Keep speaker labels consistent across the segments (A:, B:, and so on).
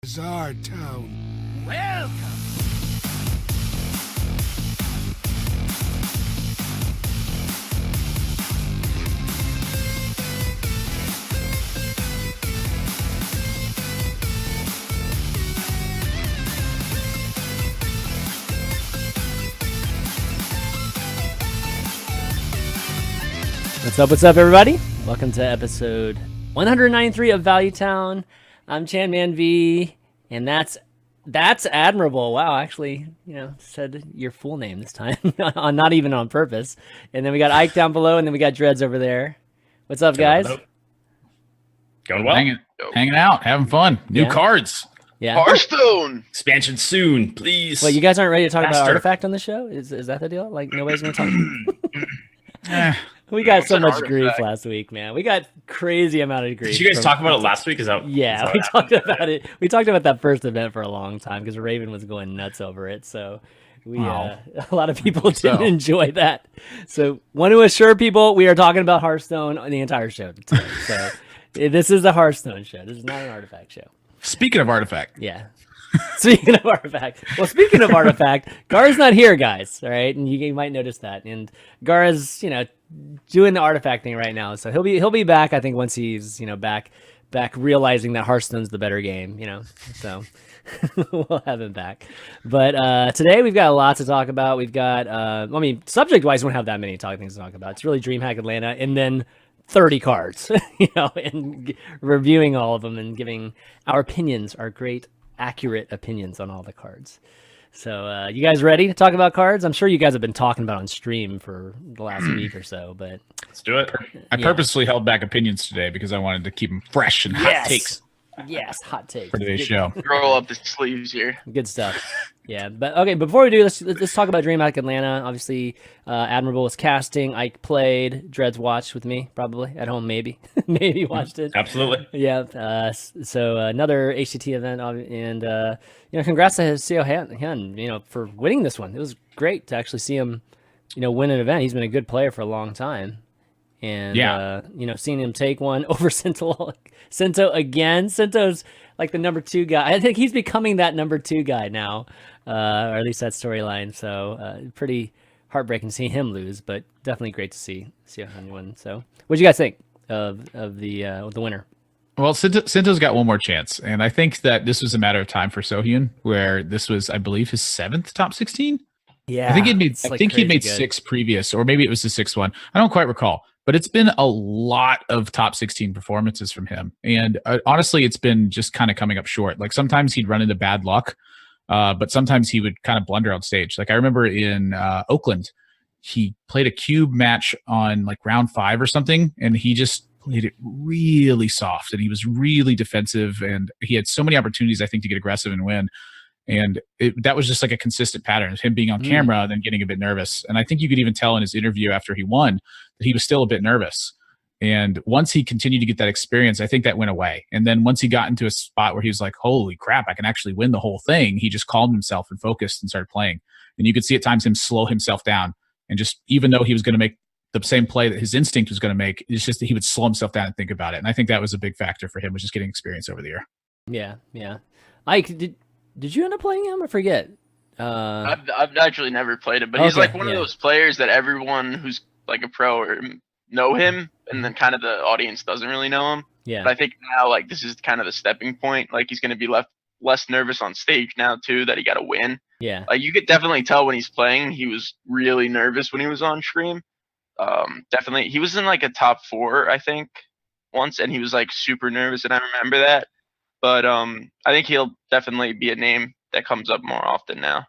A: is our town.
B: Welcome.
C: What's up, everybody? Welcome to episode 193 of Value Town. I'm ChanmanV, and that's Admirable. Wow, actually, said your full name this time, not even on purpose. And then we got Ike down below, and then we got Dreads over there. What's up, guys?
D: Going well.
E: Hanging out, having fun. New cards.
C: Yeah.
D: Hearthstone expansion soon, please.
C: Wait, you guys aren't ready to talk about Artifact on the show? Is that the deal? Like nobody's gonna talk. We got so much grief last week, man. We got crazy amount of grief.
D: Did you guys talk about it last week?
C: Yeah, we talked about it. We talked about that first event for a long time because Raven was going nuts over it. So a lot of people didn't enjoy that. So want to assure people we are talking about Hearthstone the entire show today. So this is a Hearthstone show. This is not an Artifact show.
E: Speaking of Artifact.
C: Yeah. Speaking of Artifact. Well, speaking of Artifact, Gar's not here, guys. All right, and you might notice that. And Gar is, doing the Artifact thing right now, so he'll be back. I think once he's back realizing that Hearthstone's the better game. So we'll have him back. But today we've got a lot to talk about. We've got subject wise, we don't have that many things to talk about. It's really DreamHack Atlanta, and then 30 cards, and reviewing all of them and giving our opinions, our great accurate opinions on all the cards. So you guys ready to talk about cards? I'm sure you guys have been talking about it on stream for the last week or so, but
D: let's do it.
E: I purposely held back opinions today because I wanted to keep them fresh and hot takes.
C: Yes, hot takes
E: for today's show.
D: Roll up the sleeves here.
C: Good stuff. Yeah, but okay. Before we do, let's talk about DreamHack Atlanta. Obviously, Admirable was casting. Ike played. Dreads watched with me, probably at home. Maybe watched it.
D: Absolutely.
C: Yeah. So another HCT event, and congrats to Seo Hyun, for winning this one. It was great to actually see him, win an event. He's been a good player for a long time. And, seeing him take one over Sento again. Sento's like the number 2 guy. I think he's becoming that number 2 guy now, or at least that storyline. So pretty heartbreaking seeing him lose, but definitely great to see him win. So what do you guys think of the winner?
E: Well, Sento's got one more chance, and I think that this was a matter of time for Sohyun, where this was, I believe, his 7th top 16.
C: Yeah,
E: I think he'd made 6 previous, or maybe it was the 6th one. I don't quite recall. But it's been a lot of top 16 performances from him. And honestly, it's been just kind of coming up short. Like sometimes he'd run into bad luck, but sometimes he would kind of blunder on stage. Like I remember in Oakland, he played a cube match on like round 5 or something, and he just played it really soft, and he was really defensive, and he had so many opportunities, I think, to get aggressive and win. And that was just like a consistent pattern of him being on camera and then getting a bit nervous. And I think you could even tell in his interview after he won that he was still a bit nervous. And once he continued to get that experience, I think that went away. And then once he got into a spot where he was like, holy crap, I can actually win the whole thing, he just calmed himself and focused and started playing. And you could see at times him slow himself down. And just, even though he was going to make the same play that his instinct was going to make, it's just that he would slow himself down and think about it. And I think that was a big factor for him, was just getting experience over the year.
C: Yeah. Ike, did you end up playing him? I forget.
F: I've actually never played it, but he's like one of those players that everyone who's like a pro or know him, and then kind of the audience doesn't really know him.
C: Yeah.
F: But I think now, like, this is kind of the stepping point. Like, he's going to be less nervous on stage now too, that he got to win.
C: Yeah.
F: Like, you could definitely tell when he's playing, he was really nervous when he was on stream. Definitely, he was in like a top 4, I think, once, and he was like super nervous, and I remember that. But I think he'll definitely be a name that comes up more often now.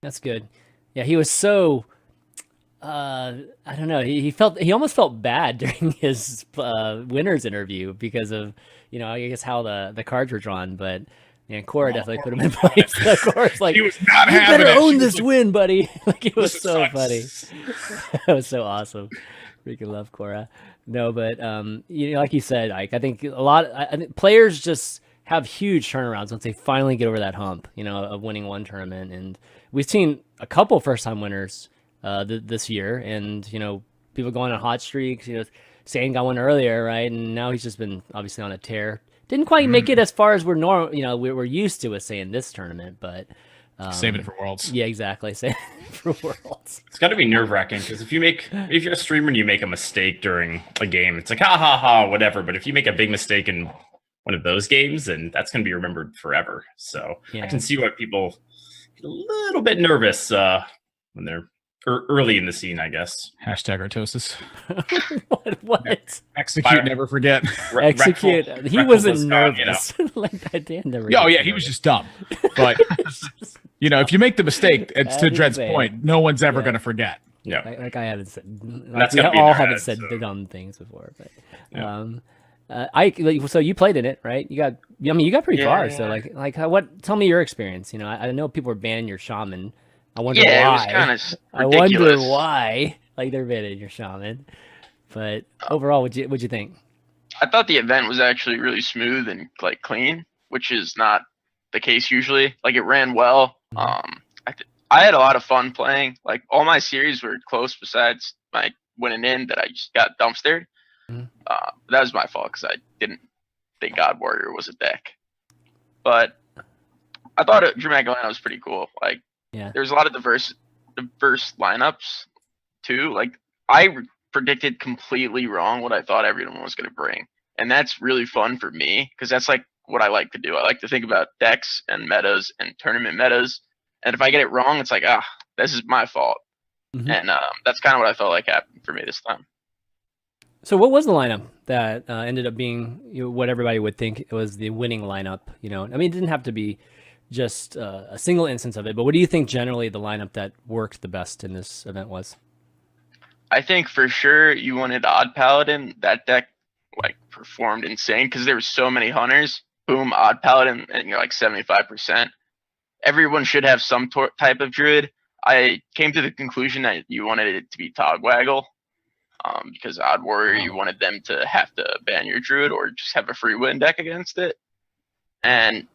C: That's good. Yeah, he was so I don't know. He almost felt bad during his winners interview because of I guess how the cards were drawn. But Cora definitely put him in place. Cora's like,
E: he was not
C: you
E: having
C: better
E: it.
C: own this win, buddy. Like it was so
E: sucks.
C: funny. It was so awesome. Freaking love Cora. No, but like you said, Ike, I think I think players just have huge turnarounds once they finally get over that hump, of winning one tournament. And we've seen a couple first-time winners this year, and people going on hot streaks. Sane got one earlier, right? And now he's just been obviously on a tear. didn't quite make it as far as we're we're used to with saying this tournament, but
E: saving it for Worlds.
C: Yeah, exactly. Saving it for Worlds.
D: It's got to be nerve wracking because if you're a streamer and you make a mistake during a game, it's like ha ha ha whatever. But if you make a big mistake in one of those games, then that's going to be remembered forever. So I can see why people get a little bit nervous when they're early in the scene, I guess.
E: Hashtag Artosis.
C: What?
E: Execute, never forget.
C: Execute. He wasn't nervous. Like that Dan never.
E: Oh yeah, he was just dumb. But if you make the mistake, it's to Dread's point. No one's ever going to forget.
D: Yeah.
C: Like I haven't said.
D: That's
C: we all haven't said dumb things before, but. Yeah. So you played in it, right? You got pretty far. So what? Tell me your experience. I know people were banning your shaman. I wonder why.
F: It was kind of ridiculous.
C: I wonder why, they're banning your shaman. But overall, what'd you think?
F: I thought the event was actually really smooth and clean, which is not the case usually. It ran well. I had a lot of fun playing. All my series were close, besides my winning in that I just got dumpstered. That was my fault because I didn't think God Warrior was a deck. But I thought Dreamhack Atlanta was pretty cool. There's a lot of diverse lineups too. I predicted completely wrong what I thought everyone was going to bring, and that's really fun for me because that's what I like to do. I like to think about decks and metas and tournament metas, and if I get it wrong, it's this is my fault. And that's kind of what I felt like happened for me this time.
C: So what was the lineup that ended up being what everybody would think it was the winning lineup? It didn't have to be just a single instance of it, but what do you think generally the lineup that worked the best in this event was?
F: I think for sure you wanted Odd Paladin. That deck performed insane because there were so many hunters. Boom, Odd Paladin, and you're 75%. Everyone should have some type of druid. I came to the conclusion that you wanted it to be Togwaggle. Because Odd Warrior, you wanted them to have to ban your druid or just have a free win deck against it. And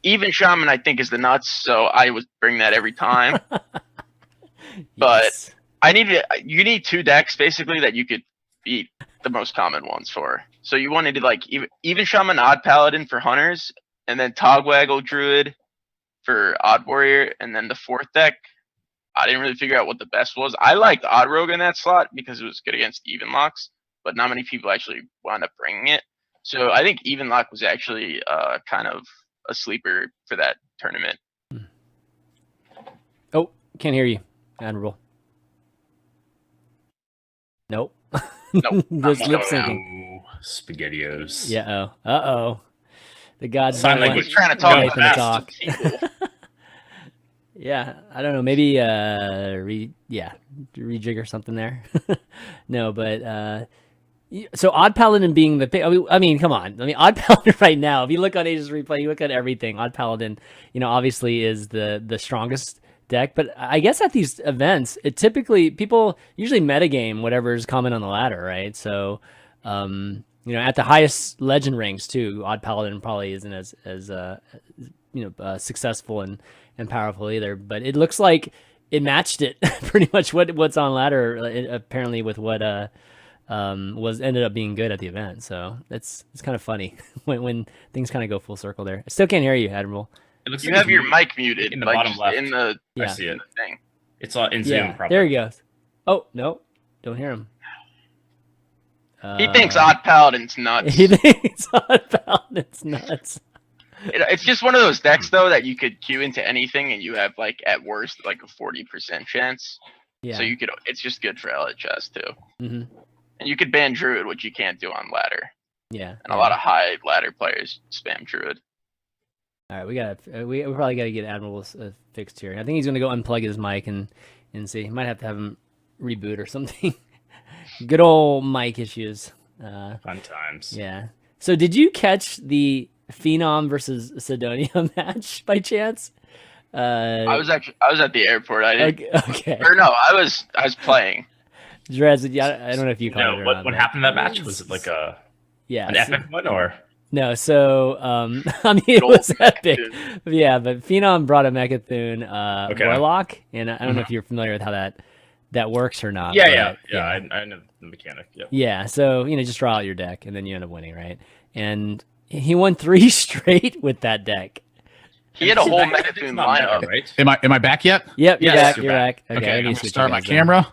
F: even Shaman, I think, is the nuts, so I would bring that every time. But you need two decks basically that you could beat the most common ones for. So you wanted to even Shaman, Odd Paladin for hunters, and then Togwaggle Druid for Odd Warrior, and then the fourth deck. I didn't really figure out what the best was. I liked Odd Rogue in that slot because it was good against Even Locks, but not many people actually wound up bringing it. So I think Even Lock was actually kind of a sleeper for that tournament.
C: Oh, can't hear you, Admirable. Nope.
F: Nope.
C: Just lip syncing.
D: SpaghettiOs.
C: Yeah. Uh-oh. The gods
D: sign language.
F: Trying to talk fast.
C: Yeah, I don't know. Maybe rejig or something there. No, but so Odd Paladin being the pick. I mean, come on. Odd Paladin right now. If you look on Ages Replay, you look at everything. Odd Paladin, obviously is the strongest deck. But I guess at these events, people usually metagame whatever's common on the ladder, right? So, at the highest legend ranks too, Odd Paladin probably isn't as successful and powerful either, but it looks like it matched it pretty much what's on ladder apparently with what was ended up being good at the event. So it's kind of funny when things kind of go full circle there. I still can't hear you, Admirable.
F: It looks you have your mic muted
D: in the bottom left.
F: I
D: see it.
F: Thing.
D: It's in Zoom. Probably.
C: There he goes. Oh no, don't hear him.
F: He thinks Odd Paladin's nuts.
C: He thinks Odd Paladin's nuts.
F: It's just one of those decks though that you could queue into anything and you have at worst a 40% chance. Yeah. So it's just good for LHS too. And you could ban Druid, which you can't do on ladder.
C: Yeah.
F: And a lot of high ladder players spam Druid.
C: All right, we probably gotta get Admiral fixed here. I think he's gonna go unplug his mic and see. Might have to have him reboot or something. Good old mic issues.
D: Fun times.
C: Yeah. So did you catch the Phenom versus Sidonia match by chance?
F: I was at the airport. I didn't.
C: Okay.
F: Or no, I was playing.
C: Drez, I don't know if you caught it or not.
D: What happened in that match? Was it an epic one or?
C: No, so it was epic. Yeah, but Phenom brought a Mechathune Warlock, and I don't know if you're familiar with how that works or not.
D: Yeah. I know the mechanic. Yep.
C: Yeah, so just draw out your deck, and then you end up winning, right? And He won 3 straight with that deck.
F: He had a whole Metathune lineup.
D: right?
E: Am I back yet?
C: Yep, you're
D: Yes,
C: back. You're back.
E: Okay,
C: I
E: I'm
C: need
E: gonna
C: to switch
E: start my
C: hands then.
E: camera.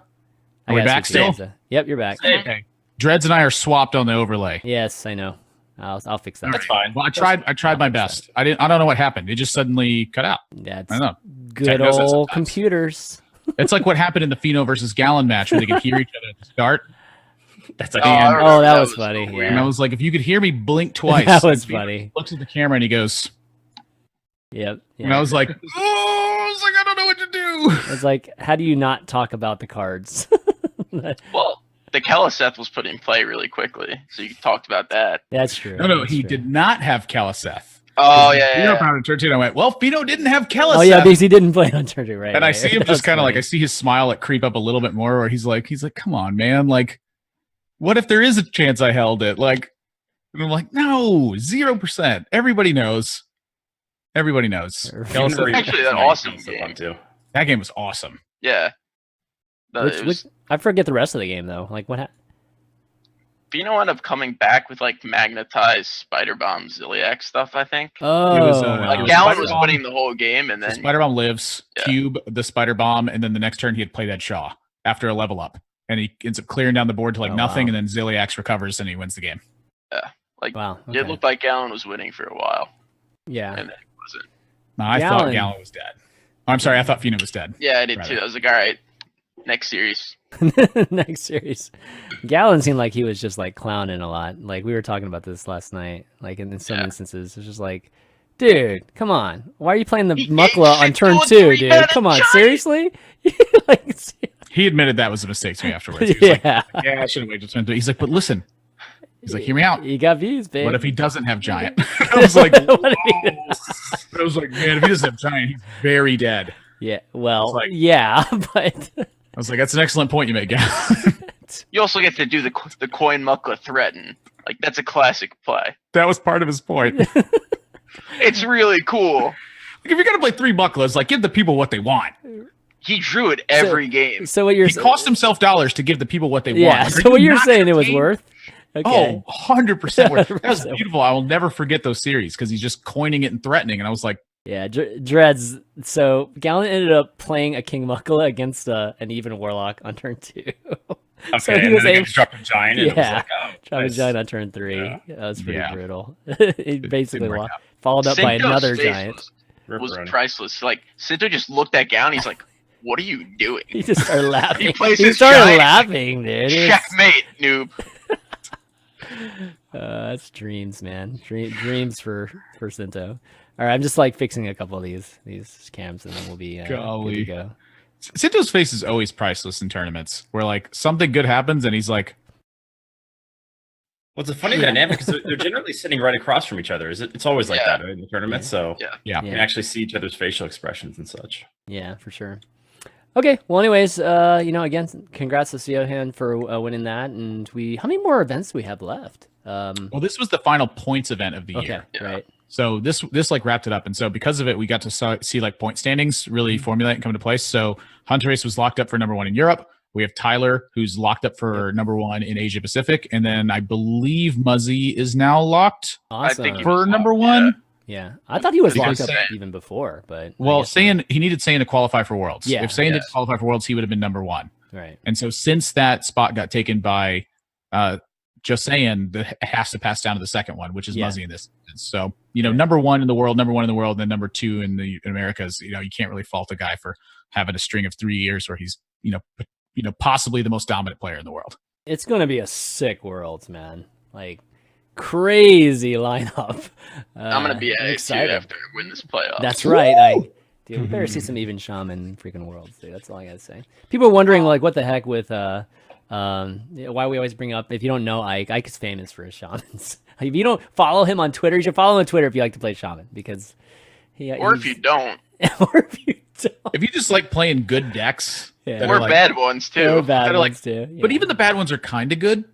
C: I
E: Are we
C: gotta
E: back
C: switch
E: still?
C: hands then. Yep, you're back.
D: Hey,
E: Okay. Dreads and I are swapped on the overlay.
C: Yes, I know. I'll fix that.
D: That's fine.
E: Well, I tried my best. I don't know what happened. It just suddenly cut out.
C: That's
E: I don't know.
C: good
E: Tech does that
C: old
E: sometimes.
C: computers.
E: It's like what happened in the Pheno versus Gallon match where they could hear each other at the start.
D: That's like,
F: I remember
C: Oh, that was funny.
F: so
C: Yeah.
F: weird.
E: And I was like, if you could hear me blink twice.
C: That was
E: and Pheno
C: funny.
E: looks at the camera and he goes,
C: Yep.
E: and I was like, I don't know what to do.
C: It's like, how do you not talk about the cards?
F: Well, the Keliseth was put in play really quickly, so you talked about that.
C: That's true.
E: No,
C: That's
E: he
C: true.
E: did not have Keliseth.
F: Oh yeah,
E: Pheno
F: yeah.
E: found in turn 2, and I went, well, Pheno didn't have Keliseth.
C: Oh yeah, because he didn't play on turn 2, right?
E: And I
C: right.
E: see him
C: That
E: just
C: was
E: kind of like, I
C: funny.
E: see his smile like creep up a little bit more where he's like, come on, man. Like, what if there is a chance I held it? Like, and I'm like, no, 0%. Everybody knows. Everybody knows. Keliseth-
F: Actually, that awesome game.
D: too.
E: that game was awesome.
F: Yeah.
C: Which I forget the rest of the game though. Like what?
F: Pheno ended up coming back with like magnetized Spider Bomb Ziliac stuff, I think.
C: Oh,
E: It was,
F: Like
E: it was
F: Gallon
E: Spider
F: was
E: Bomb.
F: winning the whole game, and
E: The
F: then
E: Spider Bomb lives,
F: Yeah.
E: Cube, the Spider Bomb, and then the next turn he had played Ed Shaw after a level up. And he ends up clearing down the board to like
C: Oh,
E: nothing,
C: wow.
E: and then Ziliax recovers and he wins the game.
C: wow.
F: it
C: Okay.
F: looked like Gallon was winning for a while,
C: Yeah.
F: and then it wasn't.
E: No, I thought
C: Gallon.
E: Gallon was dead. Oh, I'm sorry, I thought Pheno was dead.
F: Yeah, I did
E: Right.
F: too. I was like, all right, next series.
C: Next series. Gallon seemed like he was just like clowning a lot. Like we were talking about this last night. Like in some
F: Yeah.
C: instances, it's just like, dude, come on. Why are you playing the
F: He
C: Muckla on
F: ate
C: turn
F: shit to
C: 2,
F: a
C: dude?
F: three-headed
C: Come on,
F: giant!
C: seriously? Like,
E: He admitted that was a mistake to me afterwards. He was like,
C: yeah.
E: yeah, I should have waited till turn 3. He's like, but listen. He's like, hear me out.
C: You got views, babe.
E: What if he doesn't have giant? I was like,
C: What if he-
E: I was like, man, if he doesn't have giant, he's very dead.
C: Yeah, well,
E: It's like-
C: yeah, but
E: I was like, that's an excellent point you make, Gallon.
F: You also get to do the coin Muckla threaten. Like that's a classic play.
E: That was part of his point. Like,
F: It's really cool.
E: if you're gonna play 3 bucklas, like give the people what they want.
F: He drew it every game.
C: so what you're
E: He cost himself dollars to give the people what they
C: yeah.
E: want. Are
C: So what
E: you
C: you're
E: not
C: saying it was
E: entertained?
C: worth? Okay.
E: Oh, 100% worth. That was
C: 100%
E: beautiful. I will never forget those series because he's just coining it and threatening. And I was like,
C: Yeah, Dreads. So Gallon ended up playing a King Muckla against an even Warlock on turn 2.
D: Okay,
C: So he
D: and
C: was
D: then
C: able-
D: he dropped a giant. And
C: Yeah.
D: it was like, oh,
C: Trying
D: nice.
C: to giant on turn 3.
D: Yeah.
C: That was pretty
E: Yeah.
C: brutal. He basically
E: work out.
C: followed up by
F: Sinto's
C: another
F: face
C: giant.
F: was
D: Ripperoni.
F: priceless. Like Sinto just looked at Gallon. He's like, "What are you doing?
C: He just started laughing.
F: He plays
C: He
F: his
C: started
F: giant.
C: laughing, dude. It was-
F: Checkmate, noob."
C: That's dreams, man. Dreams for Sinto. All right, I'm just like fixing a couple of these cams, and then we'll be good to
E: Golly.
C: go.
E: Sinto's face is always priceless in tournaments where like something good happens and he's like,
D: Well, it's a funny dynamic because they're generally sitting right across from each other. It's always like
F: Yeah.
D: that in the tournament. So
F: Yeah.
E: yeah.
D: you can actually see each other's facial expressions and such.
C: Yeah, for sure. Okay, well, anyways, again, congrats to Siohan for winning that, and how many more events do we have left?
E: Well, this was the final points event of the year.
C: Okay, right.
E: So this like wrapped it up, and so because of it, we got to see like point standings really formulate and come into place. So Hunter Race was locked up for number 1 in Europe. We have Tyler, who's locked up for number 1 in Asia Pacific, and then I believe Muzzy is now locked
C: Awesome.
F: think he
E: for
F: was
E: number
F: locked,
E: 1.
C: Yeah, I thought he was
E: Because
C: locked up
F: Saiyan-
C: even before, but I
E: Well,
C: guess not.
E: Saiyan, he needed Saiyan to qualify for Worlds.
C: Yeah,
E: If Saiyan didn't
F: yes.
E: qualify for Worlds, he would have been number 1.
C: Right.
E: And so since that spot got taken by just Saiyan, it has to pass down to the second one, which is
C: Yeah.
E: Muzzy in this instance. So, number 1 in the world, and then number 2 in the Americas, you can't really fault a guy for having a string of 3 years where he's, possibly the most dominant player in the world.
C: It's going to be a sick Worlds, man. Like, crazy lineup.
F: I'm gonna be
C: I'm
F: at it too
C: excited.
F: after I win this playoff.
C: That's right. Dude, we better see some even shaman freaking Worlds, dude. That's all I gotta say. People are wondering, like, what the heck with why we always bring up, if you don't know Ike is famous for his shamans. If you don't follow him on Twitter, you should follow him on Twitter if you like to play shaman, because
F: or if you don't,
C: or if you don't,
E: If you just like playing good decks,
C: Yeah.
E: that
F: or
E: are like,
F: bad ones too.
C: or bad
E: that are like-
C: ones too.
E: but
C: yeah.
E: even the bad ones are kind of good.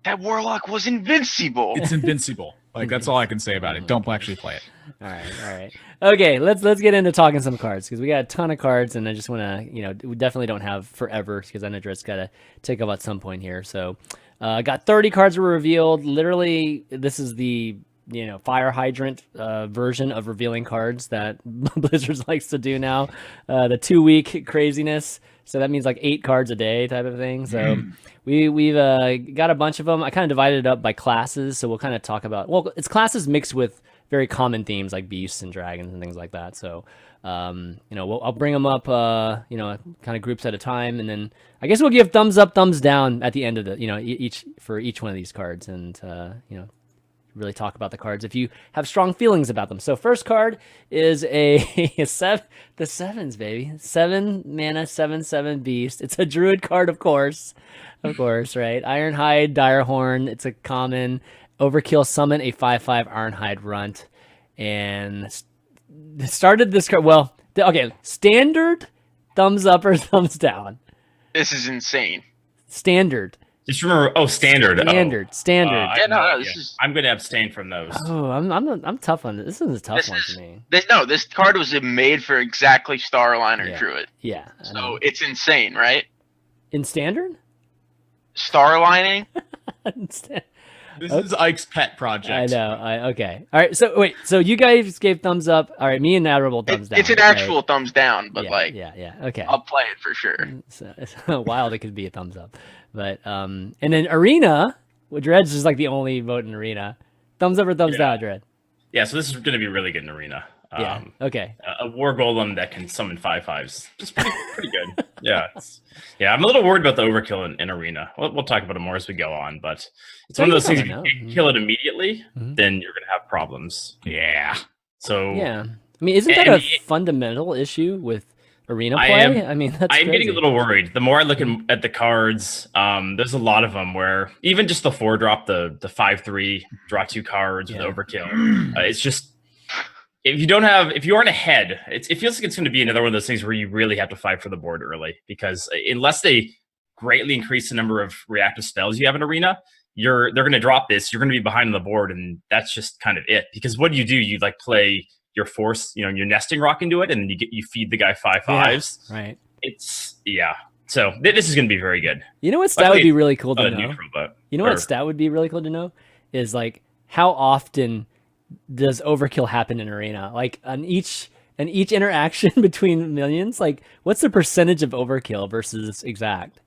F: That Warlock was invincible.
E: It's invincible. Like that's all I can say about it. Don't actually play it.
C: All right. Okay, let's get into talking some cards, because we got a ton of cards, and I just want to, we definitely don't have forever, because I know Drett's got to take up at some point here. So, got 30 cards were revealed. Literally, this is the fire hydrant version of revealing cards that Blizzard likes to do now. The 2-week craziness. So that means like 8 cards a day type of thing. So we've got a bunch of them. I kind of divided it up by classes. So we'll kind of talk about, well, it's classes mixed with very common themes like beasts and dragons and things like that. So, I'll bring them up, kind of groups at a time. And then I guess we'll give thumbs up, thumbs down at the end of the, each one of these cards and, really talk about the cards if you have strong feelings about them. So first card is the 7s, baby. 7 mana, 7/7 beast. It's a druid card, of course, right? Ironhide Direhorn. It's a common. Overkill, summon a 5/5 Ironhide runt, and started this card. Well, standard, thumbs up or thumbs down.
F: This is insane.
C: Standard.
D: Just remember, standard.
C: Standard.
D: I'm going to abstain from those.
C: Oh, I'm tough on this. This is a tough one for me.
F: This card was made for exactly Starliner Druid.
C: Yeah.
F: So it's insane, right?
C: In standard?
F: Starlining?
E: This is Ike's pet project.
C: I know. Okay. All right. So wait. So you guys gave thumbs up. All right. Me and Admirable thumbs down.
F: It's an actual thumbs down, but
C: yeah. Okay.
F: I'll play it for sure.
C: So it's wild. It could be a thumbs up, but and then Arena, Dred's is like the only vote in Arena. Thumbs up or thumbs down, Dred?
D: Yeah. So this is going to be really good in Arena.
C: Yeah. Okay.
D: A war golem that can summon 5/5s. It's pretty good. Yeah. I'm a little worried about the overkill in Arena. We'll talk about it more as we go on, but it's one of those things. If you kill it immediately, then you're going to have problems.
E: Yeah.
D: So
C: yeah. I mean, isn't that a fundamental issue with Arena play? I'm
D: getting a little worried. The more I look at the cards, there's a lot of them where even just the 4-drop, the 5/3 draw 2 cards with overkill. It's just. If you aren't ahead, it feels like it's going to be another one of those things where you really have to fight for the board early, because unless they greatly increase the number of reactive spells you have in Arena, they're going to drop this. You're going to be behind on the board, and that's just kind of it. Because what do? You like play your force, your nesting rock into it, and then you feed the guy 5/5s.
C: Yeah, right.
D: So this is going to be very good.
C: You know what stat would be really cool to know?
D: Neutral,
C: what stat would be really cool to know is like how often does overkill happen in Arena? Like on each interaction between minions, like what's the percentage of overkill versus exact?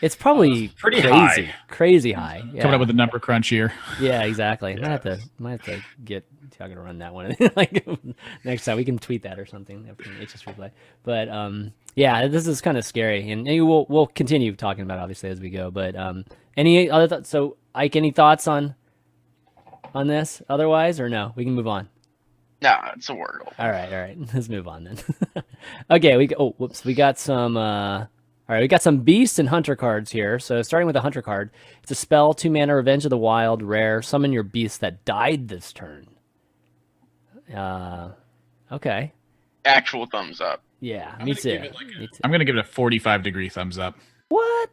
C: It's probably crazy high. Yeah.
E: Coming up with a number crunch here.
C: Yeah, exactly. Yeah. Might have to get Tiago to run that one. Like next time we can tweet that or something from HS Replay. But this is kind of scary, and we'll continue talking about it obviously as we go. But any other thoughts? So Ike, any thoughts on this otherwise, or no? We can move on.
F: No, it's a Wordle.
C: All right. Let's move on then. Okay, we got some we got some Beast and Hunter cards here. So starting with the Hunter card, it's a spell, 2 mana, Revenge of the Wild, rare, summon your beast that died this turn. Okay.
F: Actual thumbs up.
C: Yeah, me too.
E: I'm gonna give it a 45-degree thumbs up.
C: What?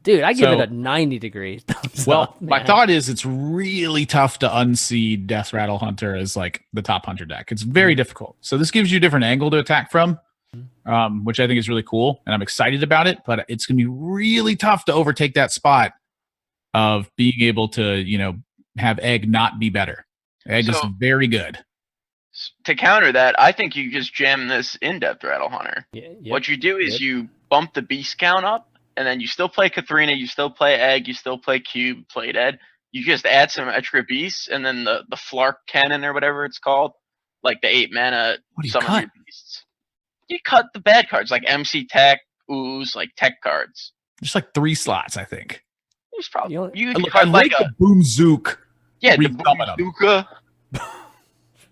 C: Dude, I give it a 90-degree thumbs up.
E: My thought is it's really tough to unseed Death Rattle Hunter as like the top Hunter deck. It's very difficult. So this gives you a different angle to attack from, which I think is really cool, and I'm excited about it. But it's going to be really tough to overtake that spot of being able to, have Egg not be better. Egg is very good.
F: To counter that, I think you just jam this in Death Rattle Hunter. What you do is you bump the beast count up, and then you still play Katharina, you still play Egg, you still play Cube, play Dead. You just add some extra beasts, and then the Flark Cannon or whatever it's called, like the 8 mana summon your beasts. You cut the bad cards, like MC Tech, Ooze, like tech cards.
E: Just like 3 slots, I think.
F: It's probably
E: I like the Boom Zook.
F: Yeah, the Boom Zooka.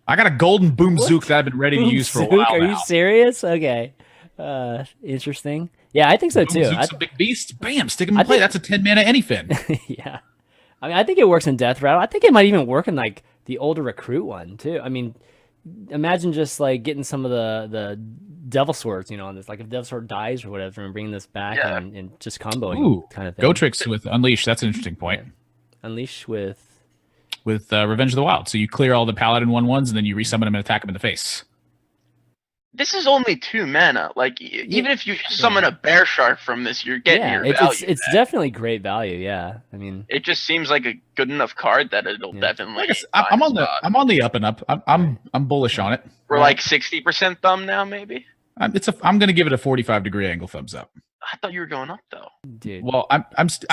E: I got a golden Boom Zook that I've been ready to use for a while.
C: Are you serious? Okay. Interesting. Yeah, I think so too.
E: Zook's a big beast. Bam, stick him in play. That's a 10 mana anyfin.
C: Yeah. I mean, I think it works in Death Rattle. I think it might even work in like the older Recruit one too. I mean, imagine just like getting some of the Devil Swords, on this. Like if Devil Sword dies or whatever, and bringing this back and just comboing kind of thing.
E: Go Tricks with Unleash. That's an interesting point.
C: Yeah. Unleash with
E: Revenge of the Wild. So you clear all the Paladin 1/1s and then you resummon them and attack them in the face.
F: this is only 2 mana. Like even if you summon a bear shark from this, you're getting your value.
C: It's definitely great value. Yeah, I mean,
F: it just seems like a good enough card that it'll definitely.
E: I'm on the up and up. I'm bullish on it.
F: We're like 60% thumb now, maybe.
E: I'm going to give it a 45-degree angle thumbs up.
F: I thought you were going up though,
C: dude.
E: Well, I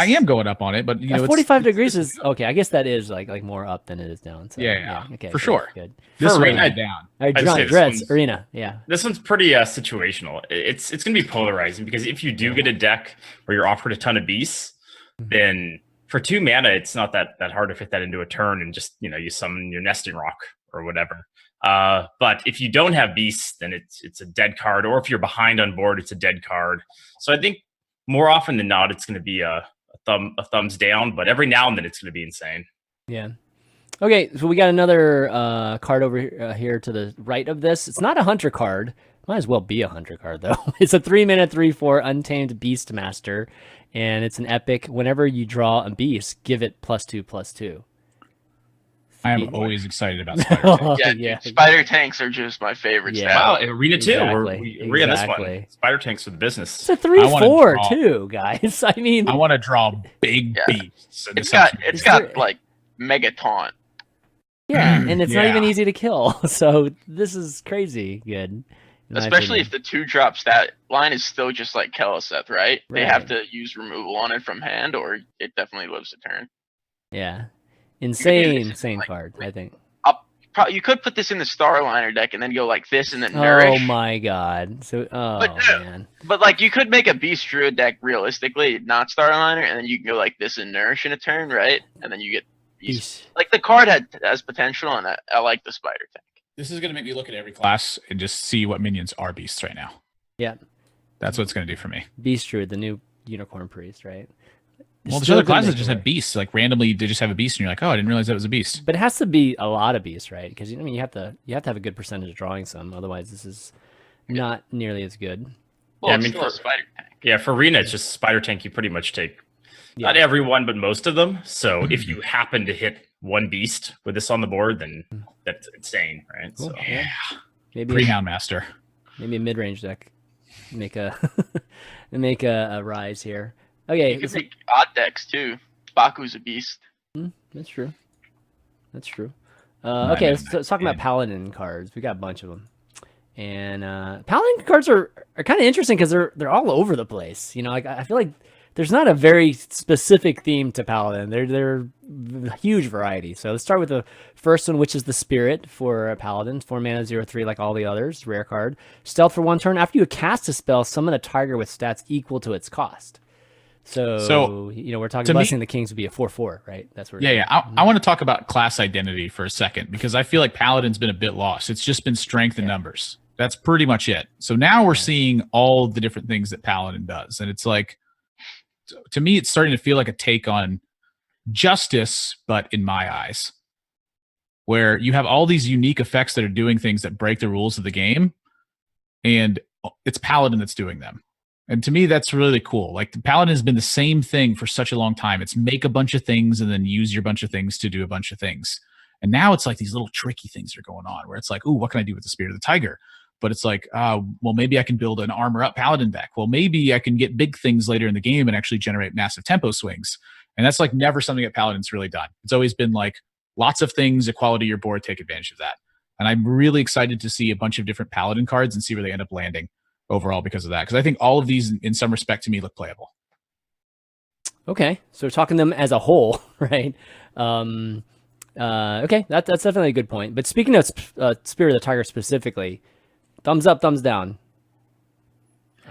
E: am going up on it, but
C: 45 degrees is okay. I guess that is like more up than it is down. So,
E: okay,
C: for
E: sure.
C: Good.
E: This
D: for
E: right
D: down.
C: All right, Dreads Arena. Yeah,
D: this one's pretty situational. It's going to be polarizing because if you do get a deck where you're offered a ton of beasts, then for 2 mana, it's not that hard to fit that into a turn and just you summon your Nesting Rock or whatever. But if you don't have beasts, then it's a dead card, or if you're behind on board, it's a dead card. So I think more often than not, it's going to be a thumbs down, but every now and then it's going to be insane.
C: Yeah. Okay, so we got another card over here to the right of this. It's not a hunter card. Might as well be a hunter card though. It's a 3-mana 3/4 Untamed Beastmaster, and it's an epic. Whenever you draw a beast, give it +2/+2.
E: I am always excited about Spider Tanks.
F: Spider Tanks are just my favorite.
D: Wow, Arena too. We agree on this one. Spider Tanks for the business.
C: It's a 3/4 too, guys. I mean,
E: I want to draw big beasts.
F: It's got like Mega Taunt.
C: Yeah, and it's not even easy to kill. So this is crazy good.
F: Especially if the 2-drop stat line is still just like Keleseth, right? They have to use removal on it from hand, or it definitely lives a turn.
C: Yeah. Insane card, I think.
F: You could put this in the Starliner deck and then go like this and then Nourish.
C: Oh my god. So, man.
F: But like you could make a Beast Druid deck realistically, not Starliner, and then you can go like this and Nourish in a turn, right? And then you get Beast. Like the card has potential, and I like the Spider Tank.
E: This is going to make me look at every class and just see what minions are beasts right now.
C: Yeah.
E: That's what it's going to do for me.
C: Beast Druid, the new Unicorn Priest, right?
E: Well, there's other classes that just have beasts. Like randomly, they just have a beast, and you're like, "Oh, I didn't realize that was a beast."
C: But it has to be a lot of beasts, right? Because you have to have a good percentage of drawing some. Otherwise, this is not nearly as good.
F: Well, I mean, for Spider Tank.
D: Yeah, for Arena, it's just Spider Tank. You pretty much take not everyone, but most of them. So if you happen to hit one beast with this on the board, then that's insane, right?
C: Cool.
D: So
C: Maybe
E: Pre-Hound Master.
C: Maybe a mid-range deck. Make a a rise here. Okay,
F: you can make odd decks too. Baku's a beast.
C: That's true. That's true. Okay, let's talk about Paladin cards. We got a bunch of them, and Paladin cards are kind of interesting because they're all over the place. Like I feel like there's not a very specific theme to Paladin. They're a huge variety. So let's start with the first one, which is the Spirit for Paladin. 4 mana, 0/3, like all the others. Rare card. Stealth for 1 turn. After you cast a spell, summon a tiger with stats equal to its cost. So we're talking Blessing the Kings would be a 4/4, right? That's where.
E: Yeah. I want to talk about class identity for a second because I feel like Paladin's been a bit lost. It's just been strength and numbers. That's pretty much it. So now we're seeing all the different things that Paladin does, and it's like, to me, it's starting to feel like a take on Justice, but in my eyes, where you have all these unique effects that are doing things that break the rules of the game, and it's Paladin that's doing them. And to me, that's really cool. Like the Paladin has been the same thing for such a long time. It's make a bunch of things and then use your bunch of things to do a bunch of things. And now it's like these little tricky things are going on where it's like, ooh, what can I do with the Spirit of the Tiger? But it's like, well, maybe I can build an armor up Paladin deck. Well, maybe I can get big things later in the game and actually generate massive tempo swings. And that's like never something that Paladin's really done. It's always been like lots of things, equality of your board, take advantage of that. And I'm really excited to see a bunch of different Paladin cards and see where they end up landing overall because of that. Because I think all of these, in some respect, to me, look playable.
C: Okay, so we're talking them as a whole, right? Okay, that's definitely a good point. But speaking of Spirit of the Tiger specifically, thumbs up, thumbs down.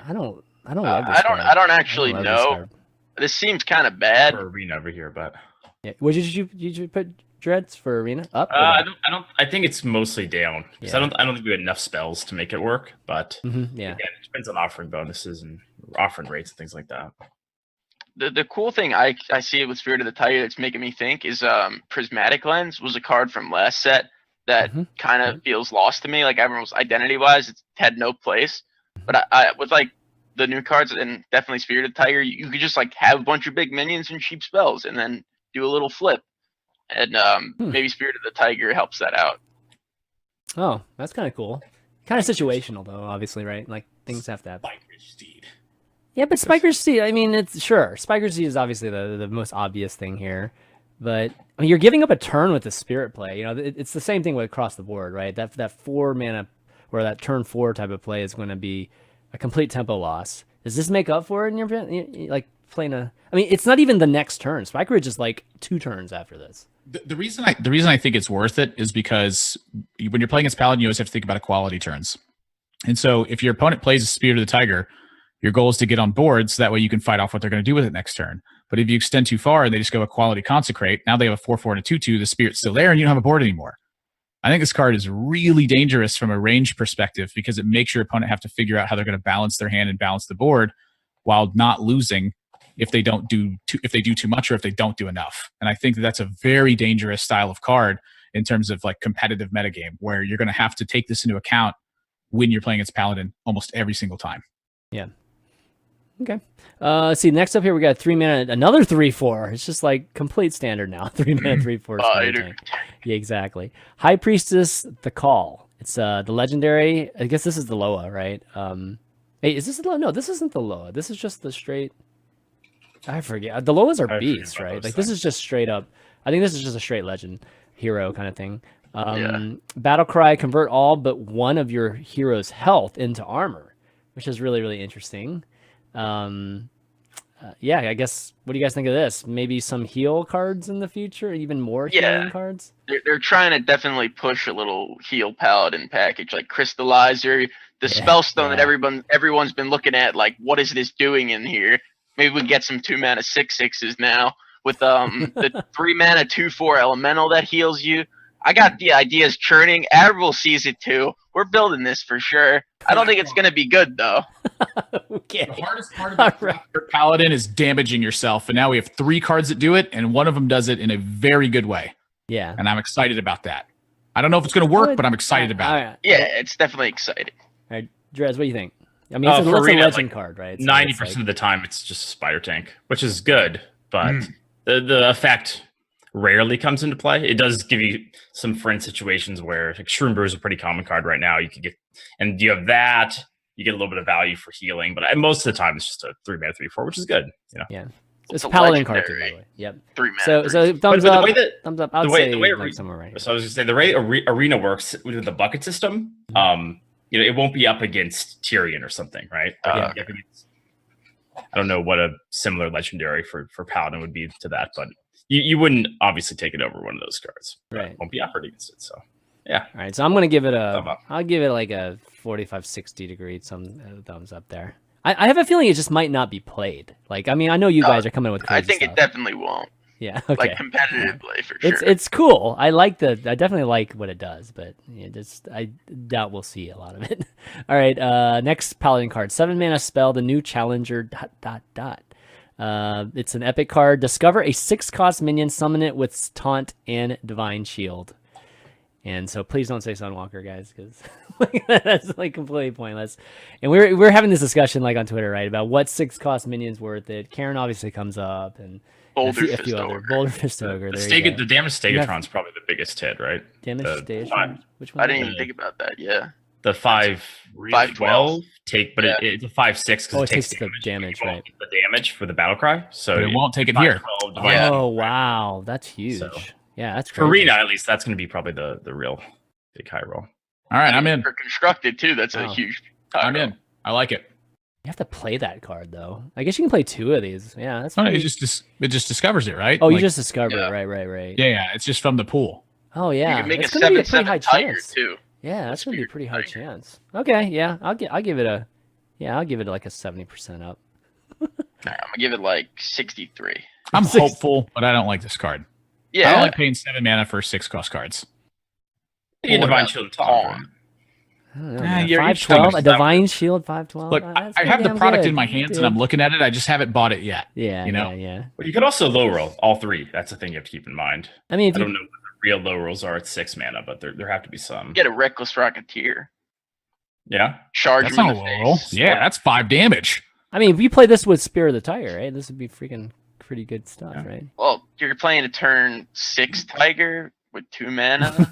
C: I don't love this card.
F: I don't actually know. This seems kind of bad
D: for Arena over here, but
C: yeah. What did you put Dreads for Arena? Up?
D: I think it's mostly down because I don't think we have enough spells to make it work. But again, it depends on offering bonuses and offering rates and things like that.
F: The cool thing I see with Spirit of the Tiger that's making me think is Prismatic Lens was a card from last set that kind of feels lost to me. Like everyone's identity wise, it had no place. But I with like the new cards and definitely Spirit of the Tiger, you could just like have a bunch of big minions and cheap spells and then do a little flip. And maybe Spirit of the Tiger helps that out.
C: Oh, that's kind of cool. Kind of situational though, obviously, right? Like things have to happen.
D: Spiker's Steed.
C: Yeah, but Spiker's Steed, I mean, it's sure. Spiker's Steed is obviously the most obvious thing here. But I mean, you're giving up a turn with the Spirit play. You know, it's the same thing with across the board, right? That 4 mana or that turn 4 type of play is going to be a complete tempo loss. Does this make up for it in your like playing a? I mean, it's not even the next turn. Spiker is like 2 turns after this.
E: The reason I think it's worth it is because when you're playing against Paladin, you always have to think about equality turns. And so if your opponent plays a Spirit of the Tiger, your goal is to get on board so that way you can fight off what they're going to do with it next turn. But if you extend too far and they just go Equality Consecrate, now they have a 4/4 and a 2/2, the Spirit's still there and you don't have a board anymore. I think this card is really dangerous from a range perspective because it makes your opponent have to figure out how they're going to balance their hand and balance the board while not losing if they do too much or if they don't do enough. And I think that's a very dangerous style of card in terms of like competitive metagame where you're going to have to take this into account when you're playing against Paladin almost every single time.
C: Yeah. Okay. Let's see. Next up here, we got 3 mana, another 3/4. It's just like complete standard now. 3 mana, 3/4. Yeah, exactly. High Priestess, Thekal. It's the legendary. I guess this is the Loa, right? Hey, is this the Loa? No, this isn't the Loa. This is just the straight. I forget. The Loas are beasts, right? Like this is just straight up. I think this is just a straight legend hero kind of thing. Battle Cry, convert all but one of your hero's health into armor, which is really, really interesting. Yeah, I guess, what do you guys think of this? Maybe some heal cards in the future, even more healing cards?
F: They're trying to definitely push a little heal paladin package, like Crystallizer, the Spellstone that everyone's been looking at, like, what is this doing in here? Maybe we can get some 2 mana 6/6s now with the 3 mana 2/4 elemental that heals you. I got the ideas churning. Admirable sees it too. We're building this for sure. I don't think it's going to be good, though.
C: Okay.
E: The hardest part about your Paladin is damaging yourself. And now we have 3 cards that do it, and one of them does it in a very good way.
C: Yeah.
E: And I'm excited about that. I don't know if it's going to work, but I'm excited about it.
F: Yeah, it's definitely exciting.
C: All right, Drez, what do you think? I mean, it's a legend card, right? So
D: 90% of the time, it's just a Spider Tank, which is good, but the effect rarely comes into play. It does give you some fringe situations where like Shroom Brew is a pretty common card right now. You could get, and you have that, you get a little bit of value for healing, but most of the time it's just a 3 mana 3/4, which is good. You know?
C: Yeah, it's a paladin card too, by the way. Yep.
F: 3 mana.
C: So thumbs up. Thumbs up. I'd say
D: like somewhere right here. So I was gonna say the way Arena works with the bucket system. You know, it won't be up against Tyrion or something, right? I don't know what a similar legendary for Paladin would be to that, but you wouldn't obviously take it over one of those cards.
C: Right.
D: It won't be offered against it. So, yeah.
C: All right. So I'm going to give it I'll give it like a 45, 60 degree thumbs up there. I have a feeling it just might not be played. Like, I mean, I know you guys are coming with crazy
F: I think
C: stuff.
F: it definitely won't.
C: Yeah. Okay.
F: Like competitively for sure.
C: It's cool. I definitely like what it does, but I doubt we'll see a lot of it. All right. Next Paladin card, 7 mana spell, the new challenger ... It's an epic card. Discover a 6-cost minion, summon it with taunt and divine shield. And so please don't say Sunwalker, guys, because that's like completely pointless. And we're having this discussion like on Twitter, right, about what 6-cost minion's worth it. Karen obviously comes up, and
F: Boulder
C: a few other Boulder Fist Ogre.
D: The damage Stegatron's probably the biggest hit, right?
C: Damage Stegatron. Which one?
F: I didn't even think about that. Yeah.
D: The 5/12 take, but it's a 5/6 because
C: it takes the damage, right?
D: The damage for the battle cry, so
E: but it won't take it here.
C: Oh wow, that's huge. So, yeah, that's
D: for Arena. At least that's going to be probably the real big high roll.
E: All right, I'm in.
F: For constructed too, that's a huge.
E: I'm in. I like it.
C: You have to play that card though. I guess you can play 2 of these. Yeah, that's.
E: It just discovers it, right?
C: Oh, you just discover it, right.
E: Yeah, it's just from the pool.
C: Oh yeah,
F: you can make
C: it's
F: a
C: going to be a pretty high
F: tiger
C: chance
F: too.
C: Yeah, that's gonna be a pretty high chance. Okay, yeah, I'll give it like a 70% up.
F: I'm gonna give it like 63.
E: I'm hopeful, but I don't like this card.
F: Yeah,
E: I don't like paying 7 mana for 6-cost cards.
D: You get Divine Shield top.
C: You're 5/12, a Divine Shield 5/12.
E: Look, I have the product in my hands and I'm looking at it. I just haven't bought it yet.
C: Yeah,
E: you know.
C: Yeah.
D: Well, you could also low roll all 3. That's the thing you have to keep in mind.
C: I mean,
D: I don't know what the real low rolls are at 6 mana, but there have to be some.
F: Get a Reckless Rocketeer.
D: Yeah.
F: Charge
E: that's
F: him
E: not
F: in
E: a
F: the
E: low roll.
F: face.
E: Yeah, that's 5 damage.
C: I mean, if we play this with Spear of the Tiger, right? This would be freaking pretty good stuff, right?
F: Well, you're playing a turn 6 Tiger with 2 mana.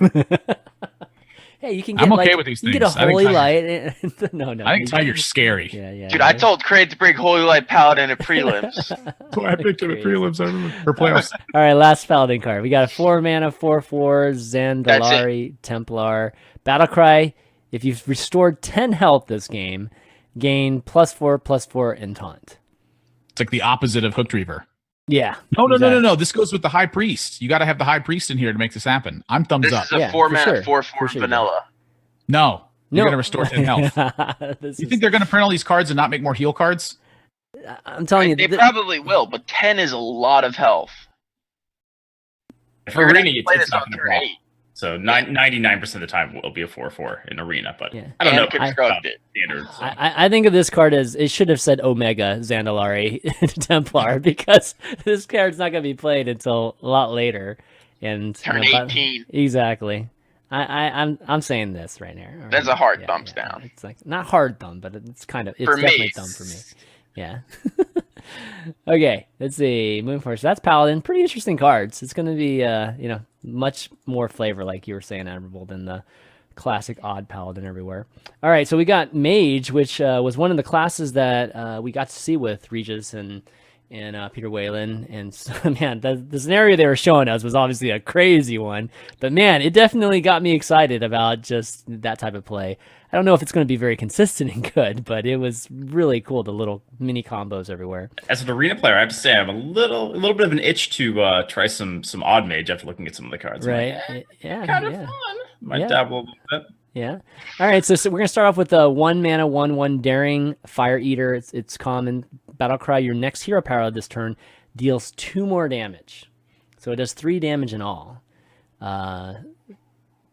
C: Hey, you can get
E: I'm okay
C: like,
E: with these
C: you
E: things.
C: can get a holy light. No.
E: I think Tiger's scary.
C: Yeah.
F: Dude, I told Craig to bring Holy Light Paladin at prelims.
E: That's why I picked him at prelims. I remember. Or playoffs.
C: All right, last Paladin card. We got a 4-mana 4/4 Zandalari Templar Battlecry. If you've restored 10 health this game, gain +4/+4 and taunt.
E: It's like the opposite of Hooked Reaver.
C: Yeah.
E: No. This goes with the High Priest. You got to have the High Priest in here to make this happen. I'm thumbs up.
F: This is a 4-mana 4/4 vanilla.
E: No. You're going to restore 10 health. You think they're going to print all these cards and not make more heal cards?
C: I'm telling you.
F: They probably will, but 10 is a lot of health.
D: For Arena, it's not going to block. So 99% of the time will be a 4/4 in Arena, but I don't know.
C: I think of this card as it should have said Omega Zandalari Templar because this card's not going to be played until a lot later. And
F: turn 18.
C: Exactly. I'm saying this right now. Right?
F: That's a hard thumbs down.
C: It's like not hard thumb, but it's definitely thumb for me. Yeah. Okay, let's see. Moving forward, so that's Paladin. Pretty interesting cards. It's going to be, much more flavor, like you were saying, Admirable, than the classic odd Paladin everywhere. All right, so we got Mage, which was one of the classes that we got to see with Regis and Peter Whalen. And so, man, the scenario they were showing us was obviously a crazy one. But man, it definitely got me excited about just that type of play. I don't know if it's going to be very consistent and good, but it was really cool, the little mini combos everywhere.
D: As an Arena player, I have to say I have a little bit of an itch to try some odd Mage after looking at some of the cards.
C: Right.
D: Like,
C: yeah.
D: Kind of fun. Might dabble a little bit.
C: Yeah. All right. So we're going to start off with a 1-mana 1/1 Daring Fire Eater. It's common. Battlecry. Your next hero power this turn deals 2 more damage. So it does 3 damage in all.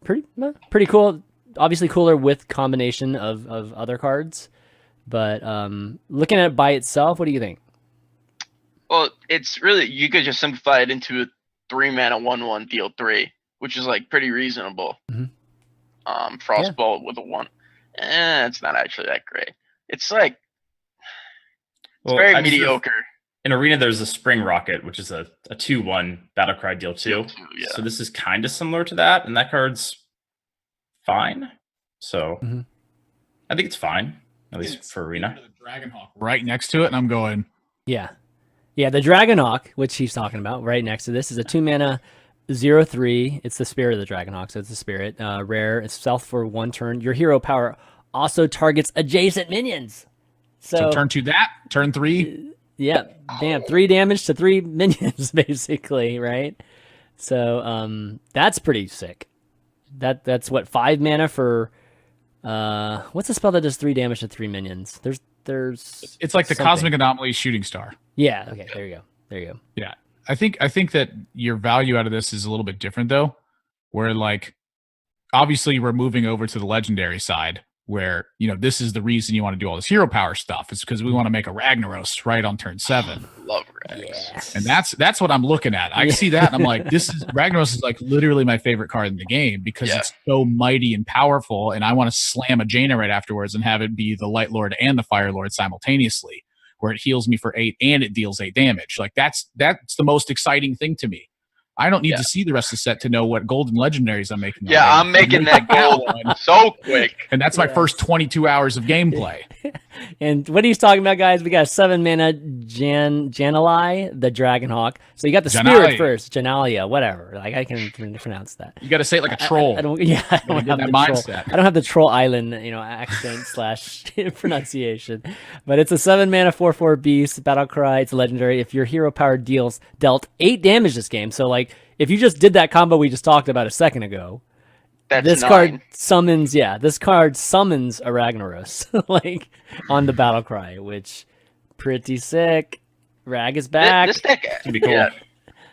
C: Pretty cool. Obviously cooler with combination of other cards. But looking at it by itself, what do you think?
F: Well, it's really, you could just simplify it into a 3-mana 1/1 deal 3, which is like pretty reasonable.
C: Mm-hmm.
F: Frostbolt with a 1. It's not actually that great. It's like, it's very mediocre.
D: In Arena, there's a Spring Rocket, which is a 2/1 Battlecry deal 2.
F: Yeah.
D: So this is kind of similar to that, and that card's fine. So I think it's fine, at least for Arena.
E: The Dragonhawk right next to it, and I'm going.
C: Yeah, the Dragonhawk, which he's talking about, right next to this, is a 2-mana 0/3. It's the spirit of the Dragonhawk, so it's a spirit. Rare. It's stealth for 1 turn. Your hero power also targets adjacent minions.
E: So turn 2 that, turn 3.
C: Yeah, damn, 3 damage to 3 minions, basically, right? So that's pretty sick. That's what, 5 mana for what's the spell that does 3 damage to 3 minions? There's
E: it's like the Cosmic Anomaly Shooting Star.
C: Yeah, okay, there you go.
E: Yeah. I think that your value out of this is a little bit different though, where like obviously we're moving over to the legendary side where, this is the reason you want to do all this hero power stuff. It's because we want to make a Ragnaros right on turn 7.
F: Love Rags.
C: Yes.
E: And that's what I'm looking at. I see that and I'm like, Ragnaros is like literally my favorite card in the game because it's so mighty and powerful, and I want to slam a Jaina right afterwards and have it be the Light Lord and the Fire Lord simultaneously, where it heals me for 8 and it deals 8 damage. Like that's the most exciting thing to me. I don't need to see the rest of the set to know what golden legendaries I'm making.
F: Yeah, I'm making that gold so quick.
E: And that's my first 22 hours of gameplay.
C: And what he's talking about, guys, we got a 7-mana Janalai, the Dragonhawk. So you got the spirit first, Janalia, whatever. Like I can pronounce that.
E: You got to say it like a troll.
C: I don't have the mindset. I don't have the Troll Island, accent / pronunciation. But it's a 7-mana 4/4 beast, Battlecry. It's a legendary. If your hero power dealt 8 damage this game, so like if you just did that combo we just talked about a second ago, this card summons a Ragnaros like on the Battlecry, which pretty sick. Rag is back.
F: This deck
D: Should be cool.
F: Yeah.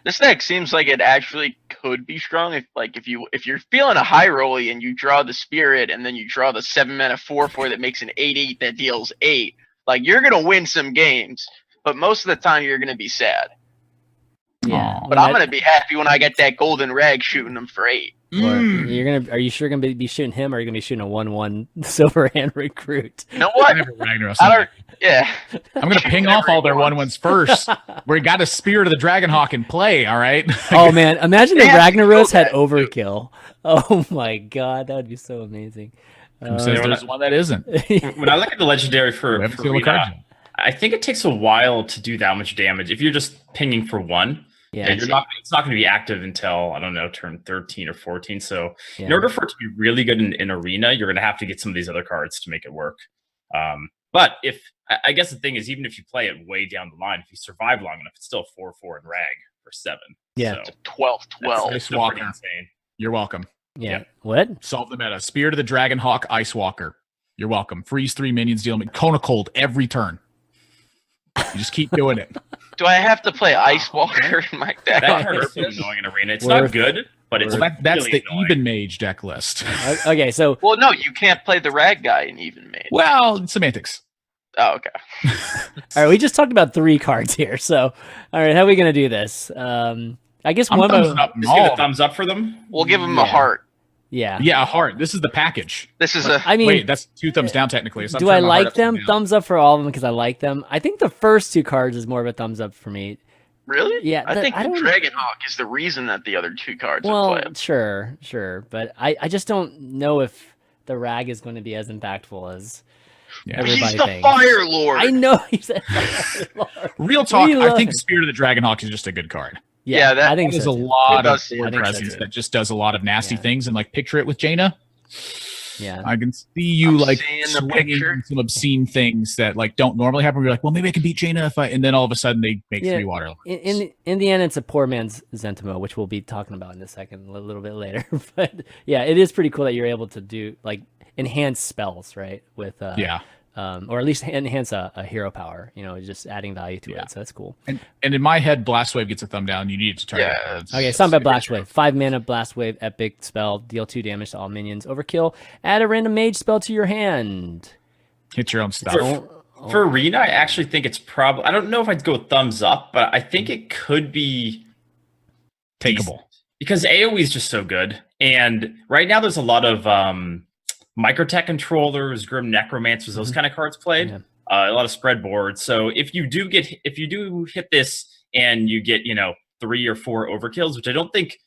F: This deck seems like it actually could be strong if you're feeling a high rolly and you draw the spirit and then you draw the 7-mana 4/4 that makes an 8/8 that deals 8. Like you're gonna win some games, but most of the time you're gonna be sad.
C: Yeah,
F: but I'm gonna be happy when I get that golden rag shooting them for 8.
C: Or are you sure gonna be shooting him, or are you gonna be shooting a 1/1 Silverhand recruit?
F: You know what? Yeah.
E: I'm gonna ping off all their 1/1s first. We got a Spear to the Dragonhawk in play. All right.
C: Oh man, imagine if Ragnaros had overkill. Oh my god, that would be so amazing.
E: Who says there's one that isn't?
D: When I look at the legendary for Rena, I think it takes a while to do that much damage. If you're just pinging for one, it's not going to be active until, I don't know, turn 13 or 14. So in order for it to be really good in Arena, you're going to have to get some of these other cards to make it work. But I guess the thing is, even if you play it way down the line, if you survive long enough, it's still 4/4 and Rag for 7.
C: Yeah,
D: so
F: 12/12.
D: It's still pretty insane.
E: You're welcome.
C: Yeah. What?
E: Solve the meta. Spear to the Dragonhawk, Ice Walker. You're welcome. Freeze 3 minions, deal Kona Cold every turn. You just keep doing it.
F: Do I have to play Ice Walker in my deck?
D: That card is so annoying in Arena. It's not good, but it's
E: that's
D: really
E: the
D: annoying.
E: Even Mage deck list.
C: Okay, so
F: Well, no, you can't play the Rag guy in Even Mage.
E: Well, semantics.
F: Oh, okay.
C: all right, we just talked about 3 cards here. So, all right, how are we gonna do this? I guess one of
D: Just give a thumbs up for them.
F: We'll give him a heart.
C: Yeah,
E: a heart. This is the package.
F: This is a.
C: I mean,
E: Wait, that's 2 thumbs down technically. So
C: do I like them? Thumbs up for all of them because I like them. I think the first 2 cards is more of a thumbs up for me.
F: Really?
C: Yeah,
F: I think the
C: don't...
F: Dragonhawk is the reason that the other 2 cards are
C: Well,
F: playable.
C: sure, but I just don't know if the Rag is going to be as impactful as everybody
F: He's the
C: thinks.
F: Fire Lord.
C: I know he's a Fire Lord.
E: Real talk,
C: We
E: I
C: love
E: think
C: him.
E: Spirit of the Dragonhawk is just a good card.
F: Yeah,
C: I think
E: There's
C: so
E: a
C: too.
E: lot of
F: I
E: board
C: think so
E: presence
C: too.
E: that just does a lot of nasty things, and like picture it with Jaina.
C: Yeah,
E: I can see you
F: I'm
E: like
F: seeing the
E: swinging
F: picture.
E: some obscene things that like don't normally happen. You're like, well, maybe I can beat Jaina if I, and then all of a sudden they make 3 water.
C: in the end, it's a poor man's Zentimo, which we'll be talking about in a second, a little bit later. But yeah, it is pretty cool that you're able to do like enhance spells, right? With or at least enhance a hero power. You know, just adding value to it. So that's cool.
E: And in my head, Blast Wave gets a thumb down. You need to target.
C: Okay, something about Blast Wave. 5 mana Blast Wave, epic spell, deal 2 damage to all minions. Overkill. Add a random mage spell to your hand.
E: Hit your own stuff.
D: For Arena, I actually think it's probably. I don't know if I'd go with thumbs up, but I think it could be
E: takeable
D: because AoE is just so good. And right now, there's a lot of Microtech controllers, Grim Necromancers, those kind of cards played. A lot of spread boards. So if you do hit this and you get 3 or 4 overkills, which I don't think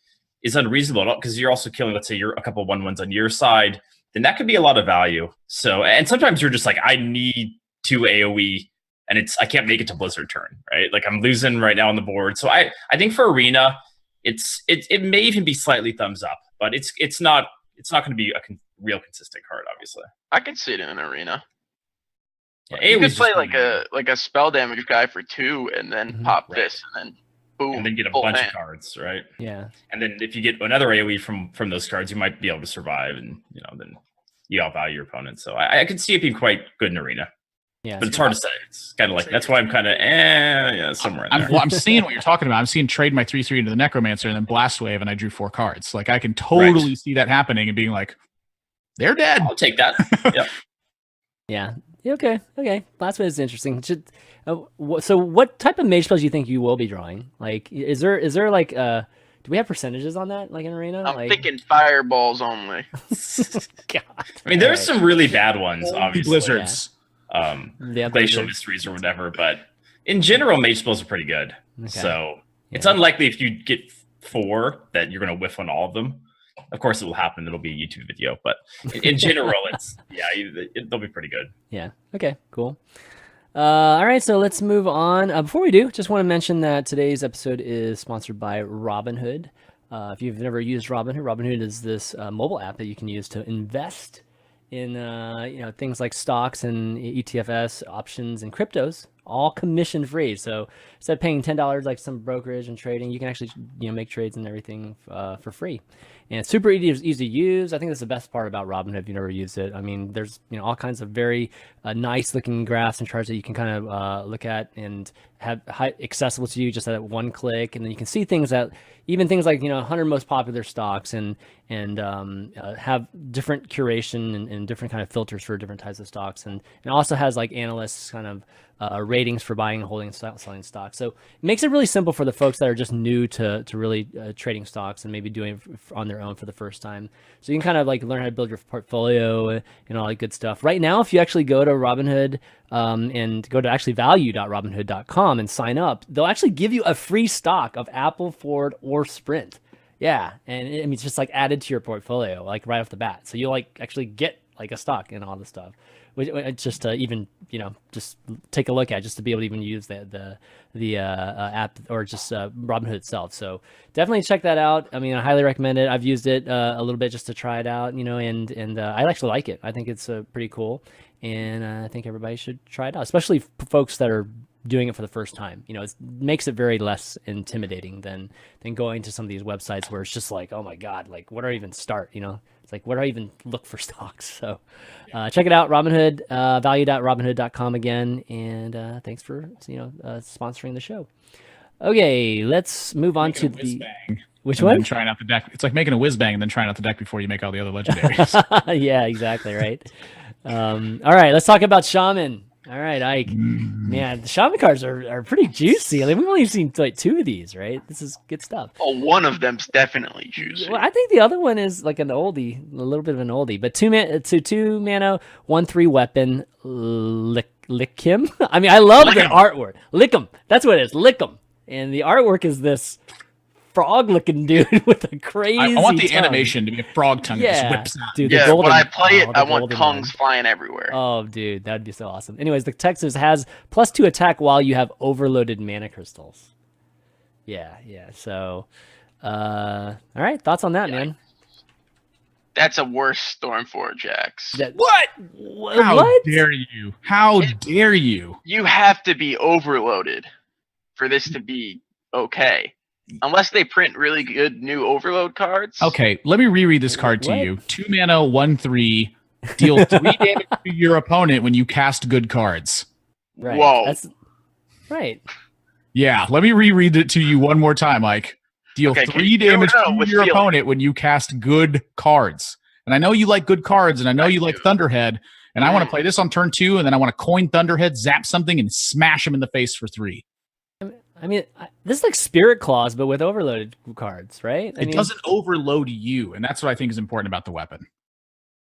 D: is unreasonable at all, because you're also killing, let's say, you're a couple 1/1s on your side, then that could be a lot of value. So, and sometimes you're just like, I need 2 AoE, and I can't make it to Blizzard turn, right? Like I'm losing right now on the board. So I think for Arena, it may even be slightly thumbs up, but it's not going to be a real consistent card, obviously.
F: I can see it in an Arena.
D: Yeah,
F: you could
D: AoE's
F: play
D: just
F: like a spell damage guy for 2, and then pop this, and then boom,
D: and then get a
F: full
D: bunch
F: hand.
D: of cards, right?
C: Yeah.
D: And then if you get another AoE from those cards, you might be able to survive, and then you outvalue your opponent. So I could see it being quite good in Arena.
C: Yeah,
D: but it's hard to say. It's kind of like that's why I'm kind of somewhere in there.
E: I'm seeing what you're talking about. I'm seeing trade my 3/3 into the Necromancer and then Blast Wave, and I drew 4 cards. Like I can totally see that happening and being like, they're dead.
D: I'll take that. Yep.
C: Yeah. Okay. Blast Wave is interesting. So what type of mage spells do you think you will be drawing? Like, is there like do we have percentages on that, like in Arena?
F: I'm thinking fireballs only.
C: God.
D: I mean, there's some really bad ones, obviously.
E: Blizzards.
D: Glacial Mysteries or whatever, but in general, mage spells are pretty good. Okay. So it's unlikely if you get 4 that you're going to whiff on all of them. Of course, it will happen. It'll be a YouTube video, but in general, they'll be pretty good.
C: Yeah. Okay. Cool. All right, so let's move on. Before we do, just want to mention that today's episode is sponsored by Robinhood. If you've never used Robinhood, Robinhood is this mobile app that you can use to invest in things like stocks and ETFs, options, and cryptos, all commission free. So instead of paying $10 like some brokerage and trading, you can actually make trades and everything for free. And it's super easy to use. I think that's the best part about Robinhood if you've never used it. I mean, there's all kinds of very nice looking graphs and charts that you can kind of look at and have accessible to you just at one click. And then you can see things like 100 most popular stocks and have different curation and different kind of filters for different types of stocks. And it also has like analysts kind of ratings for buying and holding selling stocks. So it makes it really simple for the folks that are just new to really trading stocks and maybe doing it on their own for the first time. So you can kind of like learn how to build your portfolio and all that good stuff. Right now, if you actually go to Robinhood and go to actually value.robinhood.com and sign up, they'll actually give you a free stock of Apple, Ford, or Sprint. Yeah, and it's just like added to your portfolio like right off the bat. So you like actually get like a stock and all this stuff. Just to even just take a look at, just to be able to even use the app or just Robinhood itself. So definitely check that out. I mean, I highly recommend it. I've used it a little bit just to try it out, and I actually like it. I think it's pretty cool, and I think everybody should try it out, especially for folks that are doing it for the first time. It makes it very less intimidating than going to some of these websites where it's just like, oh my god, like where do I even start? It's like, where do I even look for stocks? So check it out, Robinhood, value.robinhood.com again, and thanks for sponsoring the show. Okay, let's move on to the which one?
E: Trying out the deck. It's like making a whiz bang and then trying out the deck before you make all the other legendaries.
C: Yeah, exactly right. All right, let's talk about Shaman. All right, Ike. Man, the Shaman cards are pretty juicy. I mean, we've only seen like 2 of these, right? This is good stuff.
F: Oh, one of them's definitely juicy.
C: Well, I think the other one is like an oldie, a little bit of an oldie. But 2 mana, 1/3 weapon, Likkim. I mean, I love the artwork. Likkim. That's what it is. Likkim. And the artwork is this frog-looking dude with a crazy
E: I want the
C: tongue.
E: animation to be a frog tongue that just whips out.
C: Dude,
F: yeah,
C: golden,
F: when I play it, I want
C: golden
F: tongues
C: one.
F: flying everywhere.
C: Oh, dude, that'd be so awesome. Anyways, the text has +2 attack while you have overloaded mana crystals. Yeah. So, all right, thoughts on that, man?
F: That's a worse Stormforge X.
E: What? How
C: What?
E: dare you? How dare you?
F: You have to be overloaded for this to be okay. Unless they print really good new overload cards.
E: Okay, let me reread this card to you. 2 mana, 1/3, deal 3 damage to your opponent when you cast good cards.
C: Right.
F: Whoa.
C: That's right.
E: Yeah, let me reread it to you one more time, Mike. Deal 3 damage to your opponent when you cast good cards. And I know you like good cards, and I know you like Thunderhead, and I want to play this on turn 2, and then I want to coin Thunderhead, zap something, and smash him in the face for 3.
C: I mean, this is like Spirit Claws, but with overloaded cards, right?
E: It doesn't overload you, and that's what I think is important about the weapon.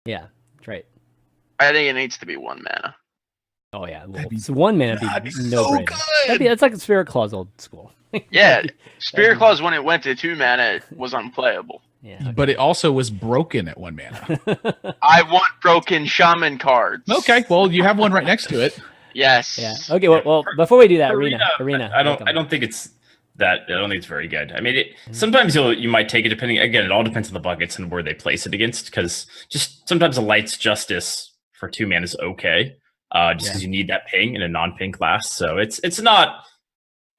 C: Yeah, that's right.
F: I think it needs to be 1 mana.
C: Oh yeah, so 1 mana be no
E: so
C: brainer. That's like Spirit Claws old school.
F: Yeah, Spirit Claws when it went to 2 mana was unplayable.
C: Yeah, okay.
E: But it also was broken at 1 mana.
F: I want broken Shaman cards.
E: Okay, well, you have one right next to it.
F: Yes.
C: Yeah. Okay. Well, before we do that, Arena.
D: I don't think it's that. I don't think it's very good. I mean, sometimes you might take it depending. Again, it all depends on the buckets and where they place it against. Because just sometimes a Light's Justice for 2 mana is okay. Just because you need that ping in a non-ping class. So it's not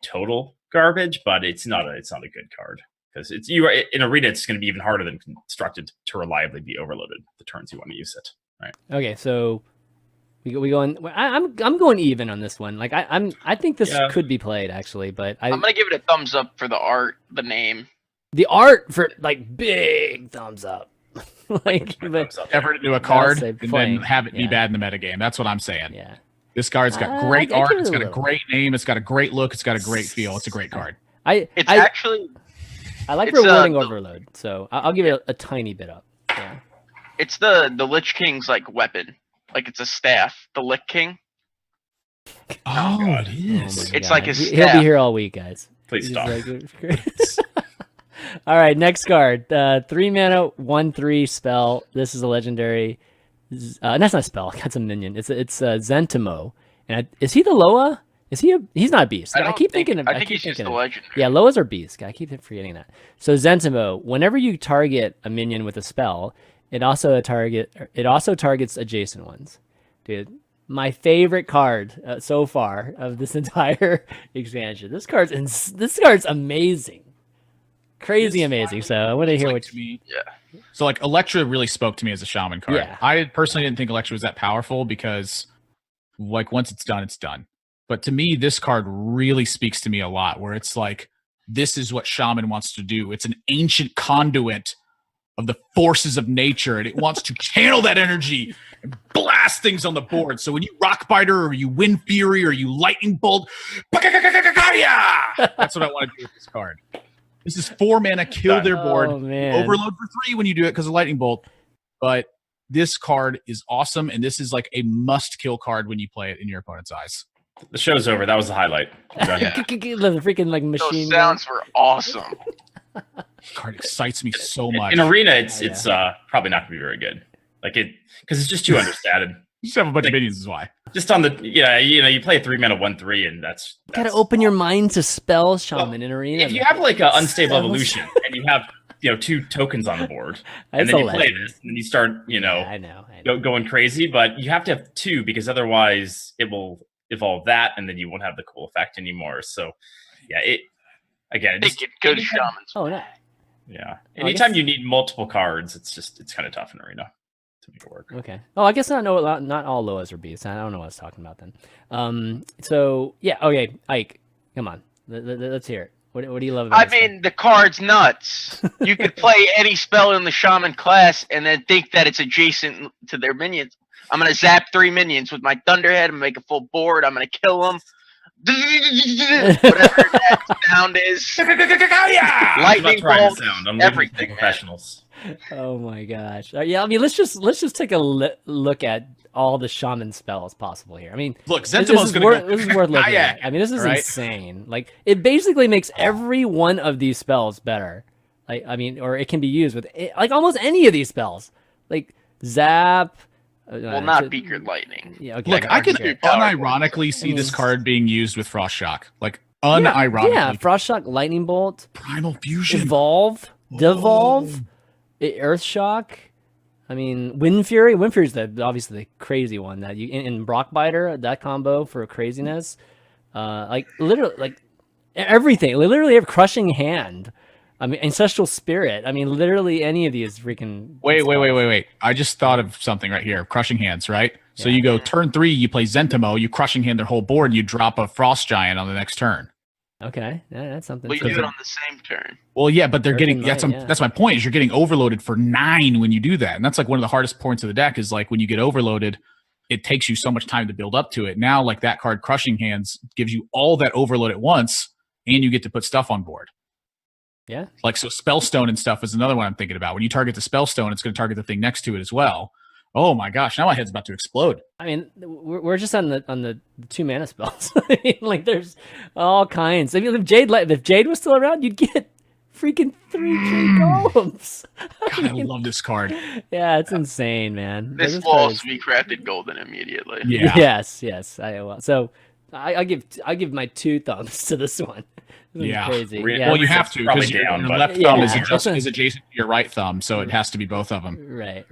D: total garbage, but it's not a good card because in Arena it's going to be even harder than constructed to reliably be overloaded the turns you want to use it. Right.
C: Okay. So. We going. I'm going even on this one. Like I think this could be played actually, but
F: I'm gonna give it a thumbs up for the art, the name.
C: The art for like big thumbs up. Like
E: Ever to do a card and then have it be bad in the metagame. That's what I'm saying.
C: Yeah.
E: This card's got great art. It's got a great name. It's got a great look. It's got a great feel. It's a great card.
C: I like rewarding overload, so I'll give it a tiny bit up. Yeah.
F: It's the Lich King's like weapon. Like it's a staff, the Lich King.
E: Oh, it is.
F: It's like his staff.
C: He'll be here all week, guys.
D: Please stop.
C: All right, next card. 3 mana, 1/3 spell. This is a legendary. That's not a spell. That's a minion. It's Zentimo. And is he the Loa? He's not a beast. I keep thinking
F: he's just the legendary.
C: Yeah, Loas are beasts. I keep forgetting that. So Zentimo, whenever you target a minion with a spell, it also targets adjacent ones. Dude, my favorite card so far of this entire expansion. This card's amazing. Crazy amazing. So I want to hear what you...
F: Yeah.
E: So like Electra really spoke to me as a shaman card.
C: Yeah.
E: I personally didn't think Electra was that powerful because like once it's done, it's done. But to me, this card really speaks to me a lot where it's like, this is what shaman wants to do. It's an ancient conduit of the forces of nature, and it wants to channel that energy and blast things on the board. So when you Rock Biter or you Wind Fury or you Lightning Bolt, that's what I want to do with this card. This is 4 mana, kill their board. Overload for 3 when you do it because of Lightning Bolt. But this card is awesome, and this is like a must-kill card when you play it in your opponent's eyes.
D: The show's over. That was the highlight.
C: The freaking like machine.
F: Those sounds were awesome.
E: Card excites me so much.
D: In Arena, it's probably not going to be very good. Like because it's just too understated.
E: You just have a bunch of minions, is why.
D: Just on the you play a 3-mana 1/3, and that's
C: gotta open your mind to spell Shaman in Arena.
D: If you have like an unstable evolution and you have 2 tokens on the board, and then you play this, and you start
C: I know.
D: Going crazy, but you have to have 2 because otherwise it will evolve that, and then you won't have the cool effect anymore. So it
F: good shamans.
C: Oh no.
D: Yeah. Anytime you need multiple cards, it's kind of tough in Arena to make it work.
C: Okay. Oh, I guess not all Loas are beasts. I don't know what I was talking about then. So yeah. Okay, Ike, come on. Let's hear it. What do you love about this
F: the card's nuts. You could play any spell in the shaman class and then think that it's adjacent to their minions. I'm going to zap 3 minions with my Thunderhead and make a full board. I'm going to kill them. Whatever that sound is. Lightning bolt. Everything.
D: Professionals.
C: Oh my gosh. Yeah, I mean, let's just take a look at all the shaman spells possible here. I mean,
E: look, Zentimo's going to
C: this is worth looking at. I mean, this is insane. Like, it basically makes every one of these spells better. Like, I mean, or it can be used with like almost any of these spells. Like Zap.
F: Well, not Beaker Lightning.
C: Yeah, okay.
E: Look, I can unironically see this card being used with Frost Shock. Like, unironically.
C: Yeah, Frost Shock, Lightning Bolt,
E: Primal Fusion,
C: Evolve, Devolve, Earth Shock. I mean, Wind Fury. Wind Fury is obviously the crazy one that you in Rock Biter, that combo for craziness. Like literally, like everything. We literally have Crushing Hand. I mean, Ancestral Spirit. I mean, literally any of these freaking.
E: Wait. I just thought of something right here. Crushing Hands, right? So you go turn 3, you play Zentimo, you Crushing Hand their whole board, and you drop a Frost Giant on the next turn.
C: Okay, yeah, that's something.
F: Well, you do it on the same turn.
E: Well, yeah, but they're getting that's my point. Is you're getting overloaded for 9 when you do that, and that's like one of the hardest points of the deck. Is like when you get overloaded, it takes you so much time to build up to it. Now, like that card, Crushing Hands, gives you all that overload at once, and you get to put stuff on board.
C: Yeah.
E: Like, so Spellstone and stuff is another one I'm thinking about. When you target the Spellstone, it's going to target the thing next to it as well. Oh my gosh, now my head's about to explode.
C: I mean, we're just on the 2 mana spells. I mean, like there's all kinds. I mean, if Jade was still around, you'd get freaking 3 Jade golems.
E: God, I love this card.
C: Yeah, it's insane, man.
F: This will also be crafted golden immediately.
C: Yeah. Yes. I will. So I give my 2 thumbs to this one.
E: Yeah,
C: crazy.
E: Well, you have to because your left thumb is adjacent to your right thumb, so it has to be both of them.
C: Right.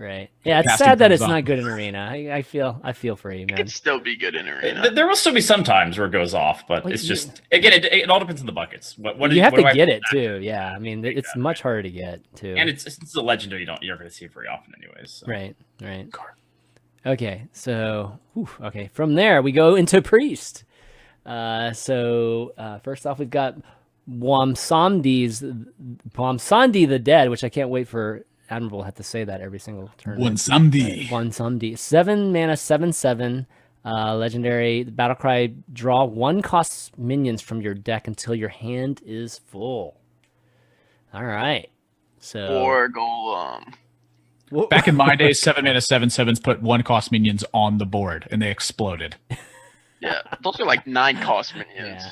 C: Yeah, it's sad that it's not good in Arena. I feel for you, man.
F: It can still be good in Arena.
D: There will still be some times where it goes off, but it's just again, it all depends on the buckets. What
C: you have to get it too. Yeah, I mean, it's much harder to get too.
D: And it's a legendary you're going to see it very often, anyways. So.
C: Right. Okay, so from there we go into Priest. So first off, we've got Bwonsamdi the Dead, which I can't wait for Admirable to have to say that every single turn. Bwonsamdi. 7 mana, 7/7. Legendary. The battle cry, draw 1 cost minions from your deck until your hand is full. All right. So
F: 4 golem.
E: Back in my days, 7 mana, 7/7s put 1 cost minions on the board and they exploded.
F: Yeah, those are like 9 cost minions.
C: Yeah.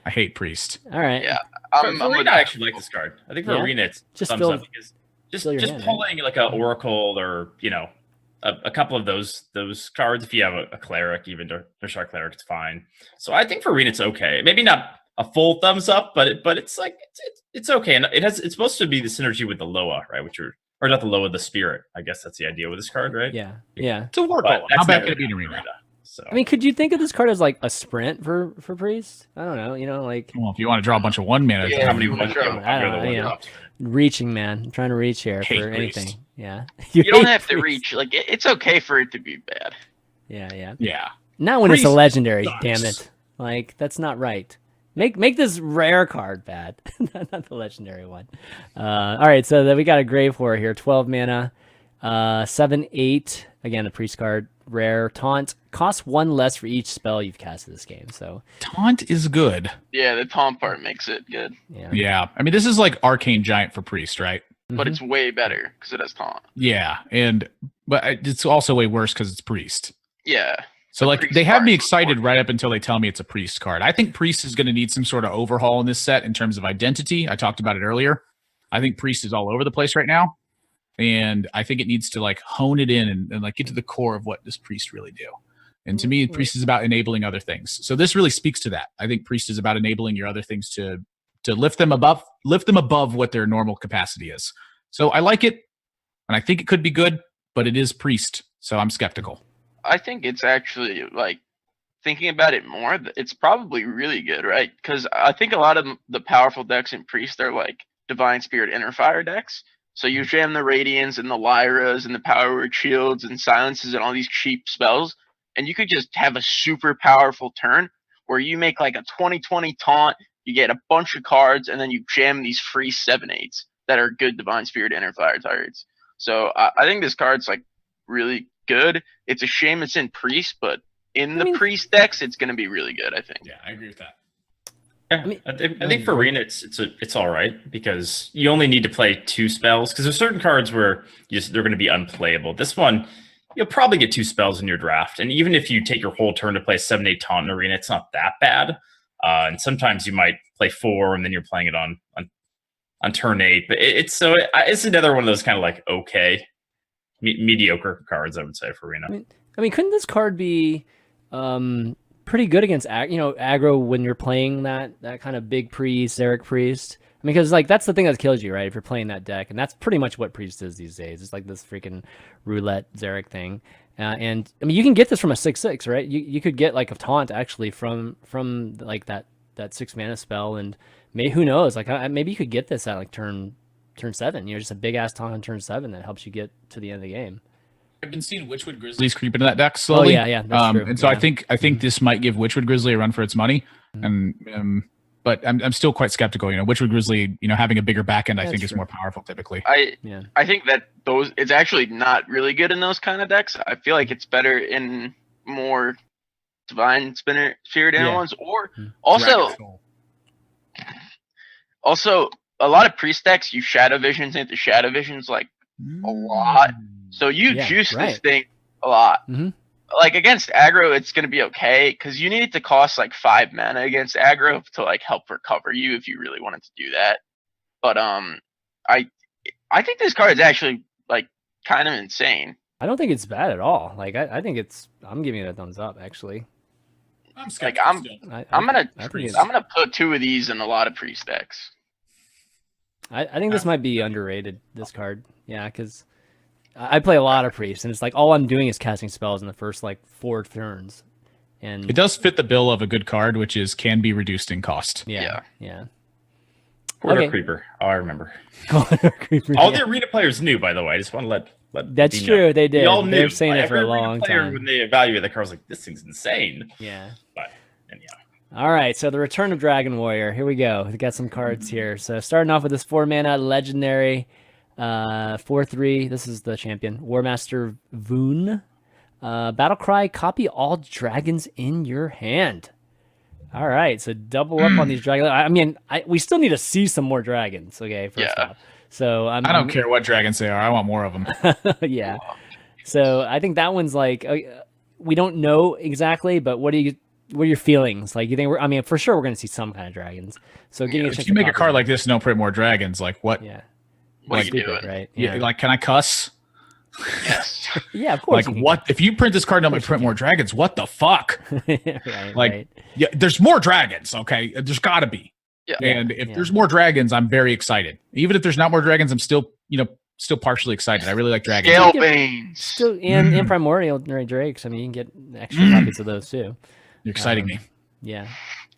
E: I hate Priest.
C: All right.
F: Yeah,
D: for Arena, I actually like this card. I think for Arena, it's
C: just
D: thumbs up because just pulling like an Oracle or a couple of those cards. If you have a Cleric, even a Shark Cleric, it's fine. So I think for Arena, it's okay. Maybe not a full thumbs up, but it's like it's okay, and it's supposed to be the synergy with the Loa, right? Or not the Loa, the Spirit. I guess that's the idea with this card, right?
C: Yeah.
E: It's a war goal. How bad can it be in Arena?
D: So.
C: I mean, could you think of this card as like a sprint for Priest? I don't know. Like.
E: Well, if you want to draw a bunch of 1 mana,
D: how many
C: reaching, man. I'm trying to reach here for anything.
E: Priest.
C: Yeah.
F: You don't have to reach. Like it's okay for it to be bad.
C: Yeah. Not when Priest it's a legendary. Sucks. Damn it! Like that's not right. Make this rare card bad, not the legendary one. All right, so then we got a Grave Horror here, 12 mana. 7/8. Again, a priest card. Rare. Taunt. Costs 1 less for each spell you've casted this game. So
E: Taunt is good.
F: Yeah, the taunt part makes it good.
E: Yeah. I mean, this is like Arcane Giant for priest, right?
F: But it's way better because it has taunt.
E: Yeah, but it's also way worse because it's priest.
F: Yeah.
E: So like they have me excited right up until they tell me it's a priest card. I think priest is going to need some sort of overhaul in this set in terms of identity. I talked about it earlier. I think priest is all over the place right now, and I think it needs to like hone it in and like get to the core of what does priest really do. And to me, priest is about enabling other things. So this really speaks to that. I think priest is about enabling your other things to lift them above what their normal capacity is. So I like it, and I think it could be good, but it is priest, so I'm skeptical.
F: I think it's actually, like, thinking about it more, it's probably really good, right? Because I think a lot of the powerful decks in priest are like Divine Spirit Inner Fire decks. So you jam the Radiance and the Lyras and the Power Word Shields and Silences and all these cheap spells, and you could just have a super powerful turn where you make like a 20/20 taunt, you get a bunch of cards, and then you jam these free 7/8s that are good Divine Spirit Inner Fire targets. So I think this card's like really good. It's a shame it's in priest, but in the priest decks, it's going to be really good, I think.
E: Yeah, I agree with that.
D: Yeah, I think for arena it's all right because you only need to play 2 spells because there's certain cards where they're going to be unplayable. This one, you'll probably get 2 spells in your draft, and even if you take your whole turn to play 7/8 taunt in arena, it's not that bad. And sometimes you might play 4, and then you're playing it on turn 8. But it's another one of those kind of like mediocre cards, I would say, for arena.
C: I mean, couldn't this card be pretty good against aggro when you're playing that kind of big priest, Xeric priest? I mean, because like that's the thing that kills you, right? If you're playing that deck, and that's pretty much what priest is these days. It's like this freaking roulette Xeric thing. And I mean, you can get this from a 6/6, right? You could get like a taunt actually from like that 6 mana spell, and who knows? Like maybe you could get this at like turn 7. Just a big ass taunt on turn 7 that helps you get to the end of the game.
E: I've been seeing Witchwood Grizzlies creep into that deck slowly.
C: Oh yeah, that's true.
E: And so I think this might give Witchwood Grizzly a run for its money, but I'm still quite skeptical. Witchwood Grizzly, having a bigger back end, I think is more powerful typically.
F: I think that it's actually not really good in those kind of decks. I feel like it's better in more Divine Spirit Inner ones, or also a lot of priest decks use Shadow Visions into Shadow Visions like a lot. So you juice this thing a lot. Like against aggro, it's going to be okay because you need it to cost like 5 mana against aggro to like help recover you if you really wanted to do that. But I think this card is actually like kind of insane.
C: I don't think it's bad at all. Like I think I'm giving it a thumbs up actually.
E: I'm skeptical.
F: I'm gonna put 2 of these in a lot of priest decks.
C: I think this might be underrated. This card, because I play a lot of priests, and it's like all I'm doing is casting spells in the first like 4 turns, and
E: it does fit the bill of a good card, which is can be reduced in cost.
C: Yeah.
D: Corridor Creeper. Oh, I remember. All the arena players knew, by the way. I just want to let
C: that's true. They did.
D: We all knew.
C: They've seen it for a long time.
D: When they evaluated the card, was like, this thing's insane.
C: Yeah.
D: But anyhow.
C: All right, so the Return of Dragon Warrior. Here we go. We got some cards here. So starting off with this 4 mana legendary 4/3. This is the champion. Master Voone. Battle cry, copy all dragons in your hand. All right, so double up on these dragons. I mean, we still need to see some more dragons, okay, first off. So I don't
E: care what dragons they are. I want more of them.
C: Yeah. So I think that one's like, we don't know exactly, but what are your feelings? Like, you think for sure we're going to see some kind of dragons. So
E: if you make a card like this and don't print more dragons, like what?
C: Yeah.
F: What are you doing?
C: Right?
E: Yeah. Like, can I cuss?
F: Yes.
C: Yeah, of course.
E: Like, what? If you print this card and don't print more dragons, what the fuck?
C: Right.
E: Yeah, there's more dragons, okay? There's got to be.
F: Yeah.
E: And if there's more dragons, I'm very excited. Even if there's not more dragons, I'm still partially excited. I really like dragons.
F: Scalebanes.
C: Still, and Primordial Drakes. I mean, you can get extra copies of those too.
E: You're exciting me.
C: Yeah.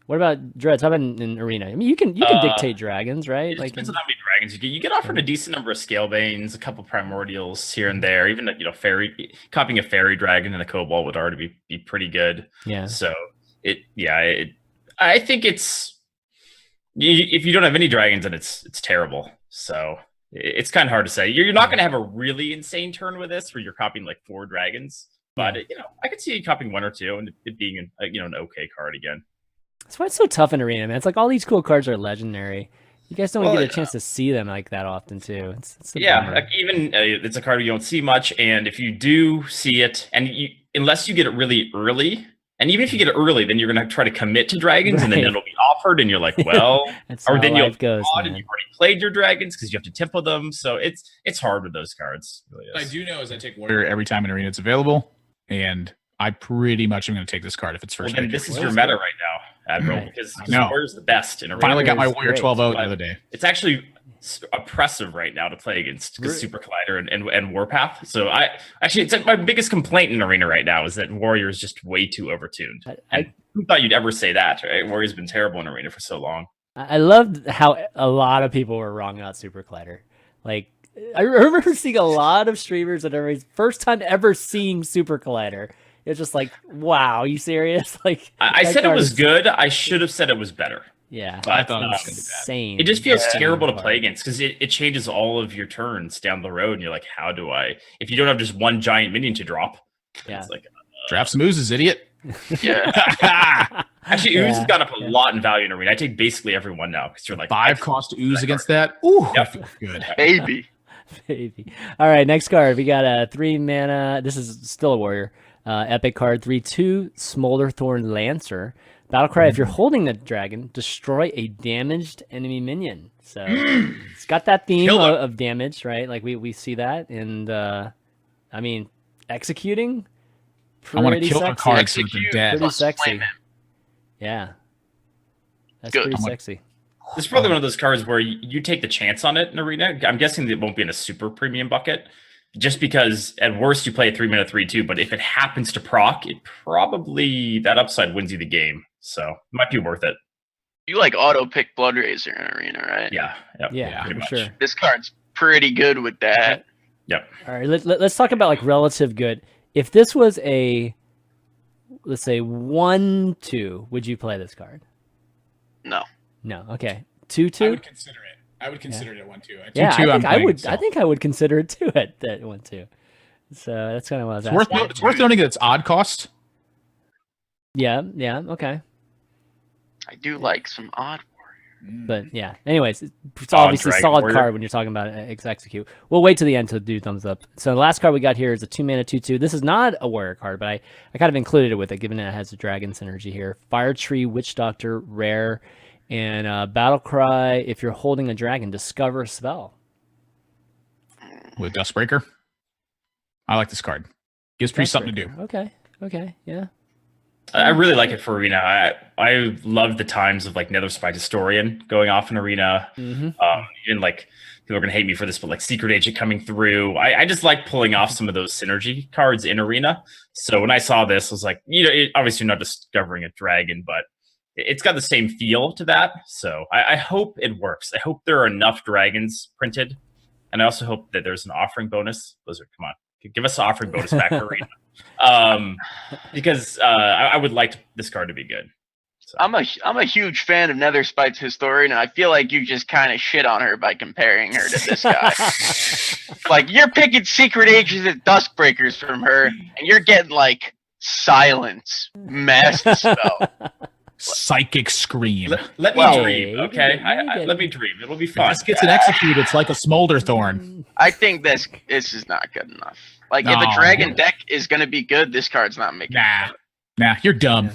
C: What about Dreads? How about in Arena? I mean, you can dictate dragons, right?
D: It depends on how many dragons you get. You get offered a decent number of Scalebanes, a couple Primordials here and there. Even copying a Fairy Dragon and a Cobalt would already be pretty good.
C: Yeah.
D: So I think it's if you don't have any dragons, then it's terrible. So it's kind of hard to say. You're not going to have a really insane turn with this where you're copying like 4 dragons, but I could see you copying 1 or 2 and it being an okay card again.
C: That's why it's so tough in Arena, man. It's like all these cool cards are legendary. You guys don't get a chance to see them like that often, too. It's
D: like even it's a card you don't see much, and if you do see it, and unless you get it really early, and even if you get it early, then you're going to try to commit to dragons, and then it'll be offered, and you're like, well, or then you'll go and you've already played your dragons because you have to tempo them, so it's hard with those cards. It really is.
E: What I do know is I take Warrior every time in Arena it's available, and I pretty much am going to take this card if it's first.
D: And this is your meta right now, Admirable, because Warrior's the best in Arena.
E: Finally got my Warrior 12-0 the other day.
D: It's actually oppressive right now to play against Super Collider and Warpath. So it's like my biggest complaint in Arena right now is that Warrior is just way too overtuned. Who thought you'd ever say that? Right? Warrior's been terrible in Arena for so long.
C: I loved how a lot of people were wrong about Super Collider. Like, I remember seeing a lot of streamers that are first time ever seeing Super Collider. It's just like, wow, are you serious? Like,
D: I said it was good. I should have said it was better.
C: Yeah,
D: but
E: I thought it was
C: insane.
D: It just feels terrible to play against because it changes all of your turns down the road, and you're like, how do I? If you don't have just one giant minion to drop, it's like
E: draft some oozes, idiot.
D: Yeah. Actually, ooze has gone up a lot in value in Arena. I take basically every one now because you're like
E: 5 cost ooze against that. Ooh,
D: yeah.
E: I feel good.
F: Baby.
C: All right, next card. We got a 3 mana. This is still a warrior. Epic card 3/2 Smolderthorn Lancer. Battlecry: if you're holding the dragon, destroy a damaged enemy minion. So it's got that theme of damage, right? Like we see that, and I mean, executing.
E: I want to kill the cards so they're dead.
C: Pretty sexy. Yeah, that's pretty sexy.
D: This is probably one of those cards where you take the chance on it in Arena. I'm guessing it won't be in a super premium bucket. Just because at worst you play a 3 mana 3/2, but if it happens to proc, it probably that upside wins you the game. So it might be worth it.
F: You like auto pick Blood Razor in Arena, right?
C: Yeah, for sure.
F: This card's pretty good with that.
D: Yep.
C: All right, let's talk about like relative good. If this was a, let's say 1/2, would you play this card?
F: No.
C: Okay. 2/2.
E: I would consider it. I would consider it at 1/2.
C: I think I would consider it too at 1/2. So that's kind of what I was asking.
E: It's worth noting that it's odd cost.
C: Yeah, okay.
F: I do like some odd warrior.
C: But yeah, anyways, it's obviously a solid card when you're talking about execute. We'll wait to the end to do thumbs up. So the last card we got here is a 2 mana 2/2. This is not a warrior card, but I kind of included it with it, given that it has a dragon synergy here. Firetree Witchdoctor, rare. And Battlecry: if you're holding a dragon, discover a spell.
E: With Dustbreaker. I like this card. Gives Priest something to do.
C: Okay, yeah.
D: I really like it for Arena. I love the times of like Netherspite Historian going off in Arena. Even like people are gonna hate me for this, but like Secret Agent coming through. I just like pulling off some of those synergy cards in Arena. So when I saw this, I was like, obviously you're not discovering a dragon, but it's got the same feel to that. So I hope it works. I hope there are enough dragons printed. And I also hope that there's an offering bonus. Blizzard, come on. Give us an offering bonus back for Arena. Because I would like this card to be good. So.
F: I'm a huge fan of Netherspite's Historian, and I feel like you just kind of shit on her by comparing her to this guy. Like, you're picking Secret Agents and Duskbreakers from her, and you're getting, like, Silence, Master Spell.
E: Psychic Scream.
D: Let me dream, okay? Let me dream. It'll be fun.
E: If this gets an execute, it's like a Smolderthorn.
F: I think this is not good enough. Like, if a dragon deck is going to be good, this card's not making it.
E: Nah, you're dumb.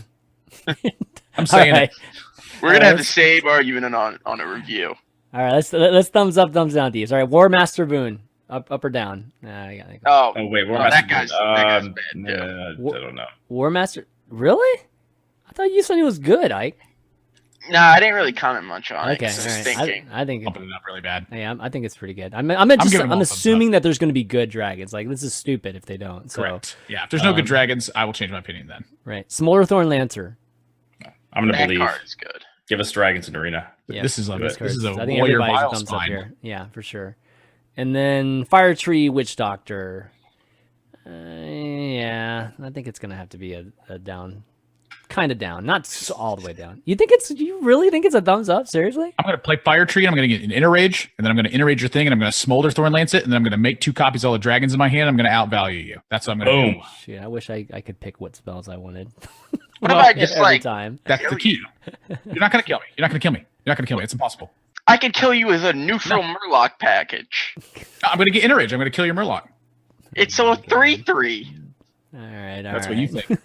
E: I'm saying it.
F: We're going to have the same argument on a review.
C: All right, let's thumbs up, thumbs down these. All right, War Master Voone. Up or down?
F: Oh
D: wait, War
F: Master.
D: That
F: guy's bad.
D: I don't know.
C: War Master, really? I thought you said he was good, Ike.
F: No, I didn't really comment much on it.
C: Okay, all right.
F: Thinking.
C: I think
E: bumping it up really bad.
C: Yeah, I think it's pretty good. I'm assuming that there's going to be good dragons. Like, this is stupid if they don't. So.
E: Correct. Yeah, if there's no good dragons, I will change my opinion then.
C: Right. Smolderthorn Lancer.
D: I'm going to believe.
F: Card is good.
D: Give us dragons in Arena.
C: Yeah,
E: this is a
C: I think
E: warrior
C: everybody's
E: vile
C: thumbs up
E: spine.
C: here. Yeah, for sure. And then Firetree Witchdoctor. Yeah, I think it's going to have to be a down kind of down, not all the way down. You really think it's a thumbs up? Seriously?
E: I'm going to play Firetree, and I'm going to get an Inner Rage, and then I'm going to Inner Rage your thing, and I'm going to Smolderthorn Lance it, and then I'm going to make 2 copies of all the dragons in my hand. I'm going to outvalue you. That's what I'm going to do.
C: Shit, I wish I could pick what spells I wanted.
F: What if I just
C: every time?
E: That's the key. You're not going to kill me. You're not going to kill me. You're not going to kill me. It's impossible.
F: I can kill you with a neutral Murloc package.
E: I'm going to get Inner Rage. I'm going to kill your Murloc.
F: It's a 3/3.
C: All right,
E: That's what you think.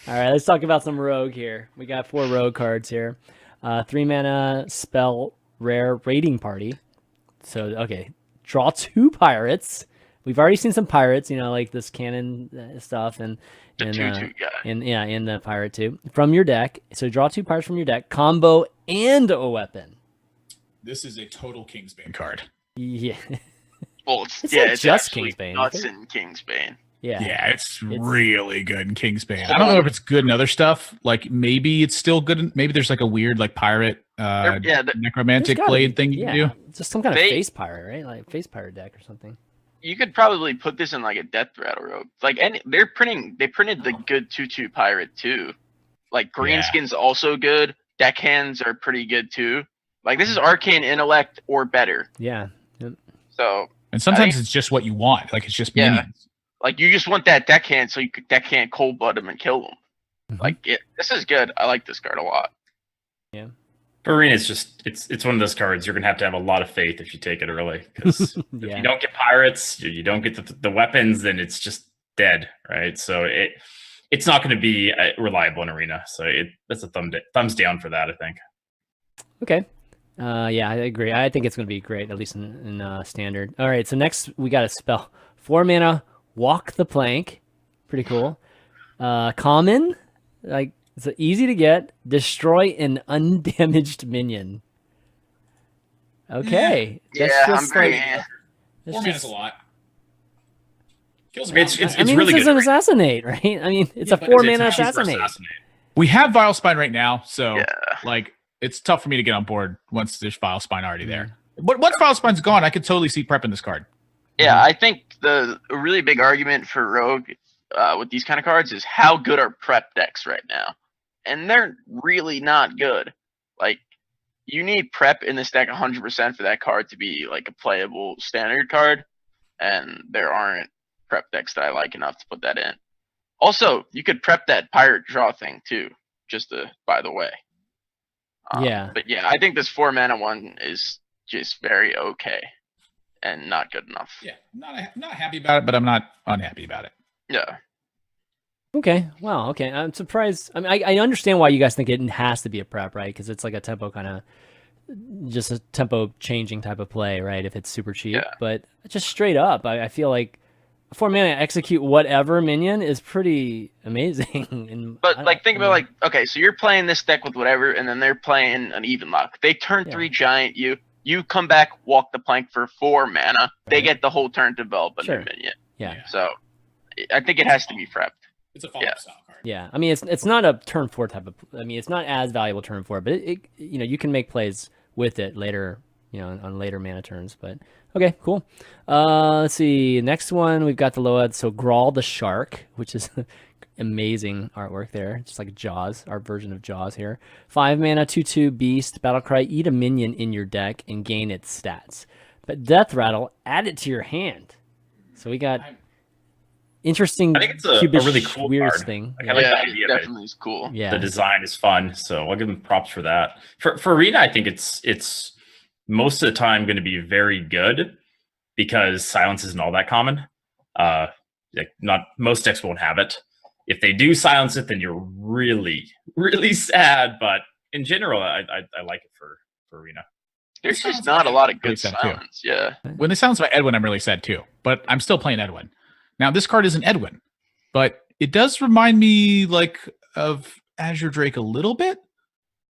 C: All right, let's talk about some rogue here. We got 4 rogue cards here. 3 mana spell rare raiding party. So, okay, draw 2 pirates. We've already seen some pirates, like this cannon stuff and
F: The 2/2 guy.
C: in the pirate too from your deck. So draw 2 pirates from your deck, combo and a weapon.
E: This is a total Kingsbane card.
C: Yeah.
F: Well,
C: It's
F: it's
C: just
F: actually
C: Kingsbane,
F: nuts
C: isn't
F: in Kingsbane.
E: Yeah, it's really good in Kingsbane. I don't know if it's good in other stuff. Like maybe it's still good. Maybe there's like a weird like pirate necromantic blade thing you can do.
C: Just some kind of face pirate, right? Like face pirate deck or something.
F: You could probably put this in like a Death Rattle Rogue. Like, and they printed the good 2/2 pirate too. Like Greenskin's also good. Deckhands are pretty good too. Like this is Arcane Intellect or better.
C: Yeah.
F: So.
E: And sometimes it's just what you want. Like it's just minions.
F: Like you just want that deckhand so you could deckhand cold blood him and kill him.
C: Mm-hmm.
F: Like this is good. I like this card a lot.
C: Yeah.
D: Arena is just it's one of those cards you're gonna have a lot of faith if you take it early, because if you don't get pirates, you don't get the weapons, then it's just dead, right? So it's not going to be reliable in Arena. So that's a thumbs down for that, I think.
C: Okay. Yeah, I agree. I think it's going to be great, at least in standard. All right, so next we got a spell. 4 mana, Walk the Plank. Pretty cool. Common, like it's easy to get. Destroy an undamaged minion. Okay.
F: I'm very.
E: 4 mana's a lot. Kills
D: it's
C: really
D: really
C: good. It's
D: good.
C: an assassinate, right? I mean, it's a 4 mana assassinate.
E: We have Vile Spine right now, so like it's tough for me to get on board once there's Vile Spine already there. But once Vile Spine's gone, I could totally see prepping this card.
F: Yeah, I think a really big argument for Rogue with these kind of cards is how good are prep decks right now, and they're really not good. Like you need prep in this deck 100% for that card to be like a playable standard card, and there aren't prep decks that I like enough to put that in. Also, you could prep that pirate draw thing too, just by the way. But yeah, I think this 4 mana one is just very okay and not good enough.
E: Yeah, not happy about it, but I'm not unhappy about it.
F: Yeah.
C: Okay. Wow. Okay. I'm surprised. I mean, I understand why you guys think it has to be a prep, right? Because it's like a tempo just a tempo changing type of play, right? If it's super cheap, but just straight up, I feel like 4 mana execute whatever minion is pretty amazing.
F: But like think about like, okay, so you're playing this deck with whatever, and then they're playing an even luck. They turn 3 giant you come back, walk the plank for 4 mana. They get the whole turn to develop a new minion.
C: Yeah.
F: So I think it has to be prepped.
E: It's a follow-up style card.
C: Yeah. I mean, it's not a turn 4 type of. I mean, it's not as valuable turn 4, but it you can make plays with it later, on later mana turns. But okay, cool. Let's see. Next one, we've got the Loa. So Gral the Shark, which is amazing artwork there. Just like Jaws, our version of Jaws here. 5 mana, 2/2 beast, battlecry, eat a minion in your deck and gain its stats. But Death Rattle, add it to your hand. So we got interesting.
D: I think it's a really cool
C: weird
D: card.
C: thing.
D: Like, I like the idea of it.
F: Definitely is cool.
C: Yeah.
D: The design is fun, so I'll give them props for that. For Arena, I think it's most of the time going to be very good because silence isn't all that common. Like not most decks won't have it. If they do silence it, then you're really, really sad. But in general, I like it for Arena.
F: There's just not a lot of good silence. Yeah.
E: When they silence my Edwin, I'm really sad too. But I'm still playing Edwin. Now this card isn't Edwin, but it does remind me like of Azure Drake a little bit,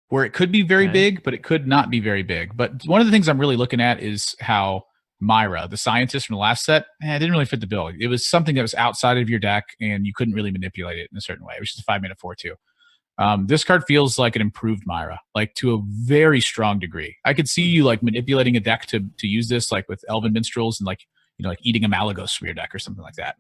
E: where it could be very big, but it could not be very big. But one of the things I'm really looking at is how Myra, the scientist from the last set, didn't really fit the bill. It was something that was outside of your deck, and you couldn't really manipulate it in a certain way. It was just a 5 mana 4/2. This card feels like an improved Myra, like to a very strong degree. I could see you like manipulating a deck to use this, like with Elven Minstrels and like eating a Malagos from your deck or something like that.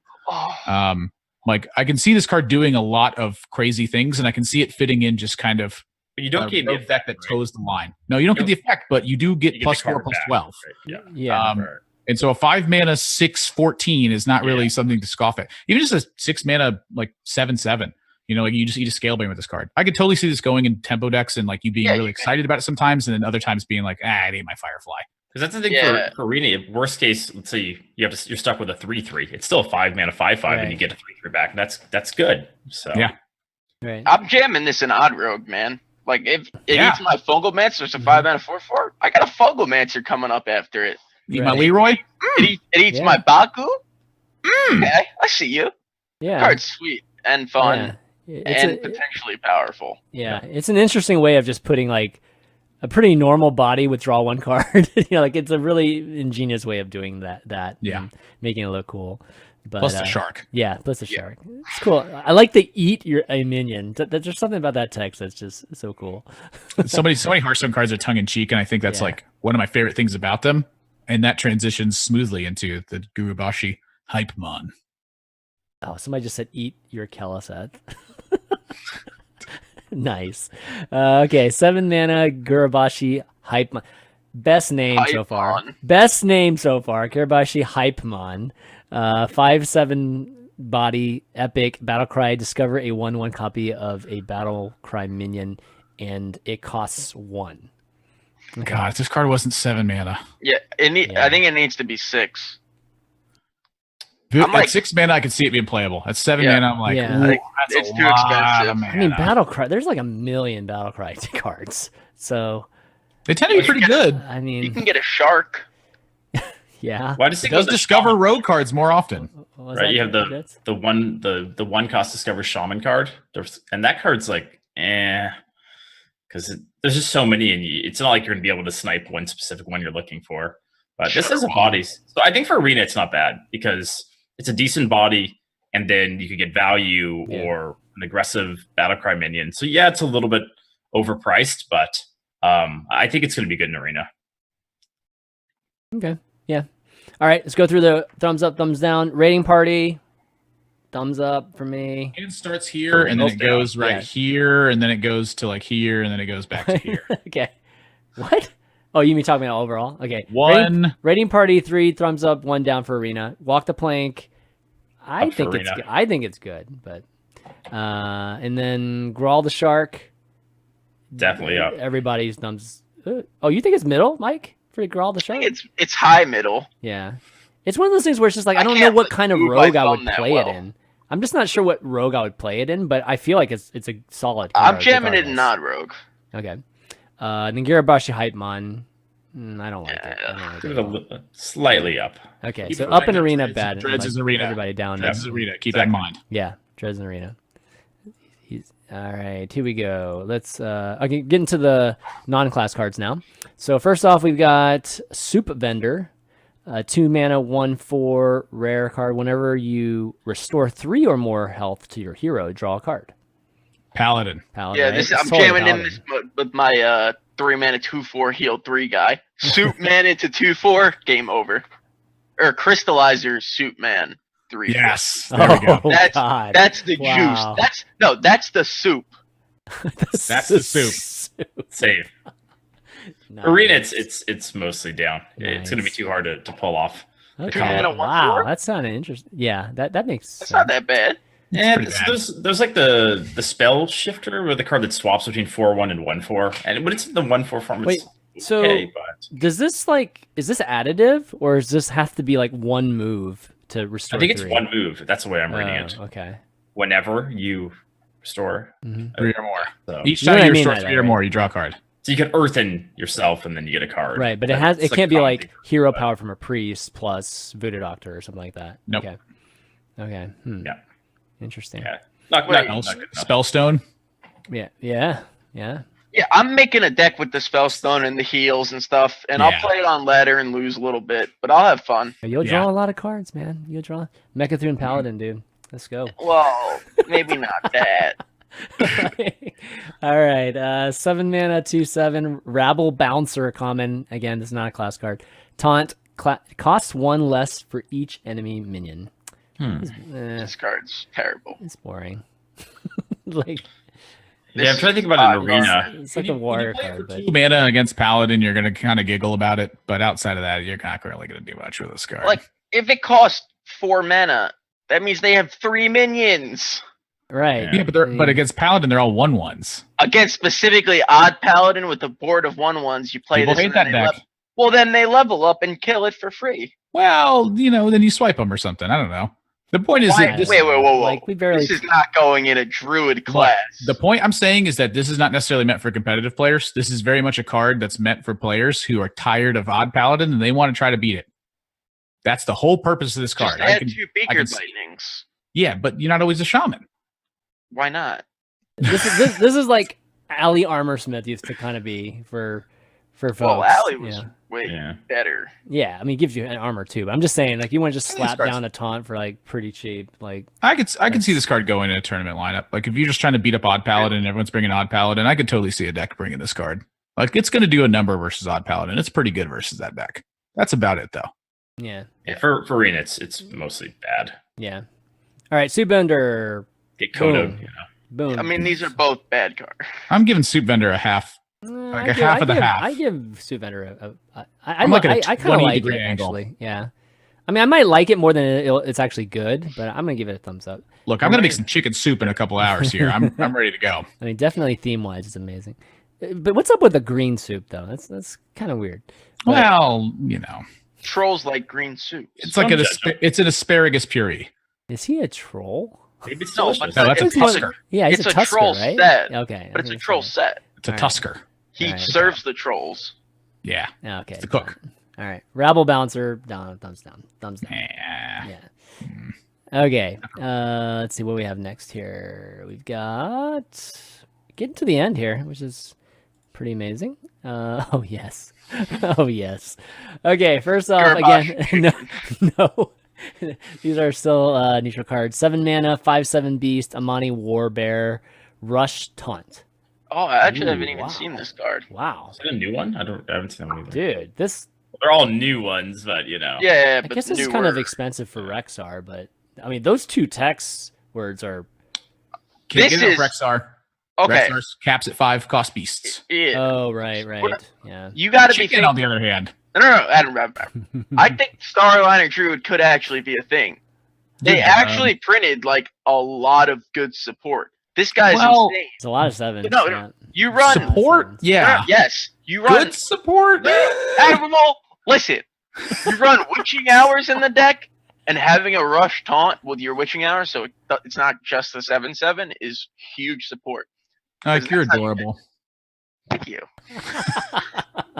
E: Like I can see this card doing a lot of crazy things, and I can see it fitting in just kind of.
D: But you don't get the
E: effect that toes the line. No, you don't get the effect, but you do get +4, +12.
D: Right?
C: Yeah.
E: And so a 5 mana 6/14 is not really something to scoff at. Even just a 6 mana like 7/7. You know, like you just eat a Scalebane with this card. I could totally see this going in tempo decks and like you being really excited about it sometimes, and then other times being like, it ain't my Firefly.
D: Because that's the thing for Arena. Worst case, let's say you're stuck with a 3/3. It's still a 5 mana 5/5, and you get a 3/3 back. That's good. So
C: Right.
F: I'm jamming this in Odd Rogue, man. Like if it eats my Fungalmancer, it's a 5 mana 4/4. I got a Fungalmancer coming up after it.
E: Eat my Leroy.
F: It eats my Baku. Okay, I see you.
C: Yeah.
F: Card's sweet and fun
C: and
F: potentially powerful.
C: Yeah, it's an interesting way of just putting like a pretty normal body with draw 1 card. Like it's a really ingenious way of doing that. And making it look cool. But,
E: plus the shark.
C: Yeah, plus the shark. It's cool. I like to eat a minion. There's just something about that text that's just so cool.
E: so many Hearthstone cards are tongue in cheek, and I think that's like one of my favorite things about them. And that transitions smoothly into the Gurubashi Hypemon.
C: Oh, somebody just said eat your Keleseth. Nice. Okay, 7 mana Gurubashi Hypemon. Best name so far. Gurubashi Hypemon. 5/7 body, epic, Battlecry. Discover a 1/1 copy of a Battlecry minion, and it costs 1.
E: Okay. God, if this card wasn't 7 mana.
F: Yeah, I think it needs to be 6.
E: At 6 mana, I could see it being playable. At 7 mana, I'm like, that's
F: it's too expensive.
C: I mean, Battlecry. There's like a million Battlecry cards, so
E: they tend to be pretty good.
C: I mean,
F: you can get a shark.
C: Yeah.
D: Why does it
E: discover rogue cards more often?
D: Right, you have the one cost discover shaman card, and that card's like because there's just so many, and it's not like you're gonna be able to snipe one specific one you're looking for. But this has a body, so I think for Arena it's not bad because it's a decent body, and then you could get value or an aggressive Battlecry minion. So it's a little bit overpriced, but I think it's gonna be good in Arena.
C: Okay. Yeah. All right, let's go through the thumbs up, thumbs down. Rating party, thumbs up for me.
E: It starts here, and then it goes here, and then it goes to like here, and then it goes back to here.
C: Okay. What? Oh, you mean talking about overall? Okay.
E: 1.
C: Rating party, 3 thumbs up, 1 down for Arena. Walk the plank. I think it's good, but and then Gral the Shark.
D: Definitely up.
C: Everybody's thumbs. Oh, you think it's middle, Mike? For Gral the Shark?
F: It's high middle.
C: Yeah. It's one of those things where it's just like I don't know what kind of rogue I would play it in. I'm just not sure what rogue I would play it in, but I feel like it's a solid card.
F: I'm jamming it in not rogue.
C: Okay. Then Gurubashi Hypemon. I don't like it.
D: Give it a slightly up.
C: Okay, so up in Arena, bad.
E: Dreads is Arena.
C: Everybody down.
E: Dreads is Arena. Keep that in mind.
C: Yeah, Dreads in Arena. All right, here we go. Let's get into the non-class cards now. So first off, we've got Soup Vendor, 2 mana, 1/4 rare card. Whenever you restore 3 or more health to your hero, draw a card.
E: Paladin.
F: Yeah,
C: right?
F: I'm jamming in this with my 3 mana 2/4 heal 3 guy. Soup man into 2/4, game over. Or Crystallizer Soup man 3.
E: Yes, there we go.
F: That's the juice. That's the soup.
E: That's the soup.
D: Save.
C: Nice.
D: Arena, it's mostly down.
C: Nice.
D: It's going to be too hard to pull off.
C: Okay.
F: mana,
C: Wow,
F: 1/4?
C: that sounded interesting. Yeah, that makes sense.
F: It's not that bad.
D: Yeah, there's like the spell shifter with the card that swaps between 4/1 and 1/4, and when it's in the 1/4 form, it's
C: so
D: okay, but
C: does this is this additive, or does this have to be like one move to restore?
D: I think it's
C: 3?
D: one move. That's the way I'm reading it.
C: Okay.
D: Whenever you restore
E: 3 or more.
D: So
E: Each time you restore 3 or more, you draw a card.
D: So you can earthen yourself, and then you get a card.
C: Right, but it can't be like hero power from a priest plus Voodoo Doctor or something like that.
E: Nope.
C: Okay.
D: Yeah.
C: Interesting.
D: Yeah. Not good enough.
E: Spellstone.
C: Yeah.
F: Yeah, I'm making a deck with the Spellstone and the heals and stuff, and I'll play it on ladder and lose a little bit, but I'll have fun.
C: You'll draw a lot of cards, man. You'll draw Mechathune Paladin, dude. Let's go.
F: Well, maybe not that.
C: All right. 7 mana, 2/7 Rabble Bouncer common. Again, this is not a class card. Taunt costs 1 less for each enemy minion.
F: This card's terrible.
C: It's boring. Like,
D: yeah, I'm trying to think about an arena.
C: it's like a warrior card, but
E: 2 mana against Paladin, you're going to kind of giggle about it. But outside of that, you're not really going to do much with this card.
F: Like, if it costs 4 mana, that means they have 3 minions.
C: right.
E: yeah, but against Paladin, they're all 1/1s.
F: Against specifically Odd Paladin with a board of 1/1s, you play
E: People
F: this.
E: hate that deck.
F: Well, then they level up and kill it for free.
E: Well, then you swipe them or something. I don't know. The point is that
F: Wait, whoa.
C: Like, we barely.
F: This is not going in a druid class.
E: The point I'm saying is that this is not necessarily meant for competitive players. This is very much a card that's meant for players who are tired of Odd Paladin and they want to try to beat it. That's the whole purpose of this card.
F: Just add 2 Beaker Lightnings.
E: Yeah, but you're not always a shaman.
F: Why not?
C: This is like Ali Armorsmith used to kind of be for folks.
F: Well, Ali was way better.
C: Yeah, I mean, it gives you an armor too. But I'm just saying, like, you want to just slap
E: cards-
C: down a taunt for like pretty cheap. Like,
E: I could see this card going in a tournament lineup. Like if you're just trying to beat up Odd Paladin and everyone's bringing Odd Paladin, I could totally see a deck bringing this card. Like it's going to do a number versus Odd Paladin. It's pretty good versus that deck. That's about it though.
C: yeah,
D: For arena, it's mostly bad.
C: yeah. All right, Soup Bender.
D: Get Kodo.
C: Boom.
D: You know.
C: Boom.
F: I mean, these are both bad cards.
E: I'm giving Soup Vendor a half. Like a half of the half.
C: I give Soup Vendor
E: I'm like at a
C: I kind of
E: 20
C: like
E: degree
C: it
E: angle.
C: actually. Yeah, I mean, I might like it more than it's actually good, but I'm gonna give it a thumbs up.
E: Look, I'm gonna make some chicken soup in a couple hours here. I'm ready to go.
C: I mean, definitely theme wise, it's amazing. But what's up with the green soup though? That's kind of weird. But,
E: Well,
F: Trolls like green soup.
E: it's like it's an asparagus puree.
C: is he a troll?
D: Maybe it's
F: No,
D: delicious.
E: No, that's a
C: It's more-
E: tusker.
C: Yeah, he's
F: It's
C: a
F: a
C: Tusker,
F: troll
C: right?
F: set,
C: Okay,
F: But it's a troll set.
E: It's a
C: All right.
E: tusker.
F: He
C: Alright.
F: serves the trolls.
E: Yeah.
C: Yeah, okay.
E: It's the cook.
C: All right, Rabble Bouncer, thumbs down.
E: Yeah.
C: Yeah. Okay. Let's see what we have next here. We've got getting to the end here, which is pretty amazing. Oh yes. Oh yes. Okay. First off, again, no. These are still neutral cards. 7 mana, 5/7 beast, Amani War Bear, Rush Taunt.
F: Oh, I actually
C: Ooh,
F: haven't even
C: wow.
F: seen this card.
C: Wow,
D: Is that a new one? I haven't seen that one either.
C: dude, this.
D: They're all new ones, but you know.
F: Yeah,
C: I
F: but
C: guess this is kind of expensive for Rexar, but I mean, those 2 text words are.
E: Can't
F: This
E: get enough
F: is-
E: Rexar.
F: Okay.
E: Rexar's caps at 5, cost beasts.
F: Yeah.
C: Oh right. Yeah.
F: You got to be
E: Chicken, on the other hand.
F: No, Adam. I think Starliner Druid could actually be a thing. They
E: Yeah.
F: actually printed like a lot of good support. This guy's
E: Well-
F: insane.
C: It's a lot of 7s.
F: No,
C: yeah.
F: You run
E: Support? Yeah.
F: Yes, you run.
E: Good support.
F: Admirable, listen. You run witching hours in the deck, and having a rush taunt with your witching hours, so it's not just the 7/7, is huge support.
E: You're adorable.
F: Thank you.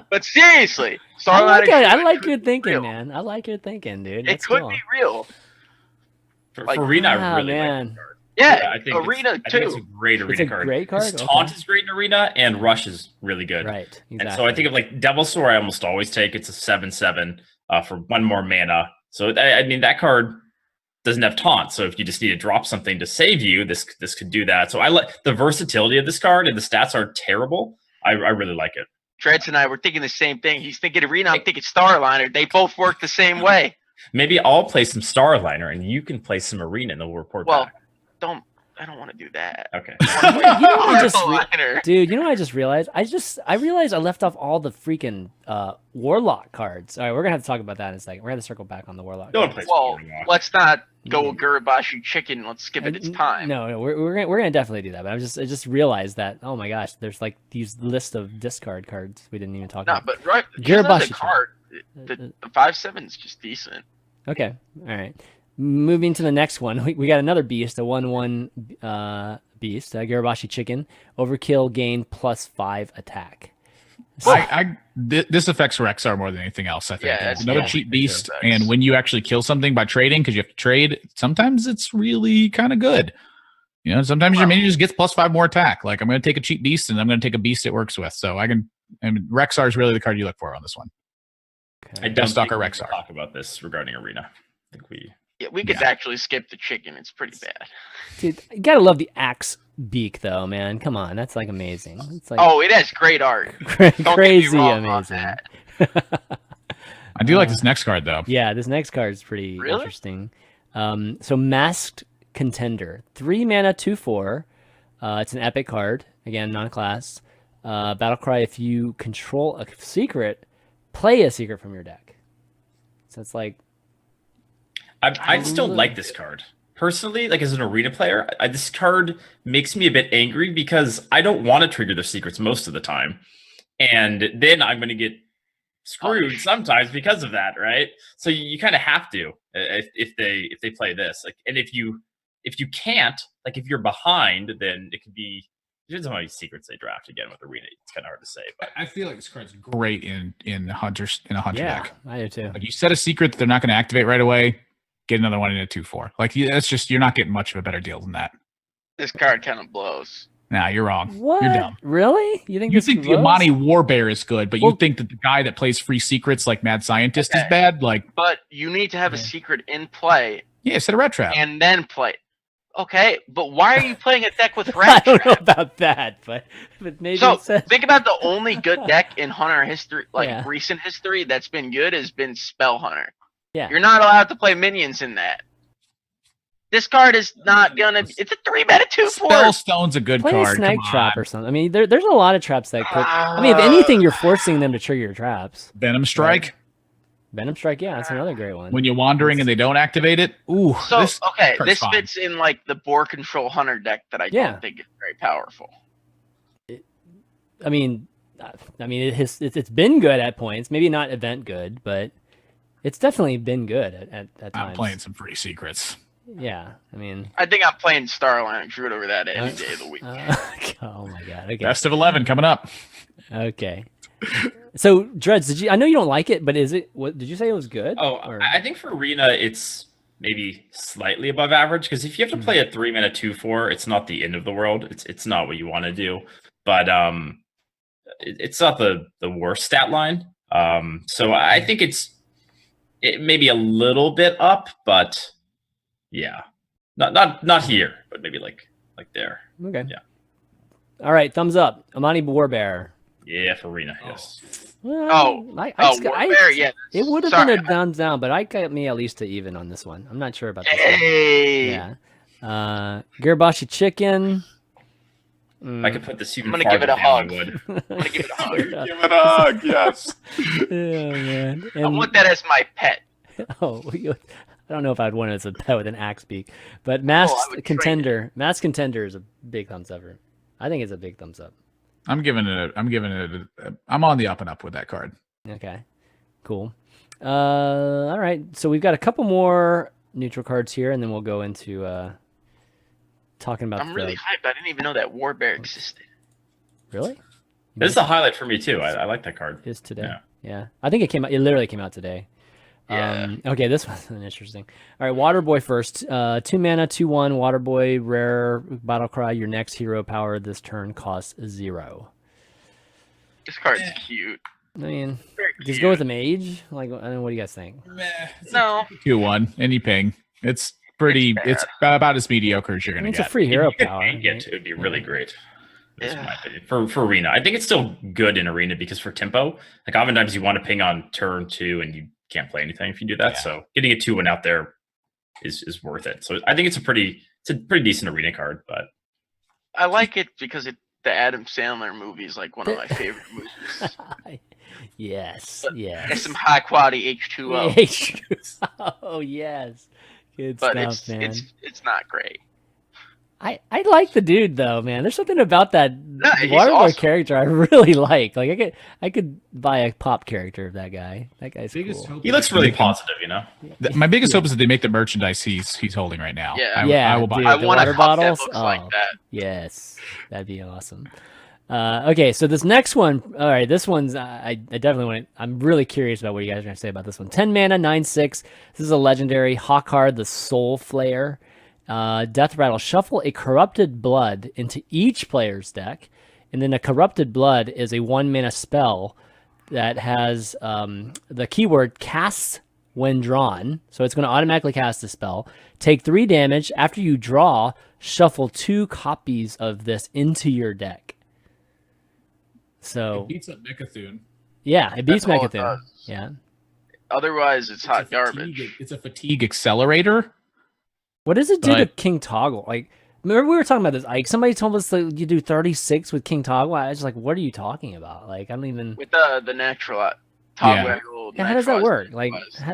F: But seriously,
C: I like,
F: Starliner
C: I
F: Druid
C: like
F: could
C: your
F: be
C: thinking,
F: real.
C: man. I like your thinking, dude.
F: It
C: That's
F: could
C: cool.
F: be real.
D: For
F: Like,
D: arena, I
C: wow,
D: really
C: man.
D: like the card.
F: Yeah,
D: I think
F: arena
D: I think it's a
F: too.
D: great arena
C: It's a
D: card.
C: great card?
D: His
C: Okay.
D: taunt is great in arena, and rush is really good.
C: Right. Exactly.
D: And so I think of like Devil Sword, I almost always take. It's a 7/7 for 1 more mana. So I mean that card doesn't have taunt. So if you just need to drop something to save you, this could do that. So I like the versatility of this card, and the stats aren't terrible. I really like it.
F: Dreads and I were thinking the same thing. He's thinking arena, I'm thinking Starliner. They both work the same way.
D: Maybe I'll play some Starliner, and you can play some arena, and then we'll report
F: Well,
D: back.
F: I don't want to do that.
D: Okay.
C: You know what I just
F: Starliner.
C: Dude, you know what I just realized? I realized I left off all the freaking Warlock cards. All right, we're gonna have to talk about that in a second. We're gonna circle back on the Warlock.
D: No one
C: cards.
D: plays
F: Well,
D: Warlock.
F: let's not go with Gurubashi Chicken. Let's give it its time.
C: No, we're gonna definitely do that. But I just realized that. Oh my gosh, there's like these list of discard cards we didn't even talk
F: No,
C: about.
F: but right,
C: Gurubashi
F: just as a
C: Chicken.
F: card, the 5/7 is just decent.
C: Okay, all right. Moving to the next one, we got another beast, a 1/1 beast, Gurubashi Chicken. Overkill gain +5 attack.
E: This affects Rexar more than anything else. I think
F: Yeah,
E: it's another
F: yeah,
E: cheap
F: it
E: beast,
F: does.
E: and when you actually kill something by trading, because you have to trade, sometimes it's really kind of good. Sometimes your minion just gets +5 more attack. Like I'm going to take a cheap beast, and I'm going to take a beast it works with. So Rexar is really the card you look for on this one.
D: I don't think
E: Stalker
D: we
E: Rexar.
D: can talk about this regarding arena. I think we.
F: Yeah, we could actually skip the chicken. It's pretty bad.
C: Dude, you gotta love the axe beak though, man. Come on, that's like amazing. It's like
F: Oh, it has great art. Don't get me
C: crazy
F: wrong on
C: amazing.
F: that.
E: I do like this next card though.
C: Yeah, this next card is pretty
F: Really?
C: interesting. So Masked Contender, 3 mana, 2/4. It's an epic card. Again, non-class. Battlecry, if you control a secret, play a secret from your deck. So it's like...
D: I still like this card. Personally, like as an arena player, this card makes me a bit angry because I don't want to trigger the secrets most of the time. And then I'm going to get screwed sometimes because of that, right? So you kind of have to if they play this. Like, and if you can't, like if you're behind, then it could be... Depends on how many secrets they draft again with arena. It's kind of hard to say, but
E: I feel like this card's great in a hunter deck.
C: I do too.
E: Like you set a secret that they're not going to activate right away, get another one in a 2/4. Like that's just, you're not getting much of a better deal than that.
F: This card kind of blows.
E: Nah, you're wrong.
C: What?
E: You're dumb.
C: Really? You think
E: the Amani War Bear is good, but you think that the guy that plays free secrets like Mad Scientist is bad? Like,
F: but you need to have a secret in play.
E: Yeah, set a red trap
F: and then play. Okay, but why are you playing a deck with
C: I
F: red
C: don't know
F: trap?
C: about that, but maybe
F: So
C: it's a...
F: think about the only good deck in Hunter history, like recent history, that's been good has been Spell Hunter.
C: Yeah.
F: You're not allowed to play minions in that. This card is not gonna. It's a 3 mana 2/4.
E: Spellstone's a good
C: Play
E: card.
C: a snake trap or something. I mean, there's a lot of traps that could... I mean, if anything, you're forcing them to trigger your traps.
E: Venom Strike.
C: Right. Venom Strike, yeah, that's another great one.
E: When you're wandering and they don't activate it, ooh.
F: So
E: this
F: fits in like the board control hunter deck that I don't think is very powerful.
C: I mean, it's been good at points. Maybe not event good, but it's definitely been good at times.
E: I'm playing some free secrets.
C: Yeah, I mean,
F: I think I'm playing Starline Druid over that any day of the week.
C: Oh my god! Okay.
E: Best of 11 coming up.
C: Okay. So Dreads, I know you don't like it, but is it? What did you say it was good?
D: Oh, I think for arena it's maybe slightly above average because if you have to play a 3 mana 2/4, it's not the end of the world. It's not what you want to do, but it's not the worst stat line. So I think it may be a little bit up, but yeah, not here, but maybe like there.
C: Okay.
D: Yeah.
C: All right, thumbs up. Amani War Bear.
D: Yeah, for arena, yes.
C: Well,
F: War Bear, yeah.
C: It would have been a thumbs down, but I got me at least to even on this one. I'm not sure about this one. Yeah. Gurubashi Chicken.
D: I could put this even
F: I'm gonna give it a hug.
D: I would.
F: I'm gonna give it a hug.
E: Give it a hug, yes.
C: Oh, man.
F: I want that as my pet.
C: Oh, I don't know if I'd want it as a pet with an axe beak, but Masked Contender is a big thumbs up. I think it's a big thumbs up.
E: I'm on the up and up with that card.
C: Okay, cool. All right, so we've got a couple more neutral cards here, and then we'll go into talking about.
F: I'm really hyped. I didn't even know that War Bear existed.
C: Really?
D: This is a highlight for me too. I like that card.
C: It is today. Yeah. I think it came out. It literally came out today.
F: Yeah.
C: Okay, this one's interesting. All right, Waterboy first. 2 mana, 2/1. Waterboy, rare battle cry. Your next hero power this turn costs 0.
F: This card's cute.
C: I mean, just go with the mage. Like, I don't know. What do you guys think?
F: No.
E: 2/1. Any ping. It's pretty. It's about as mediocre as you're gonna get.
C: It's a free hero
D: If
C: power.
D: it would be really great. That's my opinion. For arena, I think it's still good in arena because for tempo, like oftentimes you want to ping on turn 2 and you can't play anything if you do that. So getting a 2/1 out there is worth it. So I think it's a pretty decent arena card. But
F: I like it because the Adam Sandler movie is like one of my favorite movies.
C: Yes.
F: There's some high quality H2O.
C: Oh yes, good
F: but
C: stuff, man.
F: It's not great.
C: I like the dude though, man. There's something about that Waterboy
F: awesome.
C: character I really like. Like I could buy a pop character of that guy. That guy's cool.
D: He looks really positive, you know.
E: My biggest hope is that they make the merchandise he's holding right now.
F: Yeah,
E: I will buy.
C: Dude,
F: I
C: the
F: want
C: water
F: a cup
C: bottles.
F: that looks like that.
C: Yes, that'd be awesome. Okay, so this next one. All right, this one's I definitely want to. I'm really curious about what you guys are gonna say about this one. 10 mana, 9/6. This is a legendary Hakkar the Soulflayer. Death Rattle, shuffle a Corrupted Blood into each player's deck, and then a Corrupted Blood is a 1 mana spell that has the keyword casts when drawn, so it's going to automatically cast the spell. Take 3 damage. After you draw, shuffle 2 copies of this into your deck. So
E: it beats up Mecha'thun.
C: Yeah, it beats Mecha'thun.
F: Yeah. Otherwise, it's hot garbage.
E: It's a fatigue accelerator.
C: What does it do to King Toggle? Like, remember we were talking about this, Ike? Somebody told us that you do 36 with King Toggle. I was like, what are you talking about? Like, I don't even...
F: With the natural toggle.
C: Yeah, how does that work? Like,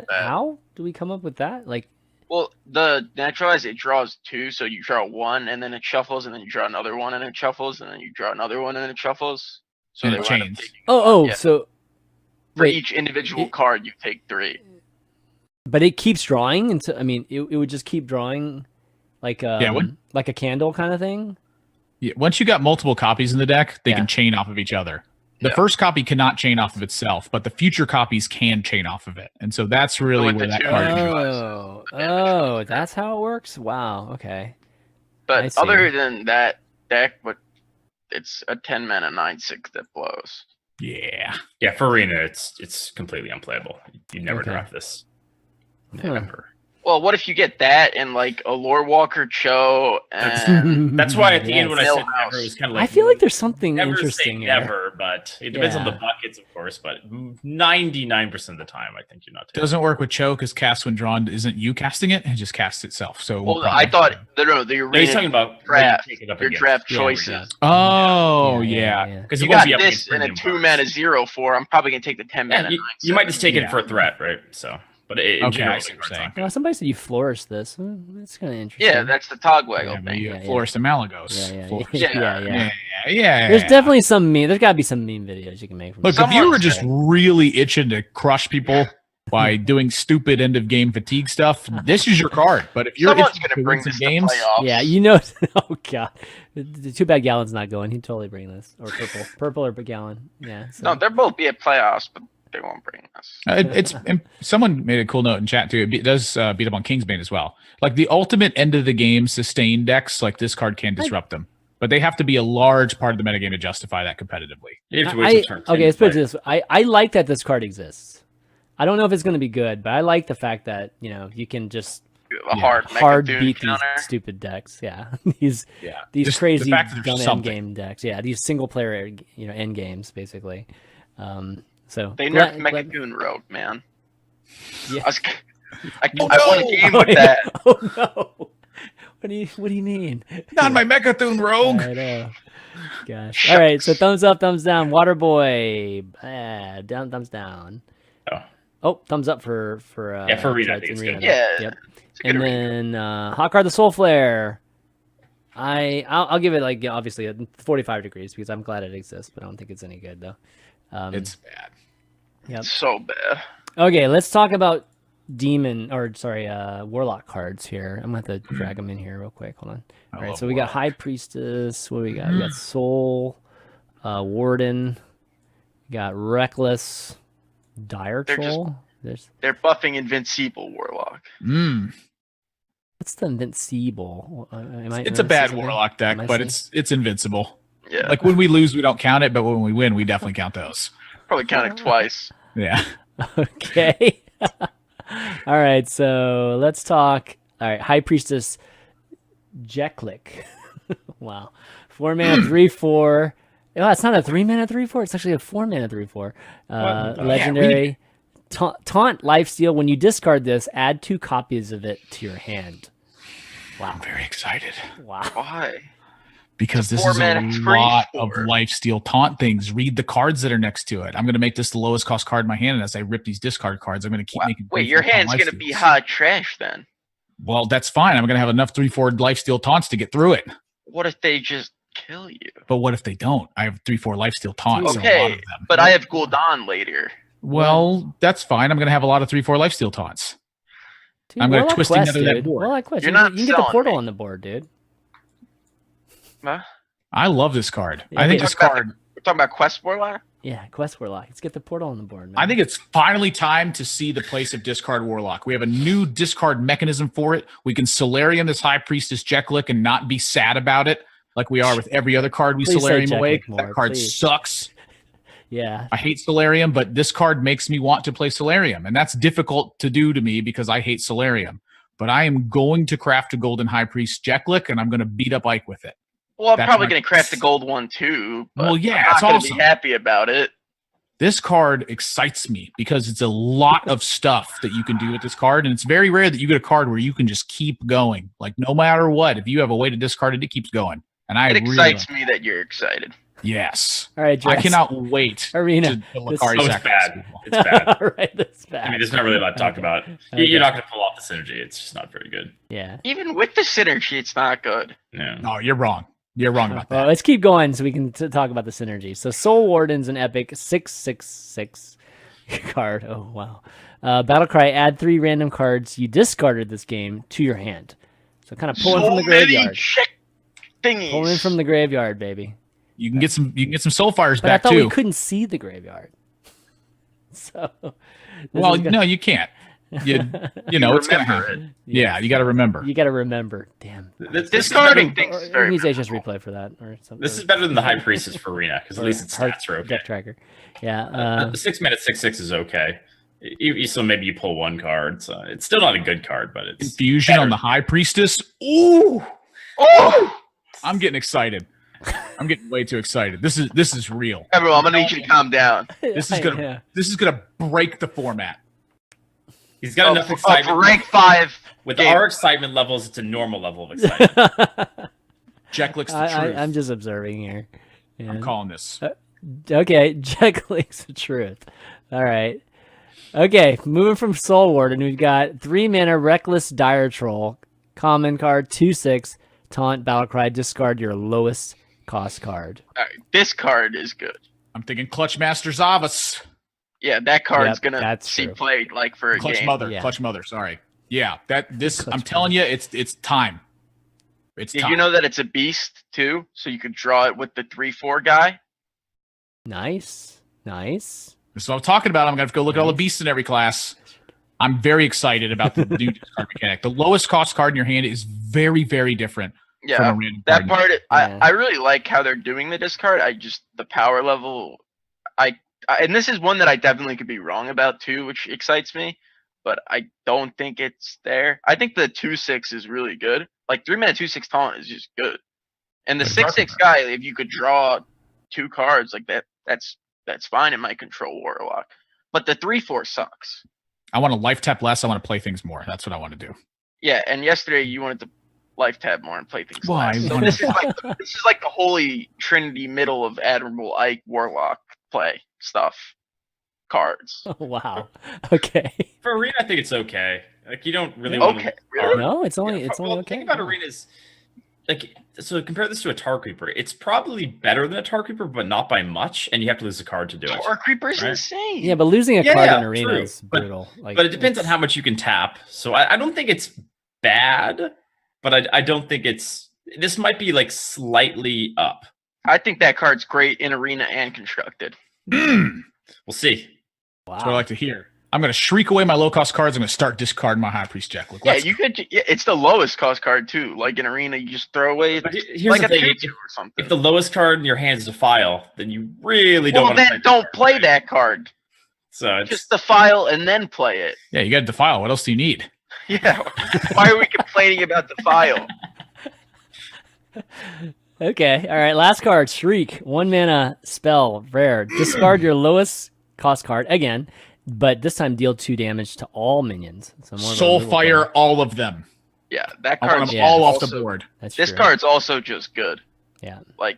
C: how do we come up with that? Like,
F: well, the naturalize, it draws 2, so you draw 1, and then it shuffles, and then you draw another 1, and it shuffles, and then you draw another 1, and then it shuffles. So
E: and
F: they
E: it chains.
C: So...
F: For each individual card, you take 3.
C: But it keeps drawing, and so, I mean, it would just keep drawing like like a candle kind of thing?
E: Yeah, once you got multiple copies in the deck, they can chain off of each other. The first copy cannot chain off of itself, but the future copies can chain off of it. And so that's really where that card
C: comes. Oh, that's how it works? Wow, okay.
F: But other than that deck, but it's a 10 mana 9/6 that blows.
E: Yeah.
D: Yeah, for Arena, it's completely unplayable. You never draft this. Never.
F: Well, what if you get that and like a Lore Walker Cho? And
D: that's why at the end when I said never, it was kind of like
C: I feel like there's something
D: never
C: interesting
D: say never, but it depends on the buckets, of course. But 99% of the time, I think you're not.
E: Doesn't work with Cho because cast when drawn isn't you casting it; it just casts itself. So
F: well, I thought the arena.
D: He's talking about
F: draft. Your draft choices.
E: Oh yeah,
F: because you got this in a 2 mana 0/4. I'm probably gonna take the 10 mana.
D: You might just take it for a threat, right? So. But in general,
C: somebody said you flourished this. That's kind of interesting.
F: Yeah, that's the Togwaggle thing.
E: You flourished the Malagos.
C: Yeah. There's definitely some meme. There's got to be some meme videos you can make. From
E: Look, if you were just really itching to crush people by doing stupid end of game fatigue stuff, this is your card. But if you're
F: going to bring this games,
C: yeah, you know. Oh god, too bad Gallon's not going. He'd totally bring this or purple or Gallon. Yeah. So.
F: No, they'll both be at playoffs, but. They won't bring us.
E: Someone made a cool note in chat too. It does beat up on Kingsbane as well. Like the ultimate end of the game sustain decks, like this card can disrupt them, but they have to be a large part of the metagame to justify that competitively.
C: Okay, let's put it this way. I like that this card exists. I don't know if it's going to be good, but I like the fact that you can just hard beat these stupid decks. Yeah, these crazy gun end game decks. Yeah, these single player end games basically. So
F: they nerfed Mechagoon Rogue, man.
C: Yeah.
F: I won a game with that.
C: Oh no! What do you mean?
E: Not my Mechagoon Rogue.
C: I know. Gosh. All right. So thumbs up, thumbs down. Waterboy. Down. Thumbs down. Oh, thumbs up for
D: Arena. I think it's good.
F: Yeah.
C: Yep. And then Hakkar the Soulflayer. I'll give it like obviously 45 degrees because I'm glad it exists, but I don't think it's any good though.
E: It's bad.
C: Yep.
F: It's so bad.
C: Okay, let's talk about Warlock cards here. I'm gonna have to drag them in here real quick. Hold on. All right, so we got High Priestess. What do we got? We got Soul, Warden. We got Reckless, Diretroll.
F: They're buffing Invincible Warlock.
C: What's the Invincible?
E: It's a bad Warlock deck, but it's invincible.
F: Yeah.
E: Like when we lose, we don't count it, but when we win, we definitely count those.
F: Probably count it twice.
E: Yeah.
C: Okay. All right, so let's talk. All right, High Priestess Jeklik. Wow. 4 mana 3/4. Oh, it's not a 3 mana 3/4. It's actually a 4 mana 3/4. Legendary. Taunt Lifesteal. When you discard this, add 2 copies of it to your hand. Wow.
E: I'm very excited.
C: Wow.
F: Why?
E: Because this is a lot of lifesteal taunt things. Read the cards that are next to it. I'm going to make this the lowest cost card in my hand, and as I rip these discard cards, I'm going to keep making.
F: Wait, your hand's going to be hot trash then?
E: Well, that's fine. I'm going to have enough 3/4 lifesteal taunts to get through it.
F: What if they just kill you?
E: But what if they don't? I have 3/4 lifesteal taunts.
F: Okay,
E: a lot of them.
F: But I have Gul'dan later.
E: Well, that's fine. I'm going to have a lot of 3/4 lifesteal taunts. Dude, I'm going to twist into that board.
C: Well, you can get the portal on the board, dude.
F: Huh?
E: I love this card. I think this card.
F: We're talking about Quest Warlock?
C: Yeah, Quest Warlock. Let's get the portal on the board, man.
E: I think it's finally time to see the place of discard Warlock. We have a new discard mechanism for it. We can Solarium this High Priestess Jeklik and not be sad about it like we are with every other card we Solarium away. That card sucks.
C: Yeah.
E: I hate Solarium, but this card makes me want to play Solarium. And that's difficult to do to me because I hate Solarium. But I am going to craft a Golden High Priest Jeklik, and I'm going to beat up Ike with it.
F: Well, I'm probably going to craft the gold one too. But
E: well, yeah,
F: I'm not going to be happy about it.
E: This card excites me because it's a lot of stuff that you can do with this card, and it's very rare that you get a card where you can just keep going. Like no matter what, if you have a way to discard it, it keeps going. And it
F: excites me that you're excited.
E: Yes.
C: All right, Jess.
E: I cannot wait.
C: Arena.
D: It's bad. It's bad.
C: All right, that's bad.
D: I mean, there's not really a lot to talk about.
C: Okay.
D: You're not going to pull off the synergy. It's just not very good.
C: Yeah.
F: Even with the synergy, it's not good.
D: Yeah.
E: No, you're wrong. You're wrong about that.
C: Well, let's keep going so we can talk about the synergy. So Soulwarden's an epic 6/6/6 card. Oh, wow. Battlecry, add 3 random cards you discarded this game to your hand. So kind of pulling from the graveyard.
F: Thingies.
C: Pulling from the graveyard, baby.
E: You can get some Soulfires
C: But
E: back
C: I thought
E: too.
C: we couldn't see the graveyard. So
E: Well, no, you can't. You know it's gonna
F: remember
E: happen. Yeah, you got to remember.
C: You got to remember. Damn.
F: Discarding things
C: Or
F: is
C: it
F: very
C: needs HS replay for that or something.
D: This is better than the High Priestess for Arena, because at least its stats are okay.
C: Deck tracker. Yeah.
D: The 6-mana 6/6 is okay. So maybe you pull 1 card. So it's still not a good card, but it's
E: Infusion
D: better.
E: on the High Priestess. Ooh,
F: Oh!
E: I'm getting excited. I'm getting way too excited. This is real.
F: Everyone, I'm gonna need you to calm down.
E: This is gonna break the format.
D: He's got enough excitement.
F: Rank 5.
D: With
F: game.
D: our excitement levels, it's a normal level of excitement.
E: Jacklick's the truth.
C: I'm just observing here. Yeah.
E: I'm calling this.
C: Okay, Jacklick's the truth. All right. Okay, moving from Soulwarden, we've got 3 mana Reckless Diretroll, common card, 2/6, taunt, battlecry, discard your lowest cost card.
F: All right, this card is good.
E: I'm thinking Clutch Master Zavas.
F: Yeah, that card's
C: Yep,
F: gonna
C: that's
F: see
C: true.
F: played like for a
E: Clutch
F: game.
E: Mother.
C: Yeah.
E: Clutch Mother. Sorry. Yeah,
C: Clutch
E: I'm telling you, it's time. It's
F: Did
E: time.
F: you know that it's a beast too? So you could draw it with the 3/4 guy.
C: Nice.
E: This is what I'm talking about. I'm gonna have to go look at all the beasts in every class. I'm very excited about the new discard mechanic. The lowest cost card in your hand is very, very different.
F: Yeah,
E: from a random
F: that
E: card.
F: part. I really like how they're doing the discard. The power level. And this is one that I definitely could be wrong about too, which excites me. But I don't think it's there. I think the 2/6 is really good. Like 3 mana 2/6 taunt is just good. And the 6/6 guy, if you could draw 2 cards like that, that's fine in my control Warlock. But the 3/4 sucks.
E: I want to life tap less. I want to play things more. That's what I want to do.
F: Yeah, and yesterday you wanted to life tab more and play things
E: Why?
F: less. So this is like the holy trinity middle of Admirable Ike Warlock play stuff. Cards.
C: Oh, wow. Okay.
D: For Arena, I think it's okay. Like you don't really want
F: Okay,
D: to
F: really?
C: No, it's only
D: The
C: okay.
D: thing about Arena's like, so compare this to a Tar Creeper. It's probably better than a Tar Creeper, but not by much, and you have to lose a card to do it.
F: Tar Creeper's
D: Right.
F: insane.
C: Yeah, but losing a
D: Yeah,
C: card
D: yeah,
C: in Arena
D: true.
C: is brutal. Like,
D: But it depends on how much you can tap. So I don't think it's bad, but I don't think it's. This might be like slightly up.
F: I think that card's great in Arena and Constructed.
D: We'll see.
C: Wow.
E: That's what I like to hear. I'm going to shriek away my low cost cards. I'm going to start discarding my High Priest Jacklick.
F: Yeah, you could. Yeah, it's the lowest cost card too. Like in Arena, you just throw away
D: But here's
F: like
D: the
F: a
D: thing:
F: 2/2 or something.
D: if the lowest card in your hand is a file, then you really don't.
F: Well,
D: want to
F: then don't play
D: right?
F: that card.
D: So it's
F: Just the file and then play it.
E: Yeah, you got to defile. What else do you need?
F: Yeah. Why are we complaining about the file?
C: Okay. All right. Last card, Shriek. 1 mana spell, rare. Discard your lowest cost card again, but this time deal 2 damage to all minions. So more of a removal
E: Soulfire
C: card.
E: all of them.
F: Yeah, that
E: I want
F: card's
E: them
C: Yeah.
E: all off the
F: also-
E: board.
C: That's
F: This
C: true.
F: card's also just good.
C: Yeah.
F: Like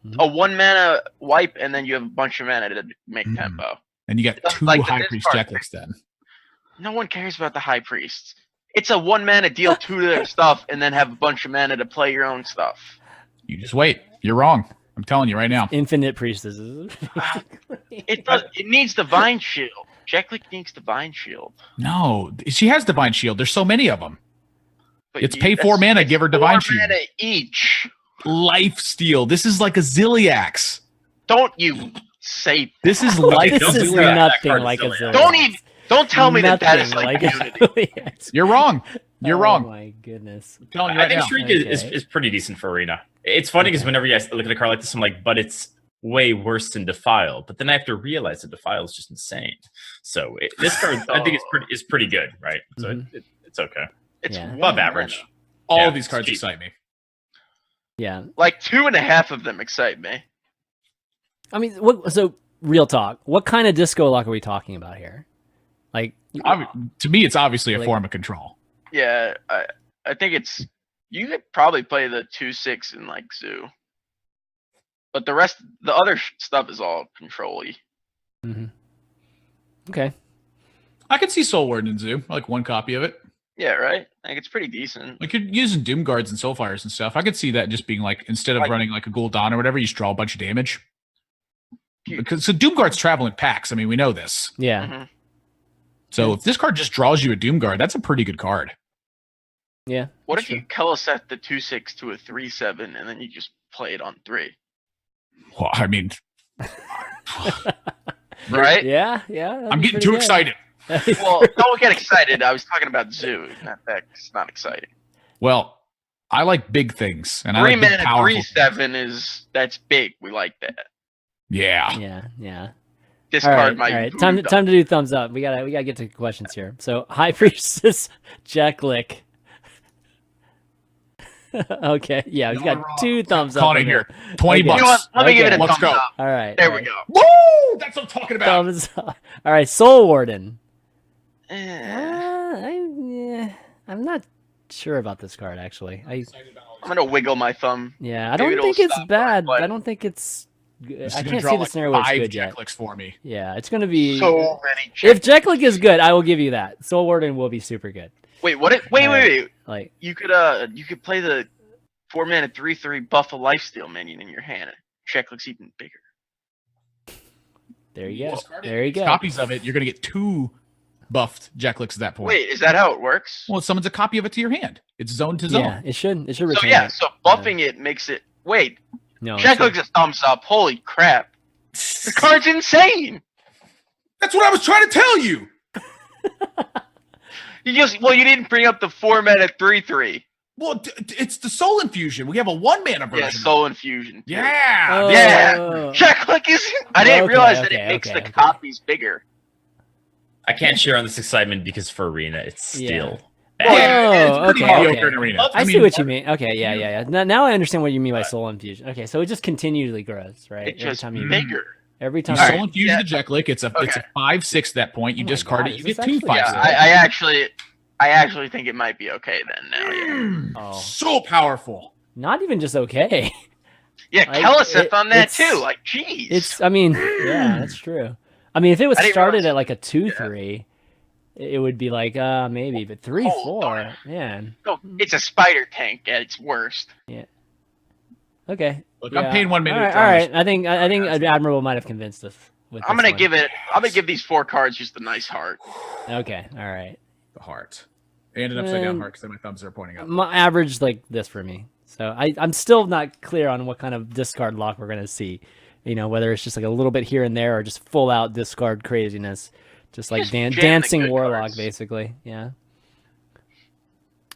C: Mhm.
F: a 1 mana wipe, and then you have a bunch of mana to make
E: Mhm.
F: tempo.
E: And you got
F: Stuff
E: 2
F: like the
E: High Priest
F: discard.
E: Jacklicks then.
F: No one cares about the High Priests. It's a 1 mana deal 2 to their stuff, and then have a bunch of mana to play your own stuff.
E: You just wait. You're wrong. I'm telling you right now.
C: Infinite priestesses.
F: It needs Divine Shield. Jacklick needs Divine Shield.
E: No, she has Divine Shield. There's so many of them.
F: But
E: It's pay 4 mana, give her Divine
F: 4
E: Shield.
F: mana each.
E: Life Steal. This is like a Zilliax.
F: Don't you say?
E: This is life.
C: This
D: don't
C: is
D: do that. That
C: nothing
D: card is
C: like a
D: silly.
C: Zilliax.
F: Don't even. Don't tell me that is
C: Nothing
F: like
C: a
F: Unity.
C: Zilliax.
E: You're wrong. You're
C: Oh
E: wrong.
C: my goodness.
E: I'm telling you
D: I
E: right
D: think
E: now.
D: Shriek
C: Okay.
D: is pretty decent for Arena. It's funny because whenever you guys look at a card like this, I'm like, but it's way worse than Defile. But then I have to realize that Defile is just insane. So this card, I think, is pretty good, right? So
C: Mhm.
D: it's okay.
F: It's
C: Yeah.
D: Above
F: 1
D: average.
F: mana.
E: All
D: Yeah,
E: of these cards
D: cheap.
E: excite me.
C: Yeah.
F: Like 2.5 of them excite me.
C: I mean, what? So real talk. What kind of disco lock are we talking about here? Like,
E: to me, it's obviously a form of control.
F: Yeah, I think it's. You could probably play the 2/6 in like Zoo, but the other stuff is all control-y.
C: Mm-hmm. Okay.
E: I could see Soulwarden in Zoo. I like one copy of it.
F: Yeah, right. Like it's pretty decent.
E: Like you're using Doom Guards and Soulfires and stuff. I could see that just being like instead of running like a Gul'dan or whatever, you just draw a bunch of damage. Because so Doom Guards travel in packs. I mean, we know this.
C: Yeah.
F: Mm-hmm.
E: So if this card just draws you a Doom Guard, that's a pretty good card.
C: Yeah.
F: What if you color set the 2/6 to a 3/7 and then you just play it on 3?
E: Well, I mean,
F: right?
C: Yeah.
E: I'm getting too excited.
F: Well, don't get excited. I was talking about Zoo. That's not exciting.
E: Well, I like big things, and
F: 3
E: I like big,
F: mana
E: powerful
F: 3/7 that's big. We like that.
E: Yeah.
F: This
C: All
F: card
C: right,
F: might.
C: all right. Time to do thumbs up. We gotta get to questions here. So High Priestess Jacklick. Okay, yeah, we got 2 thumbs up.
E: Calling it here. 20 bucks.
F: You know what? Let me give it a
E: Let's
F: thumbs
E: go.
F: up.
C: All right.
F: There we go.
E: Woo! That's what I'm talking about.
C: Thumbs up. All right, Soulwarden.
F: Eh.
C: I'm not sure about this card actually.
F: I'm gonna wiggle my thumb.
C: Yeah, I
F: Maybe
C: don't think
F: it'll
C: it's
F: stop
C: bad.
F: by, but-
C: I don't think it's.
E: This
C: I
E: is gonna
C: can't
E: draw
C: see the
E: like
C: scenario where it's
E: 5
C: good yet.
E: Jacklicks for me.
C: Yeah, it's gonna be.
F: So many.
C: If Jacklick is good, I will give you that. Soulwarden will be super good.
F: Wait, what? Wait.
C: Like
F: You could play the 4 mana 3/3 buff a lifesteal minion in your hand. Check looks even bigger.
C: there you go.
E: Discard it.
C: There you go.
E: Copies of it, you're gonna get 2 buffed Jacklicks at that point.
F: Wait, is that how it works?
E: Well, it summons a copy of it to your hand. It's zone to zone.
C: Yeah, it should
F: So
C: retain.
F: yeah,
C: it.
F: so buffing it makes it. Wait,
C: No.
F: Check looks a thumbs up. Holy crap! The card's insane.
E: That's what I was trying to tell you.
F: You didn't bring up the 4 mana 3/3.
E: Well, it's the Soul Infusion. We have a 1 mana version.
F: Yeah, Soul Infusion.
E: Yeah.
C: Oh.
F: Yeah. Check look is. I didn't realize that it makes the
C: okay.
F: copies bigger.
D: I can't share on this excitement because for Arena, it's still
C: Oh,
D: bad.
E: It's pretty
C: okay,
E: mediocre
C: okay.
E: in Arena.
C: I see what you mean. Okay, yeah. Now I understand what you mean by Soul Infusion. Okay, so it just continually grows, right?
F: It's just bigger.
C: Every
E: You
C: time.
F: All
E: Soul
F: right,
E: Infuse the Jacklick. It's a 5/6 at that point. You
C: Oh my
E: discard
C: God,
E: it.
C: is
E: You
C: this
E: get 2
C: actually-
E: 5/6.
F: Yeah, I actually think it might be okay then now. Yeah,
C: Oh.
E: So powerful.
C: Not even just okay.
F: yeah
C: Like,
F: Kelliseth on that
C: it's-
F: too. Like, jeez.
C: It's. I mean, yeah, that's true. I mean, if it was
F: I didn't
C: started
F: realize-
C: at like a 2/3, it would be like maybe, but 3/4, man.
F: Oh, it's a spider tank at its worst.
C: Okay.
E: Look,
C: yeah.
E: I'm paying 1 minute.
C: All right. I think Admirable might have convinced us. With
F: I'm
C: this
F: gonna
C: one.
F: give these 4 cards just a nice heart.
C: Okay. All right.
E: The heart. And an upside down
C: Um,
E: heart because my thumbs are pointing up.
C: My average like this for me. So I'm still not clear on what kind of discard lock we're gonna see. You know, whether it's just like a little bit here and there or just full out discard craziness. Just like
F: Just jam the
C: dancing
F: good
C: warlock,
F: cards.
C: basically. Yeah.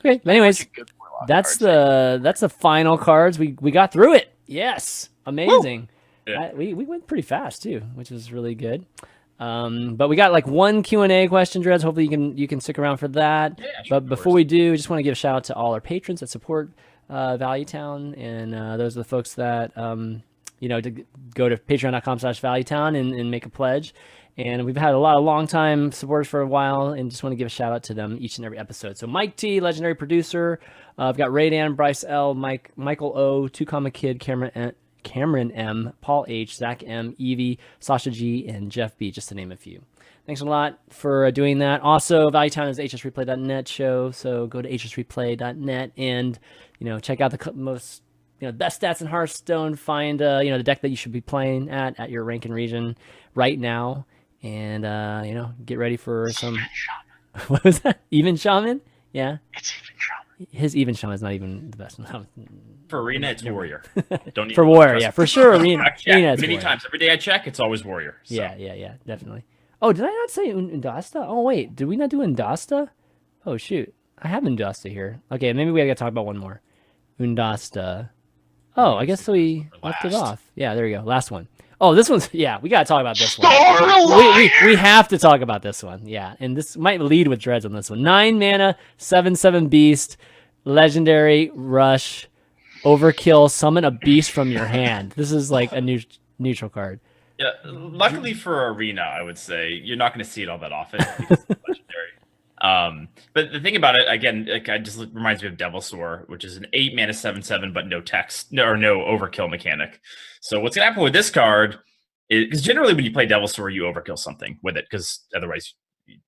C: Okay. But anyways,
F: Good warlock
C: that's
F: cards.
C: the final cards. We got through it. Yes. Amazing.
D: Yeah.
C: We went pretty fast too, which is really good. But we got like 1 Q&A question, Dreads. Hopefully you can stick around for that.
E: Yeah, sure,
C: But before we do, I just want to give a shout out to all our patrons that support Valuetown, and those are the folks that to go to patreon.com/Valuetown and make a pledge. And we've had a lot of long-time supporters for a while, and just want to give a shout-out to them each and every episode. So Mike T, legendary producer. I've got Raydan, Bryce L, Michael O, 2 Comma Kid, Cameron M, Paul H, Zach M, Evie, Sasha G, and Jeff B, just to name a few. Thanks a lot for doing that. Also, Valuetown is hsreplay.net show, so go to hsreplay.net and check out the most best stats in Hearthstone. Find the deck that you should be playing at your rank and region right now. And get ready for some. What was that? Even Shaman? Yeah.
F: It's even Shaman.
C: His Even Shaman is not even the best.
D: For Arena, it's Warrior. Don't need
C: For
D: to
C: Warrior,
D: trust
C: yeah,
D: it.
C: for sure. Arena,
D: I check
C: Arena is
D: many
C: Warrior.
D: times. Every day I check, it's always Warrior. So.
C: Yeah, definitely. Oh, did I not say Oondasta? Oh wait, did we not do Oondasta? Oh shoot, I have Oondasta here. Okay, maybe we gotta talk about one more. Oondasta. Oh, I guess we left it off. Yeah, there we go. Last one. Oh, this one's we gotta talk about this one. We have to talk about this one. Yeah, and this might lead with Dreads on this one. 9 mana, 7/7 beast, legendary rush, overkill, summon a beast from your hand. This is like a neutral card.
D: Yeah, luckily for Arena, I would say you're not going to see it all that often because it's legendary. But the thing about it, again, like, it just reminds me of Devilsaur, which is an 8-mana 7/7, but no text or no overkill mechanic. So what's going to happen with this card is, because generally when you play Devilsaur, you overkill something with it, because otherwise you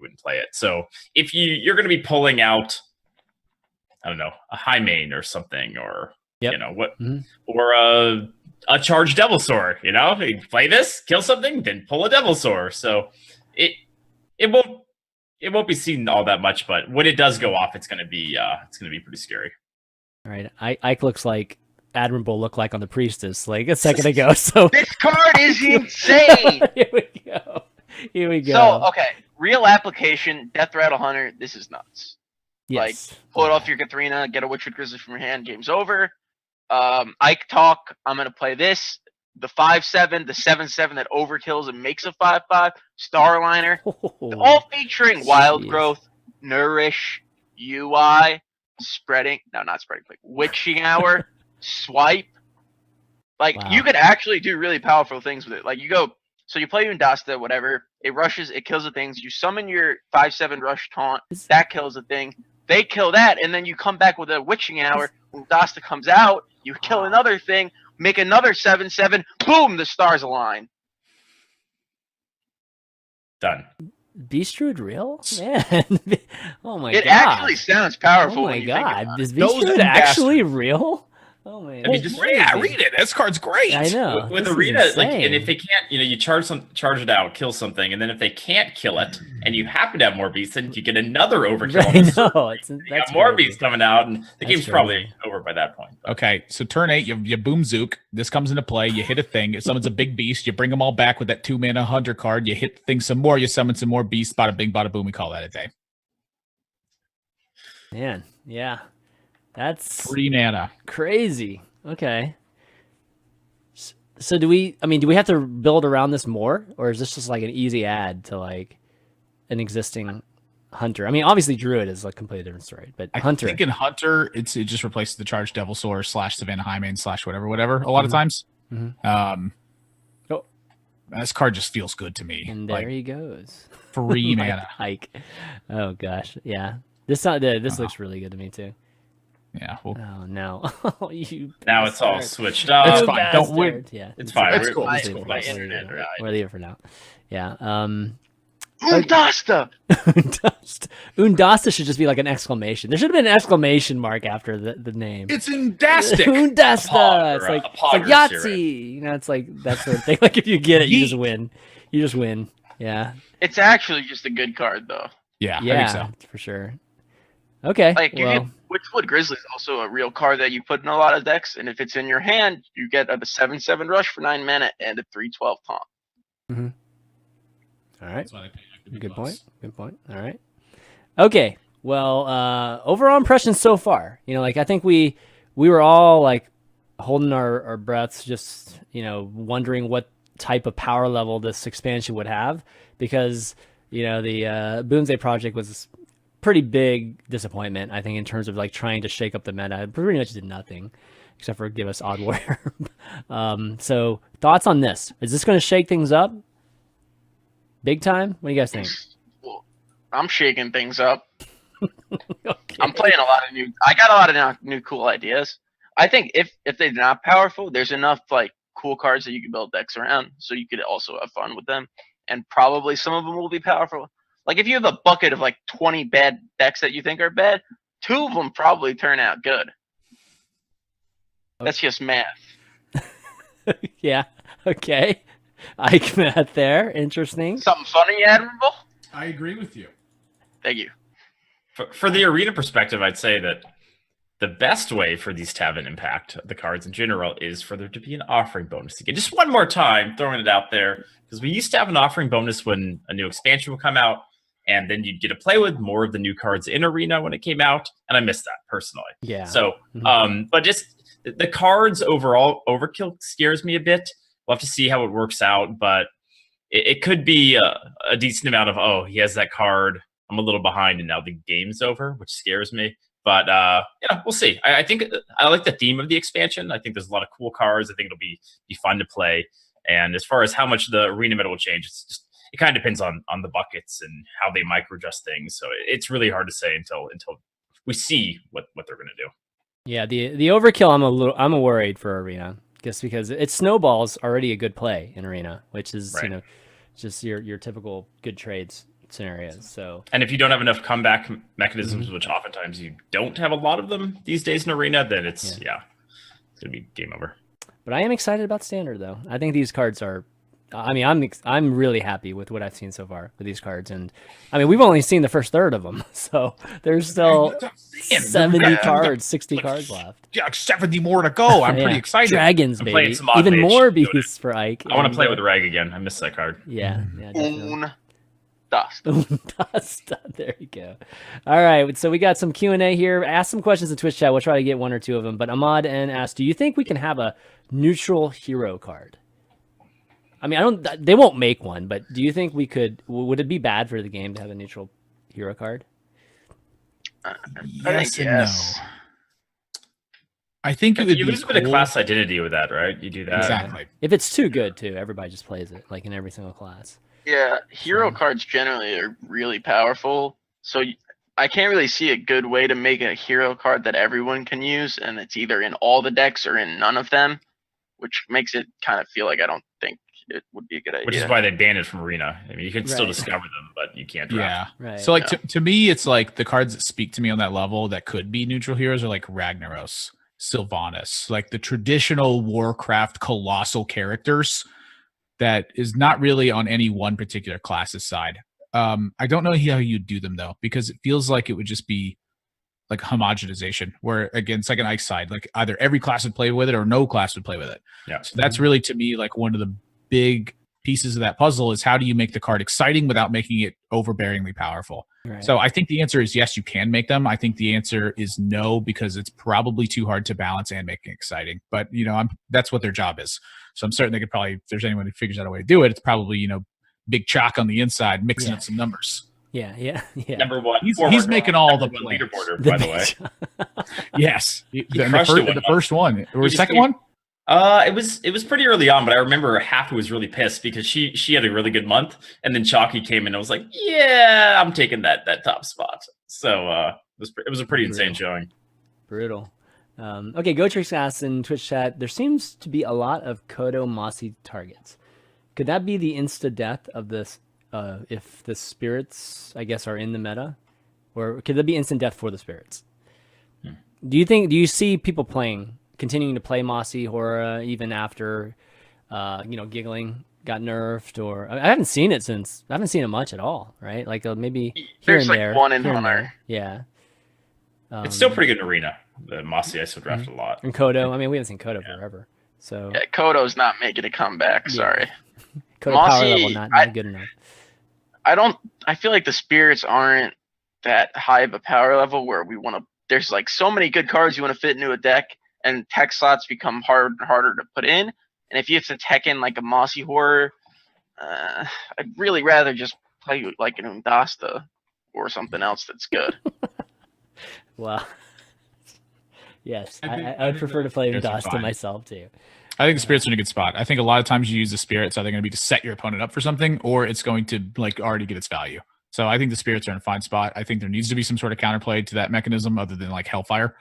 D: wouldn't play it. So if you're going to be pulling out, I don't know, a Hypemon or something, or you know what, or a charged Devilsaur, you play this, kill something, then pull a Devilsaur. So it won't be seen all that much, but when it does go off, it's gonna be pretty scary.
C: All right, Ike looks like Admirable looked like on the Priestess like a second ago. So
F: this card is insane.
C: Here we go.
F: So okay, real application, Death Rattle Hunter. This is nuts.
C: Yes.
F: Like, pull it off your Katharina, get a Witchwood Grizzly from your hand, game's over. Ike talk, I'm going to play this. The 5/7, the 7/7 that overkills and makes a 5/5. Starliner. All featuring Wild Growth, Nourish, UI, Spreading. No, not Spreading. Like Witching Hour, Swipe. Like, you could actually do really powerful things with it. Like, you play Oondasta, whatever. It rushes, it kills the things. You summon your 5/7 Rush Taunt. That kills the thing. They kill that, and then you come back with a Witching Hour. Oondasta comes out, you kill another thing, make another 7/7, boom, the stars align.
D: Done.
C: Beast Druid real? Man. Oh my god.
F: It actually sounds powerful.
C: Oh my god. Is Beast Druid actually real? Oh man.
D: I mean, just
E: read it. This card's great.
C: I know.
D: With Arena, like, and if they can't, you charge it out, kill something, and then if they can't kill it, and you happen to have more beasts, then you get another overkill.
C: I know.
D: You got more beasts coming out, and the game's probably over by that point.
E: Okay, so turn 8, you boom Zook. This comes into play. You hit a thing. It summons a big beast. You bring them all back with that 2-mana Hunter card. You hit the thing some more. You summon some more beasts. Bada bing, bada boom. We call that a day.
C: Man, yeah, that's
E: 3 mana.
C: Crazy. Okay. So do we have to build around this more, or is this just like an easy add to like an existing Hunter? I mean, obviously Druid is like a completely different story, but Hunter.
E: I think in Hunter, it just replaces the charged Devilsaur / Savannah Hypemon / whatever. A lot of times. This card just feels good to me.
C: And there he goes.
E: 3 mana.
C: Ike. Oh gosh, yeah. This looks really good to me too.
E: Yeah. Well,
C: oh no!
D: Now it's all switched up.
E: It's fine. Don't win.
C: Yeah,
D: it's fine.
E: It's cool.
D: It's cool. My internet, right?
C: We'll leave it for now. Yeah.
F: Oondasta.
C: Oondasta should just be like an exclamation. There should have been an exclamation mark after the name.
E: It's Oondastic.
C: It's like Yahtzee. It's like that sort of thing. Like if you get it, you just win. You just win. Yeah.
F: It's actually just a good card, though.
E: Yeah, I think so.
C: For sure. Okay.
F: Like, Witchwood Grizzly is also a real card that you put in a lot of decks, and if it's in your hand, you get a 7/7 rush for 9 mana and a 3/12 taunt.
C: Mm-hmm. All right. Good point. Good point. All right. Okay. Well, overall impressions so far. I think we were all like holding our breaths, just wondering what type of power level this expansion would have, because the Bwonsamdi project was pretty big disappointment, I think, in terms of like trying to shake up the meta. It pretty much did nothing except for give us Odd Warrior. So thoughts on this? Is this going to shake things up big time? What do you guys think?
F: Well, I'm shaking things up.
C: Okay.
F: I'm playing I got a lot of new cool ideas. I think if they're not powerful, there's enough like cool cards that you can build decks around, so you could also have fun with them. And probably some of them will be powerful. Like if you have a bucket of like 20 bad decks that you think are bad, 2 of them probably turn out good. That's just math.
C: Yeah. Okay. Ike math there. Interesting.
F: Something funny, Admirable?
E: I agree with you.
F: Thank you.
D: For the arena perspective, I'd say that the best way for these to have an impact, the cards in general, is for there to be an offering bonus again. Just one more time, throwing it out there, because we used to have an offering bonus when a new expansion would come out, and then you'd get to play with more of the new cards in Arena when it came out, and I missed that personally.
C: Yeah.
D: So, but just the cards overall, overkill scares me a bit. We'll have to see how it works out, but it could be a decent amount of, oh, he has that card, I'm a little behind, and now the game's over, which scares me. But we'll see. I think I like the theme of the expansion. I think there's a lot of cool cards. I think it'll be fun to play. And as far as how much the arena meta will change, it kind of depends on the buckets and how they micro adjust things. So it's really hard to say until we see what they're going to do.
C: Yeah, the overkill, I'm worried for arena, just because it snowballs already a good play in arena, which is
D: Right.
C: just your typical good trades scenarios. So,
D: and if you don't have enough comeback mechanisms, which oftentimes you don't have a lot of them these days in arena, then it's gonna be game over.
C: But I am excited about standard though. I think these cards are. I mean, I'm really happy with what I've seen so far with these cards, and I mean, we've only seen the first third of them, so there's still 70 cards, 60 cards left.
E: Yeah, 70 more to go. I'm pretty excited.
C: Dragons,
D: I'm
C: baby.
D: some Mod
C: Even
D: Mage.
C: more beasts for Ike.
D: I want to play with Rag again. I missed that card.
C: Yeah, definitely.
F: Oondasta.
C: There you go. All right, so we got some Q&A here. Ask some questions in Twitch chat. We'll try to get one or two of them. But Ahmad N asked, do you think we can have a neutral hero card? I mean, they won't make one, but do you think we could? Would it be bad for the game to have a neutral hero card?
F: Yes and no.
E: I think it would
D: you
E: be
D: lose a bit of class identity with that, right? You do that.
E: Exactly.
C: If it's too good, too, everybody just plays it, like in every single class.
F: Yeah, hero cards generally are really powerful. So I can't really see a good way to make a hero card that everyone can use, and it's either in all the decks or in none of them, which makes it kind of feel like I don't think it would be a good idea.
D: Which is why they banned it from Arena. I mean, you can still discover them, but you can't draft.
E: Yeah.
C: Right.
E: So like to me, it's like the cards that speak to me on that level that could be neutral heroes are like Ragnaros, Sylvanas, like the traditional Warcraft colossal characters that is not really on any one particular class's side. I don't know how you do them though, because it feels like it would just be like homogenization, where again, it's like an ice side, like either every class would play with it or no class would play with it.
D: Yeah.
E: So that's really to me like one of the big pieces of that puzzle is how do you make the card exciting without making it overbearingly powerful?
C: Right.
E: So I think the answer is yes, you can make them. I think the answer is no, because it's probably too hard to balance and make it exciting. But that's what their job is. So I'm certain they could probably, if there's anyone who figures out a way to do it, it's probably big chalk on the inside, mixing up some numbers.
C: Yeah.
D: Number one.
E: He's making all the
D: plays. Leaderboarder, by the way.
E: Yes. The first one. Or the second one?
D: It was pretty early on, but I remember Hafu was really pissed because she had a really good month, and then Chalky came in and was like, "Yeah, I'm taking that top spot." So it was a pretty insane showing.
C: Brutal. Okay, Gotrix asks in Twitch chat, there seems to be a lot of Kodo Mossy targets. Could that be the insta death of this? If the spirits, I guess, are in the meta, or could there be instant death for the spirits? Do you see people continuing to play Mossy Horror even after, Giggling got nerfed? Or I haven't seen it much at all, right? Like maybe here
F: there's
C: and
F: like
C: there.
F: one in Hunter.
C: Yeah.
D: It's still pretty good in Arena. The Mossy I still drafted a lot.
C: And Kodo, I mean, we haven't seen Kodo forever. So
F: yeah, Kodo's not making a comeback. Sorry.
C: Kodo
F: Mossy,
C: power level not good enough.
F: I feel like the spirits aren't that high of a power level where there's like so many good cards you want to fit into a deck, and tech slots become harder and harder to put in. And if you have to tech in like a Mossy Horror, I'd really rather just play like an Oondasta or something else that's good.
C: Well, yes, I would prefer to play Oondasta myself too.
E: I think the spirits are in a good spot. I think a lot of times you use the spirits, either going to be to set your opponent up for something, or it's going to like already get its value. So I think the spirits are in a fine spot. I think there needs to be some sort of counterplay to that mechanism other than like Hellfire.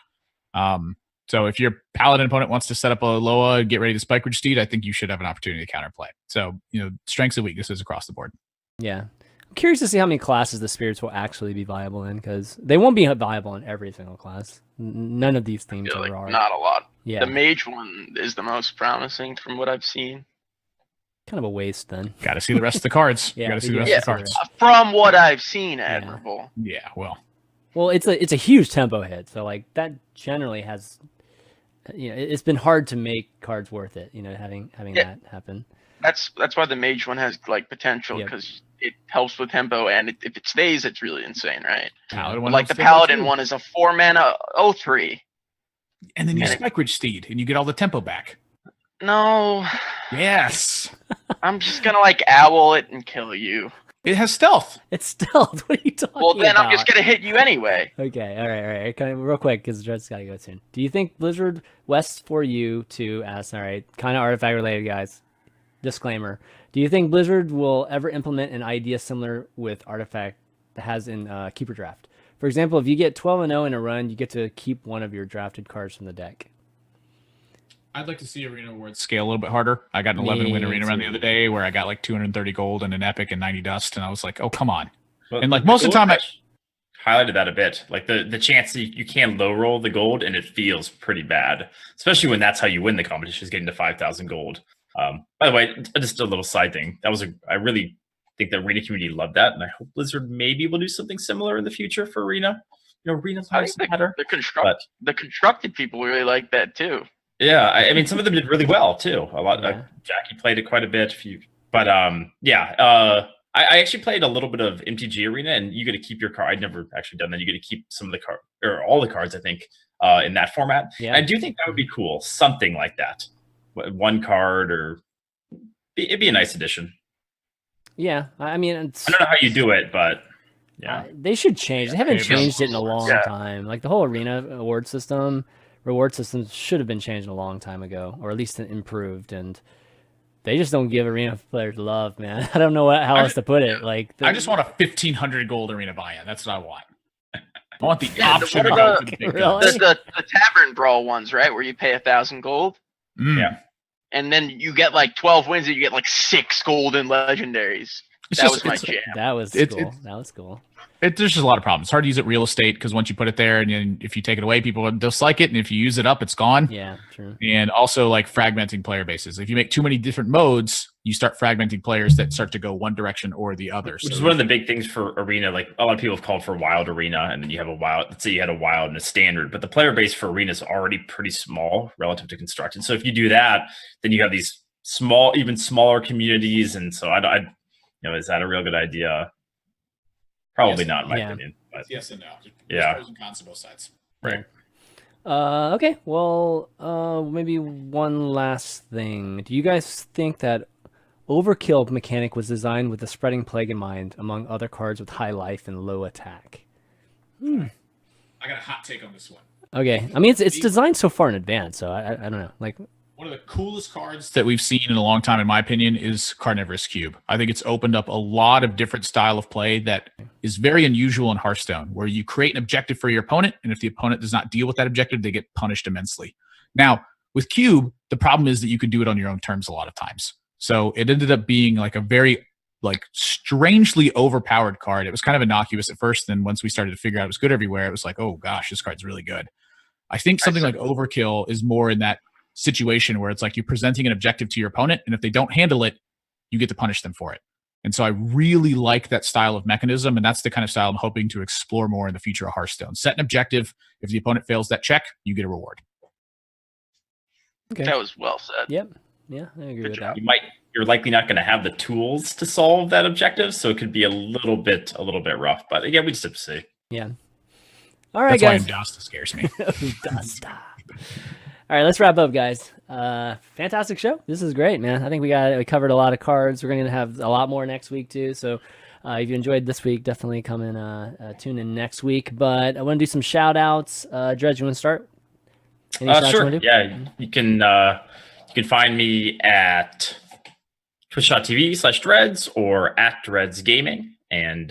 E: So if your paladin opponent wants to set up a Loa and get ready to Spike Ridge Steed, I think you should have an opportunity to counterplay. So, strengths and weaknesses across the board.
C: Yeah. I'm curious to see how many classes the spirits will actually be viable in, because they won't be viable in every single class. None of these themes are.
F: Not a lot.
C: Yeah.
F: The mage one is the most promising from what I've seen.
C: Kind of a waste then.
E: Got to see the rest of the cards. Got to see the rest of the cards.
F: From what I've seen, Admirable.
E: Yeah, well,
C: it's a huge tempo hit, so like that generally has, it's been hard to make cards worth it. Having that happen.
F: That's why the mage one has like potential, because it helps with tempo, and if it stays, it's really insane, right? Like the paladin one is a 4-mana 0/3.
E: And then you Spike Ridge Steed, and you get all the tempo back.
F: No.
E: Yes.
F: I'm just gonna like owl it and kill you.
E: It has stealth.
C: It's stealth. What are you talking about?
F: Well, then I'm just gonna hit you anyway.
C: Okay. All right. Kind of real quick, because Dred's got to go soon. Do you think Blizzard West for you to ask? All right, kind of artifact related, guys. disclaimer. Do you think Blizzard will ever implement an idea similar with Artifact that has in Keeper Draft? For example, if you get 12-0 in a run, you get to keep one of your drafted cards from the deck.
E: I'd like to see Arena Awards scale a little bit harder. I got an 11-win Arena run the other day where I got like 230 gold and an epic and 90 dust, and I was like, oh, come on.
D: Well,
E: and like most of the time, I
D: highlighted that a bit. Like the chance that you can low roll the gold and it feels pretty bad, especially when that's how you win the competition, is getting to 5,000 gold. By the way, just a little side thing. I really think the Arena community loved that, and I hope Blizzard maybe will do something similar in the future for Arena. Arena's nice better.
F: The constructed people really like that too.
D: Yeah, I mean, some of them did really well too. A lot. Jackie played it quite a bit. I actually played a little bit of MTG Arena, and you get to keep your card. I'd never actually done that. You get to keep some of the card or all the cards, I think, in that format. Yeah. I do think that would be cool. Something like that, one card, or it'd be a nice addition.
C: Yeah, I mean,
D: I don't know how you do it, but yeah,
C: they should change. They haven't changed it in a long time. Like the whole Arena reward system should have been changed a long time ago, or at least improved. And they just don't give Arena players love, man. I don't know how else to put it. Like
E: I just want a 1,500 gold Arena buy-in. That's what I want. I want the option to go for the big guns.
F: The Tavern Brawl ones, right, where you pay 1,000 gold.
D: Yeah.
F: And then you get like 12 wins and you get like 6 golden legendaries. That was my jam.
C: That was cool. That was cool.
E: There's just a lot of problems. It's hard to use it real estate because once you put it there and then if you take it away, people dislike it. And if you use it up, it's gone.
C: Yeah, true.
E: And also like fragmenting player bases. If you make too many different modes, you start fragmenting players that start to go one direction or the other.
D: Which is one of the big things for Arena. Like a lot of people have called for Wild Arena, and then you have a Wild. Let's say you had a Wild and a Standard, but the player base for Arena is already pretty small relative to Constructed. So if you do that, then you have these even smaller communities. And so is that a real good idea? Probably not, in my opinion. But
E: yes and no.
D: There's
E: pros and cons to both sides.
D: Right.
C: Okay. Well, maybe one last thing. Do you guys think that Overkill mechanic was designed with the Spreading Plague in mind, among other cards with high life and low attack?
E: I got a hot take on this one.
C: Okay. I mean, it's designed so far in advance, so I don't know. Like,
E: one of the coolest cards that we've seen in a long time, in my opinion, is Carnivorous Cube. I think it's opened up a lot of different style of play that is very unusual in Hearthstone, where you create an objective for your opponent, and if the opponent does not deal with that objective, they get punished immensely. Now, with Cube, the problem is that you can do it on your own terms a lot of times. So it ended up being like a very strangely overpowered card. It was kind of innocuous at first, then once we started to figure out it was good everywhere, it was like, oh gosh, this card's really good. I think something like Overkill is more in that situation where it's like you're presenting an objective to your opponent, and if they don't handle it, you get to punish them for it. And so I really like that style of mechanism, and that's the kind of style I'm hoping to explore more in the future of Hearthstone. Set an objective. If the opponent fails that check, you get a reward.
C: Okay.
F: That was well said.
C: Yep. Yeah, I agree with that.
D: You're likely not going to have the tools to solve that objective, so it could be a little bit rough. But again, we just have to see.
C: Yeah. All right,
E: that's
C: guys.
E: Why Oondasta scares me.
C: Oondasta. All right, let's wrap up, guys. Fantastic show. This is great, man. I think we covered a lot of cards. We're going to have a lot more next week too. So if you enjoyed this week, definitely come and tune in next week. But I want to do some shout outs. Dredge, you want to start?
D: Sure. Yeah, you can find me at twitch.tv/Dreads or at Dreads Gaming. And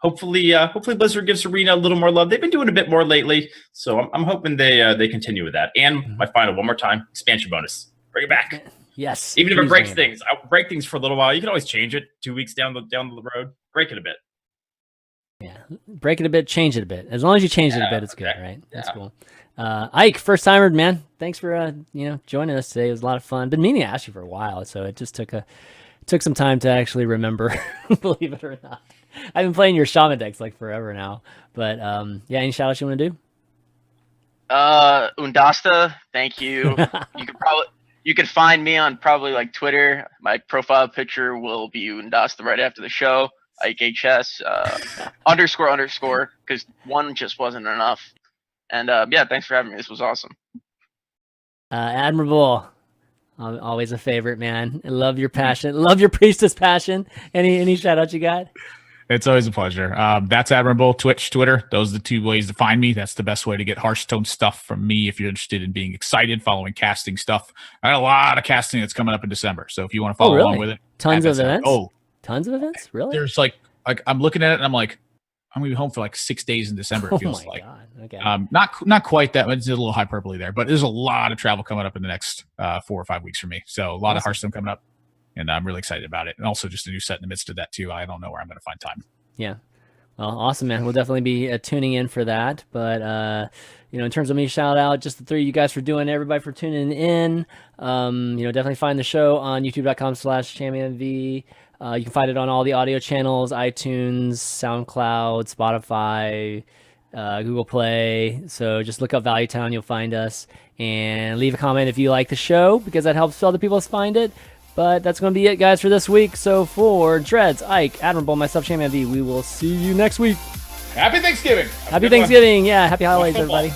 D: hopefully Blizzard gives Arena a little more love. They've been doing a bit more lately, so I'm hoping they continue with that. And my final, one more time, expansion bonus. Bring it back.
C: Yes.
D: Even if it breaks things, I'll break things for a little while. You can always change it 2 weeks down the road. Break it a bit.
C: Yeah, break it a bit, change it a bit. As long as you change it a bit, it's good, right? That's cool. Ike, first timer, man. Thanks for joining us today. It was a lot of fun. Been meaning to ask you for a while, so it just took some time to actually remember. Believe it or not, I've been playing your shaman decks like forever now. But any shout outs you want to do?
F: Oondasta, thank you. You could find me on probably like Twitter. My profile picture will be Oondasta right after the show. Ike HS __, because one just wasn't enough. And thanks for having me. This was awesome.
C: Admirable, always a favorite, man. I love your passion. Love your priestess passion. Any shout outs you got?
E: It's always a pleasure. That's Admirable. Twitch, Twitter. Those are the 2 ways to find me. That's the best way to get Hearthstone stuff from me if you're interested in being excited, following casting stuff. I got a lot of casting that's coming up in December. So if you want to follow along with it.
C: Tons of events? Tons of events? Really?
E: There's like I'm looking at it and I'm like, I'm going to be home for like 6 days in December, it feels like. God. Okay. Not quite that much. It's a little hyperbole there, but there's a lot of travel coming up in the next 4 or 5 weeks for me. So a lot of Hearthstone coming up, and I'm really excited about it. And also just a new set in the midst of that too. I don't know where I'm going to find time.
C: Yeah. Well, awesome, man. We'll definitely be tuning in for that. But, in terms of me, shout out just the 3 of you guys for doing it, everybody for tuning in. Definitely find the show on youtube.com/ChanmanV. You can find it on all the audio channels, iTunes, SoundCloud, Spotify, Google Play. So just look up Value Town, you'll find us. And leave a comment if you like the show, because that helps other people find it. But that's going to be it, guys, for this week. So for Dreads, Ike, Admirable, myself, ChanmanV, we will see you next week.
E: Happy Thanksgiving.
C: Happy Thanksgiving. Yeah, happy holidays, everybody.